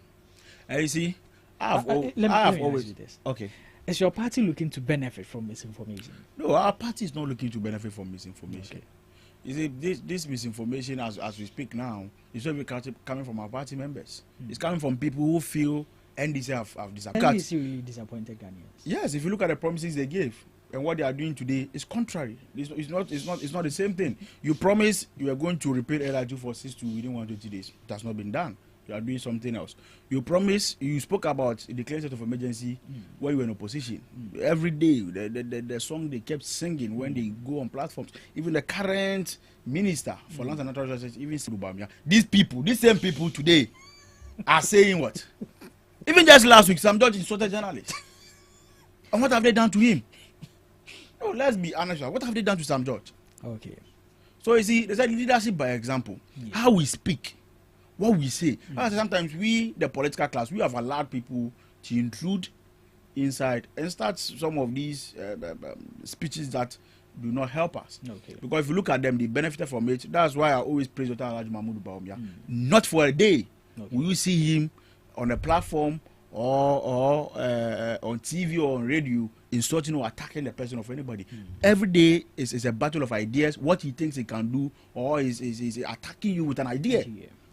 And you see, I have always this. Okay. Is your party looking to benefit from misinformation? No, our party is not looking to benefit from misinformation. Okay. You see, this misinformation, as we speak now, is not coming from our party members. It's coming from people who feel NDC have disappointed. NDC really disappointed Ghanaians. Yes, if you look at the promises they gave and what they are doing today, it's contrary. It's not the same thing. You promised you are going to repeal LRG for 62 within 120 days. It has not been done. You are doing something else. You promised, you spoke about the declared state of emergency when you were in opposition. Every day, the song they kept singing when they go on platforms. Even the current minister for lands and natural resources, even Silubamia. These same people today are saying what? Even just last week, some judge insulted journalists. And what have they done to him? No, let's be honest. What have they done to Sam George? Okay. So you see, they said leadership by example. Yeah. How we speak, what we say. Sometimes we, the political class, we have allowed people to intrude inside and start some of these speeches that do not help us. Okay. Because if you look at them, they benefited from it. That's why I always praise Dr. Alhaji Mahmoud Bawumia. Not for a day will you see him on a platform or on TV or on radio insulting or attacking the person of anybody. Every day is a battle of ideas, what he thinks he can do, or is attacking you with an idea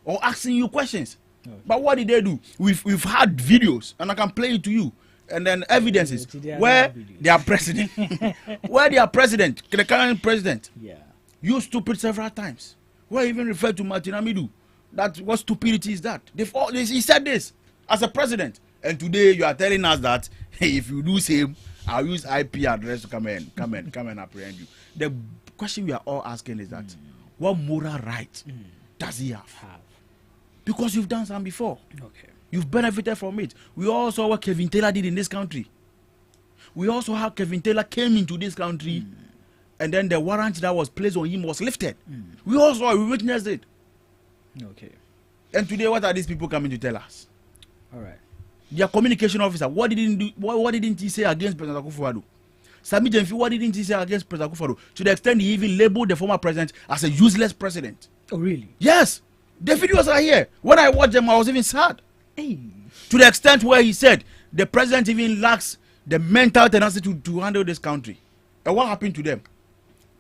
or asking you questions. Okay. But what did they do? We've had videos, and I can play it to you, and then evidences where their president, the current president, used stupid several times. Where even referred to Martin Amidu. That what stupidity is that? He said this as a president, and today you are telling us that hey, if you do same, I'll use IP address to come and apprehend you. The question we are all asking is that what moral right does he have? Because you've done some before. Okay. You've benefited from it. We all saw what Kevin Taylor did in this country. We also how Kevin Taylor came into this country, and then the warrant that was placed on him was lifted. We all saw it. We witnessed it. Okay. And today, what are these people coming to tell us? All right. Their communication officer, what didn't he say against President Akufo-Addo? Sami Jenfi, what didn't he say against President Akufo-Addo? To the extent he even labeled the former president as a useless president. Oh, really? Yes. The videos are here. When I watched them, I was even sad. Hey. To the extent where he said the president even lacks the mental tenacity to handle this country. And what happened to them?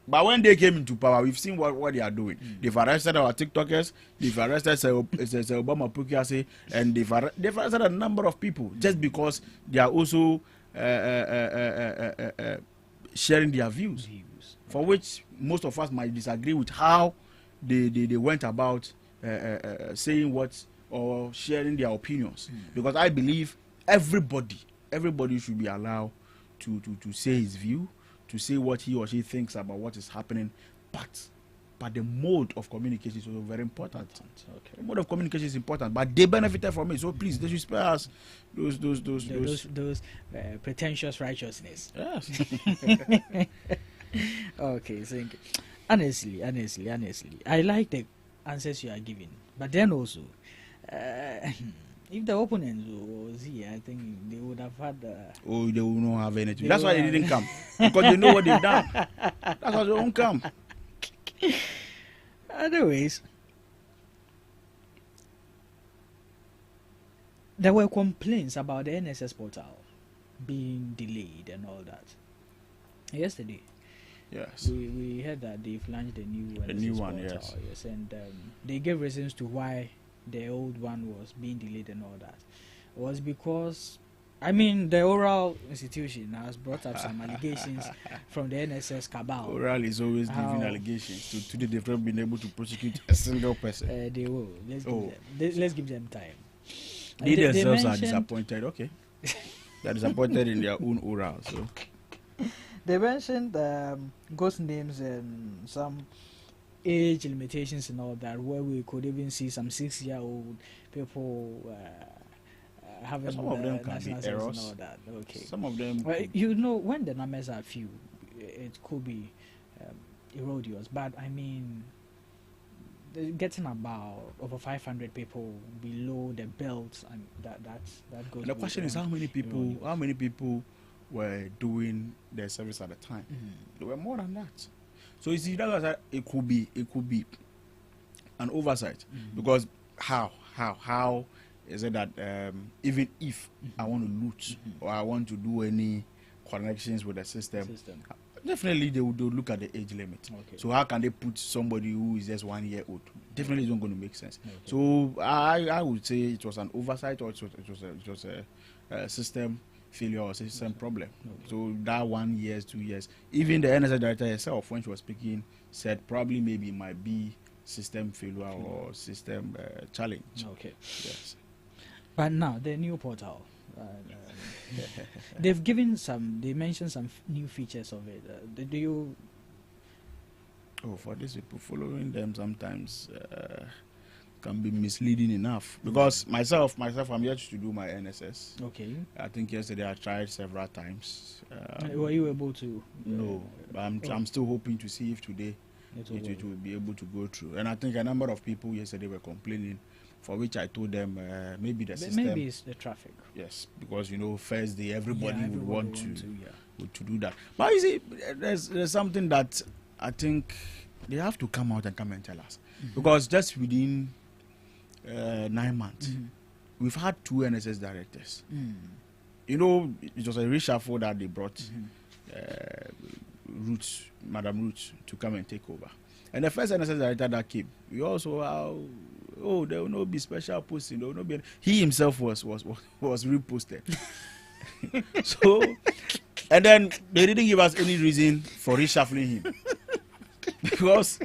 But when they came into power, we've seen what they are doing. They've arrested our TikTokers, they've arrested Obama Pukiase, and they've arrested a number of people just because they are also sharing their views, for which most of us might disagree with how they went about saying what or sharing their opinions. Because I believe everybody should be allowed to say his view, to say what he or she thinks about what is happening, but the mode of communication is also very important. Okay. The mode of communication is important, but they benefited from it. So please, they should spare us those pretentious righteousness. Yes. Okay, thank you. Honestly, I like the answers you are giving, but then also, if the opponents was here, I think they would have had. They will not have anything. That's why they didn't come, because they know what they've done. That's why they won't come. Anyways, there were complaints about the NSS portal being delayed and all that. Yesterday, yes, we heard that they've launched a new one, portal, yes, and they gave reasons to why the old one was being delayed and all that. It was because, I mean, the oral institution has brought up some allegations from the NSS cabal. Oral is always giving allegations. Today they've not been able to prosecute a single person. They will. Let's give them time. They themselves are disappointed. Okay. They're disappointed in their own oral. So they mentioned ghost names and some age limitations and all that, where we could even see some 6-year-old people having some of them can be errors. And all that. Okay. Some of them. Well, you know, when the numbers are few, it could be erroneous. But I mean, getting about over 500 people below the belt, and that goes. And the question is, how many people were doing their service at the time? There were more than that. So you see, it could be an oversight, because how is it that even if I want to loot or I want to do any connections with the system, definitely they will look at the age limit. Okay. So how can they put somebody who is just 1 year old? Definitely it's not going to make sense. Okay. So I would say it was an oversight, or it was a system failure or system problem. Okay. So that 1 year, 2 years, even the NSA director herself, when she was speaking, said probably maybe it might be system failure or system challenge. Okay. Yes. But now the new portal, they mentioned some new features of it. Do you? Oh, for these people, following them sometimes can be misleading enough, because myself I'm yet to do my NSS. Okay. I think yesterday I tried several times. Were you able to? No, but I'm still hoping to see if today it will be able to go through. And I think a number of people yesterday were complaining, for which I told them maybe the system. Maybe it's the traffic. Yes, because first day everybody would want to do that. But you see, there's something that I think they have to come out and tell us, because just within 9 months, we've had 2 NSS directors. It was a reshuffle that they brought Madam Roots, to come and take over. And the first NSS director that came, we also there will not be special posting. There will not be. He himself was reposted. So, and then they didn't give us any reason for reshuffling him, because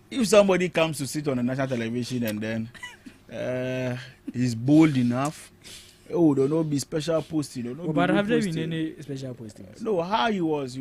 if somebody comes to sit on a national television and then he's bold enough, there will not be special posting. But have there been any special postings? No, how he was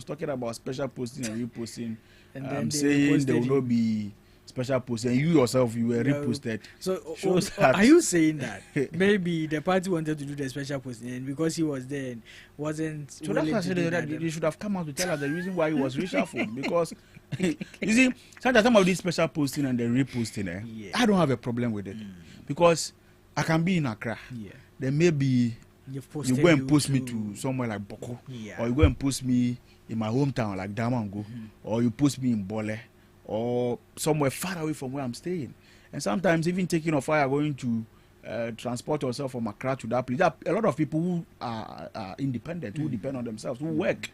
talking about special posting and reposting, and saying there will not be special post, and you yourself you were reposted. So shows that. Are you saying that maybe the party wanted to do the special posting, and because he was there and wasn't so that's why I said that they should have come out to tell us the reason why he was reshuffled. Because you see, sometimes some of these special posting and the reposting, I don't have a problem with it because I can be in Accra. Yeah. Then maybe you go and post me to somewhere like Boko, or you go and post me in my hometown like Damango, or you post me in Bole, or somewhere far away from where I'm staying. And sometimes even taking off fire, going to transport yourself from Accra to that place. There are a lot of people who are independent, who depend on themselves, who work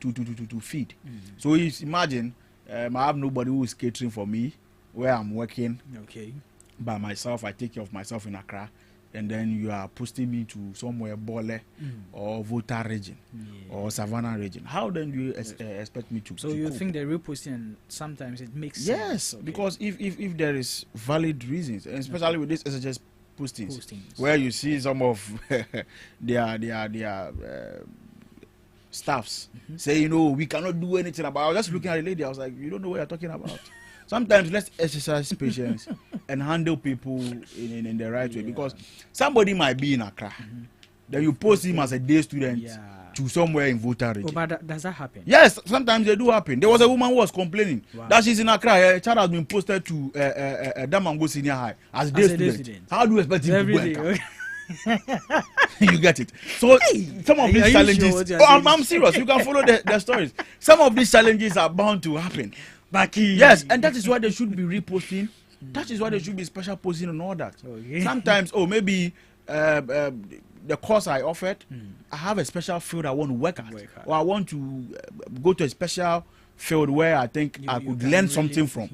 to feed. So imagine I have nobody who is catering for me where I'm working by myself. I take care of myself in Accra, and then you are posting me to somewhere Bole or Volta region or Savannah region. How then do you expect me to? So you cope? Think the reposting sometimes it makes sense? Yes, because if there is valid reasons, and especially with this SHS postings, where you see some of their staffs say, you know, we cannot do anything about it. I was just looking at the lady, I was like, you don't know what you're talking about. Sometimes let's exercise patience and handle people in the right way, because somebody might be in Accra, then you post him as a day student to somewhere in Volta region. Oh, but does that happen? Yes, sometimes they do happen. There was a woman who was complaining that she's in Accra. Her child has been posted to Damango Senior High as a day student. How do you expect him to go and come? You get it. So some of these challenges, I'm serious, you can follow the stories. Some of these challenges are bound to happen. Yes, and that is why they should be reposting. That is why they should be special posting and all that. Sometimes, maybe the course I offered, I have a special field I want to work at, or I want to go to a special field where I think I could learn something from.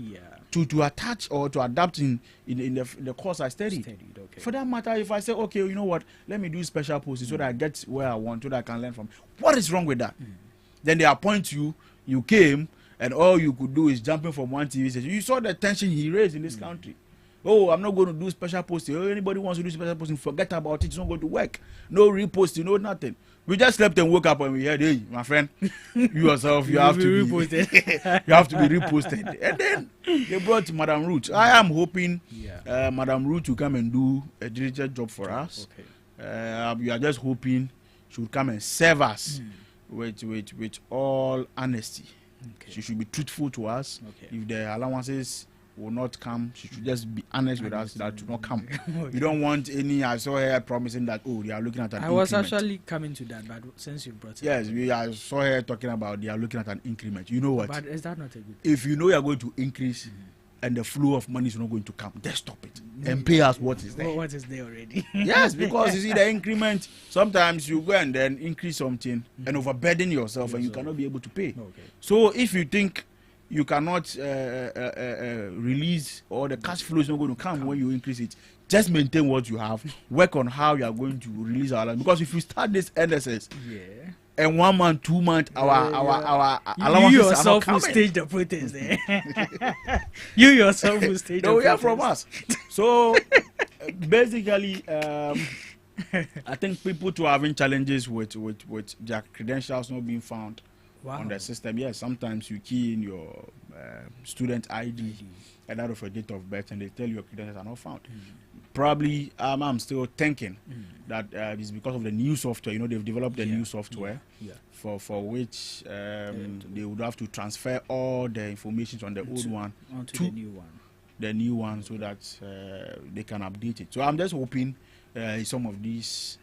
To attach or to adapt in the course I studied. For that matter, if I say, okay, you know what, let me do special posting so that I get where I want, so that I can learn from. What is wrong with that? Then they appoint you, you came, and all you could do is jumping from one TV station. You saw the tension he raised in this country. Oh, I'm not going to do special posting. Oh, anybody wants to do special posting, forget about it. It's not going to work. No reposting, no nothing. We just slept and woke up and we heard, hey, my friend, you yourself, you have to be reposted. You have to be reposted. And then they brought Madam Ruth. I am hoping Madam Ruth will come and do a diligent job for us. We are just hoping she will come and serve us with all honesty. She should be truthful to us. If the allowances will not come, she should just be honest with us that will not come. We don't want any. I saw her promising that, oh, they are looking at an increment. Was actually coming to that, but since you brought it I saw her talking about they are looking at an increment. You know what? But is that not a good thing? If you know you are going to increase and the flow of money is not going to come, just stop it and pay us what is there. What is there already? Yes, because you see the increment, sometimes you go and then increase something and overburden yourself and you cannot be able to pay. So if you think you cannot release, or the cash flow is not going to come when you increase it, just maintain what you have. Work on how you are going to release our land. Because if you start this NSS, and 1 month, 2 months, our allowances you yourself will stage the protest there. You yourself will stage the protest. They will hear from us. So basically, I think people too are having challenges with their credentials not being found on the system. Yes, sometimes you key in your student ID and out of your date of birth, and they tell you your credentials are not found. Probably, I'm still thinking that it's because of the new software. You know, they've developed a new software for which they would have to transfer all the information on the old one to the new one, so that they can update it. So I'm just hoping some of these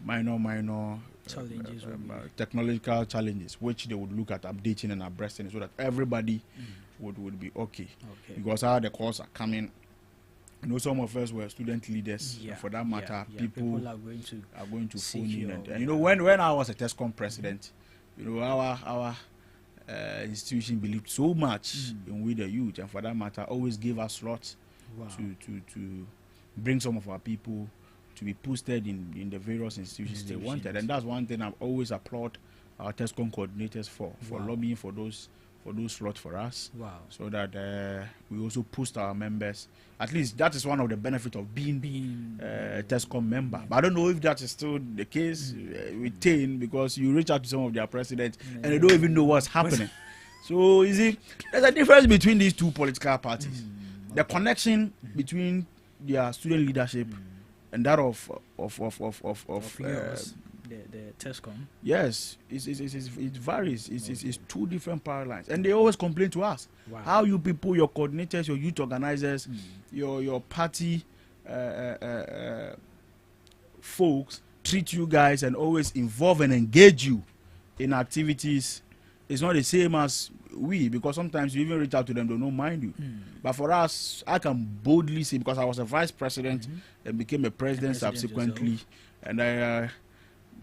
minor challenges, technological challenges, which they would look at updating and abreasting, so that everybody would be okay. Because how the calls are coming, you know, some of us were student leaders. For that matter, people are going to phone in, and you know, when I was a TESCOM president, you know, our institution believed so much in we the youth, and for that matter, always gave us slots to bring some of our people to be posted in the various institutions they wanted. And that's one thing I've always applaud our TESCOM coordinators for lobbying for those slots for us, so that we also post our members. At least that is one of the benefits of being a TESCOM member. But I don't know if that is still the case with TAIN, because you reach out to some of their presidents and they don't even know what's happening. So you see, there's a difference between these two political parties. The connection between their student leadership and that of yours, the TESCOM. Yes, it varies. It's two different power lines, and they always complain to us how you people, your coordinators, your youth organizers, your party folks treat you guys and always involve and engage you in activities. It's not the same as we, because sometimes you even reach out to them, they don't mind you. But for us, I can boldly say, because I was a vice president and became a president subsequently, yourself. And I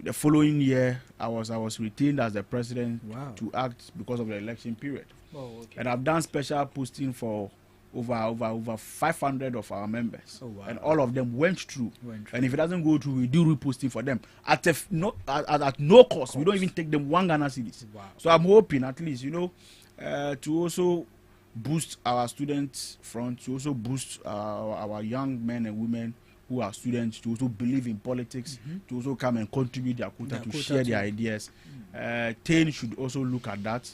the following year I was retained as the president to act because of the election period. And I've done special posting for over 500 of our members, and all of them went through. And if it doesn't go through, we do reposting for them at no cost. We don't even take them 1 Ghana cedis. So I'm hoping at least, to also boost our student front, to also boost our young men and women who are students, to also believe in politics, to also come and contribute their quota, to share their ideas. TAIN should also look at that.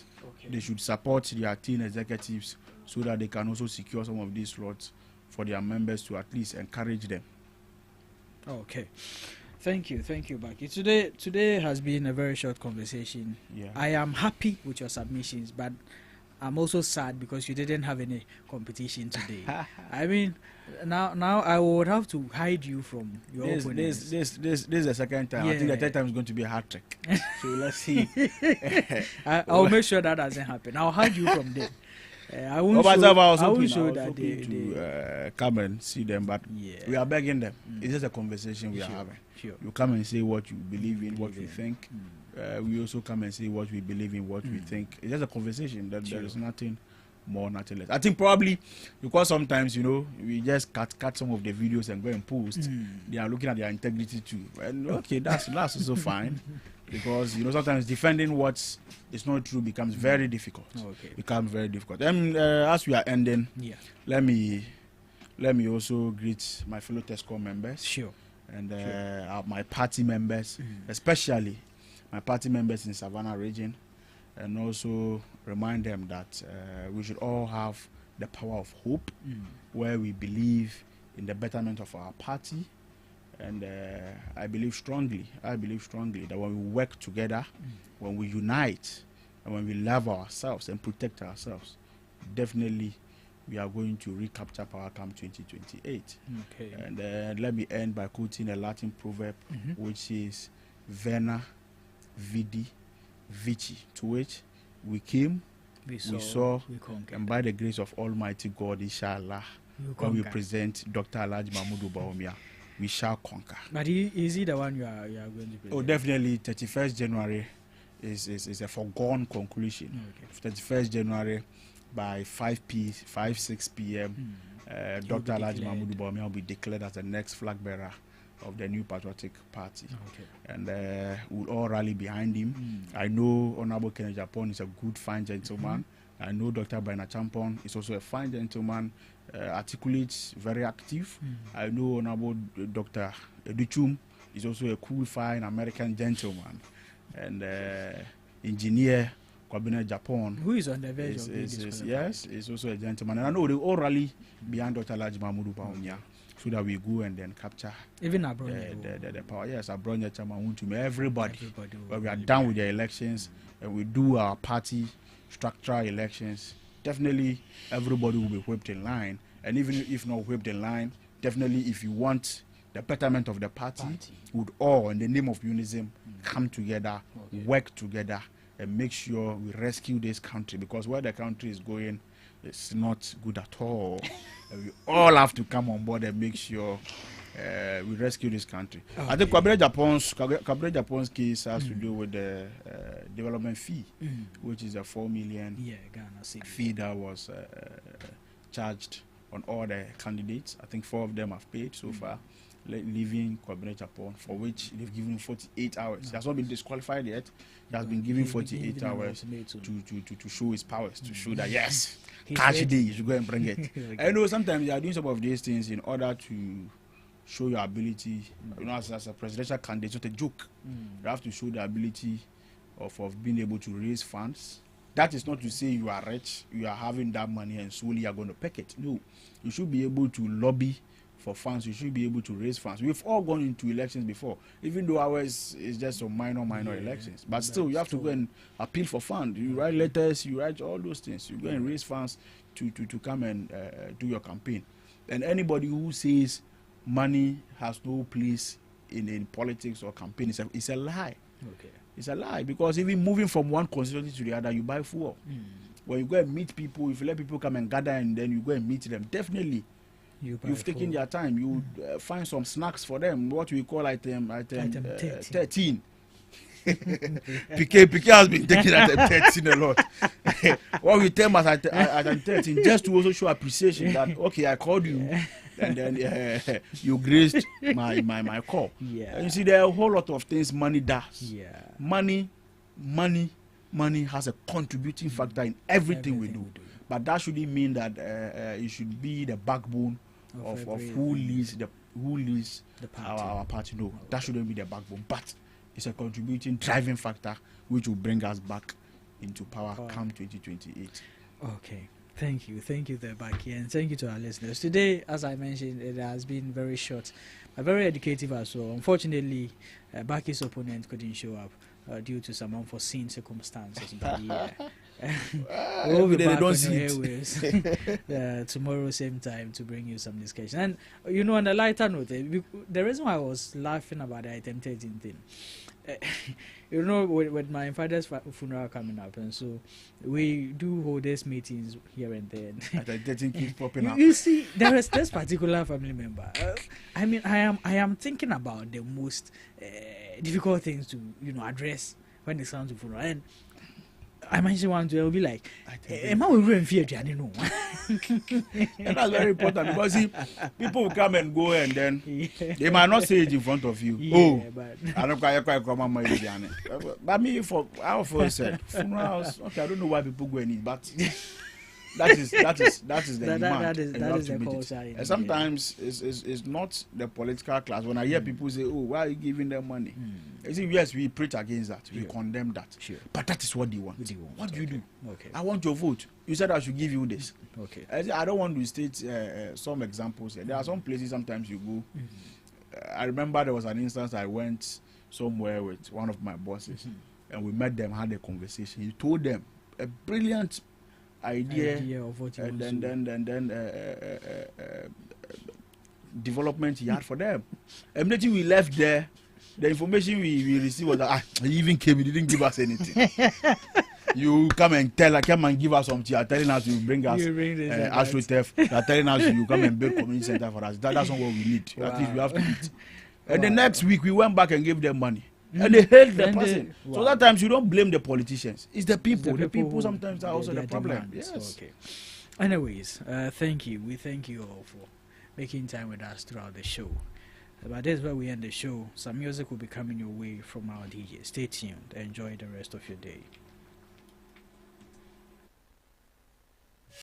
They should support their teen executives so that they can also secure some of these slots for their members, to at least encourage them. Okay. Thank you, Baki. Today has been a very short conversation. I am happy with your submissions, but I'm also sad because you didn't have any competition today. I mean, now I would have to hide you from your opponents. This is the second time. I think the third time is going to be a hat trick. So let's see. I'll make sure that doesn't happen. I'll hide you from them. I won't show that they come and see them, but we are begging them. It's just a conversation we are having. You come and say what you believe in, what you think. We also come and say what we believe in, what we think. It's just a conversation. That there is nothing more, nothing less. I think probably because sometimes we just cut some of the videos and go and post. They are looking at their integrity too. And okay, that's also fine. Because sometimes defending what is not true becomes very difficult. And as we are ending, let me also greet my fellow TESCOM members. And my party members, especially my party members in Savannah region, and also remind them that we should all have the power of hope, where we believe in the betterment of our party. And I believe strongly that when we work together, when we unite, and when we love ourselves and protect ourselves, definitely we are going to recapture power come 2028. And let me end by quoting a Latin proverb, which is Vena, Vidi, Vici, to which we came, we saw, and by the grace of Almighty God, inshallah, when we present Dr. Alhaji Mahmoud Bawumia, we shall conquer. But is he the one you are going to present? Oh, definitely. 31st January is a foregone conclusion. 31st January by 6 p.m. Dr. Alhaji Mahmoud Bawumia will be declared as the next flag bearer of the New Patriotic Party. And we'll all rally behind him. I know Honorable Kenneth Japon is a good, fine gentleman. I know Dr. Baina Champon is also a fine gentleman, articulate, very active. I know Honorable Dr. Educhum is also a cool, fine American gentleman. And Engineer Kwabena Japon, who is on the verge of is also a gentleman. And I know they all rally behind Dr. Alhaji Mahmoud Bawumia, so that we go and then capture even abroad the power. Yes, abroad everybody. When we are done with the elections and we do our party structural elections, definitely everybody will be whipped in line. And even if not whipped in line, definitely if you want the betterment of the party, would all in the name of unison come together, work together, and make sure we rescue this country, because where the country is going is not good at all. And we all have to come on board and make sure we rescue this country. I think Kwabena Japon's case has to do with the development fee, which is a 4 million fee that was charged on all the candidates. I think 4 of them have paid so far, leaving Kwabena Japan, for which they've given 48 hours. He has not been disqualified yet. He has been given 48 hours to show his powers, to show that yes, cash day, you should go and bring it. I know sometimes you are doing some of these things in order to show your ability. As a presidential candidate, it's not a joke. You have to show the ability of being able to raise funds That is not to say you are rich, you are having that money and solely you are going to pick it. No, you should be able to lobby for funds. You should be able to raise funds. We've all gone into elections before, even though ours is just some minor elections. But still, you have to go and appeal for funds. You write letters, you write all those things. You go and raise funds to come and do your campaign. And anybody who says money has no place in politics or campaign, it's a lie. Okay. It's a lie, because even moving from one constituency to the other, you buy fuel. When you go and meet people, if you let people come and gather and then you go and meet them, definitely you've taken their time. You find some snacks for them, what we call item 13. PK has been taking item 13 a lot. What we tell them as item 13, just to also show appreciation that, okay, I called you and then you graced my call. Yeah. And you see, there are a whole lot of things money does. Yeah. Money has a contributing factor in everything we do. But that shouldn't mean that it should be the backbone of who leads our party. No, that shouldn't be the backbone. But it's a contributing driving factor which will bring us back into power come 2028. Okay. Thank you there, Baki, and thank you to our listeners. Today, as I mentioned, it has been very short, but very educative as well. Unfortunately, Baki's opponent couldn't show up due to some unforeseen circumstances. But yeah, we'll be back on your airwaves tomorrow, same time, to bring you some discussion. And you know, on a lighter note, the reason why I was laughing about the item 13 thing. You know, with my father's funeral coming up, and so we do hold these meetings here and there. And getting keeps popping up. You see, there is this particular family member. I mean, I am thinking about the most difficult things to address when it comes to funeral. And I mentioned one, they'll be like, "Am I will fear Johnny?" No, and that's very important, because see, people will come and go, and then they might not say it in front of you. But I don't quite come on my Johnny. But me, for our first said funerals. Okay, I don't know why people go and eat, but that is the demand. That is the culture. And sometimes it's not the political class. When I hear people say, "Oh, why are you giving them money?" You see, yes, we preach against that. We condemn that. Sure. But that is what they want. What do you do? Okay. I want your vote. You said I should give you this. Okay. I don't want to state some examples. There are some places sometimes you go. I remember there was an instance I went somewhere with one of my bosses, and we met them, had a conversation. He told them a brilliant idea of what and then development he had for them. Immediately we left there, the information we received was that he even came, he didn't give us anything. You come and give us something. You are telling us you bring us AstroTurf. You are telling us you come and build community center for us. That's not what we need. Wow. At least we have to eat. And the next week we went back and gave them money. And they hate the person. So that times you don't blame the politicians. It's the people. The people sometimes are also the problem. Yes. Okay. Anyways, thank you. We thank you all for making time with us throughout the show. But that's where we end the show. Some music will be coming your way from our DJ. Stay tuned. Enjoy the rest of your day.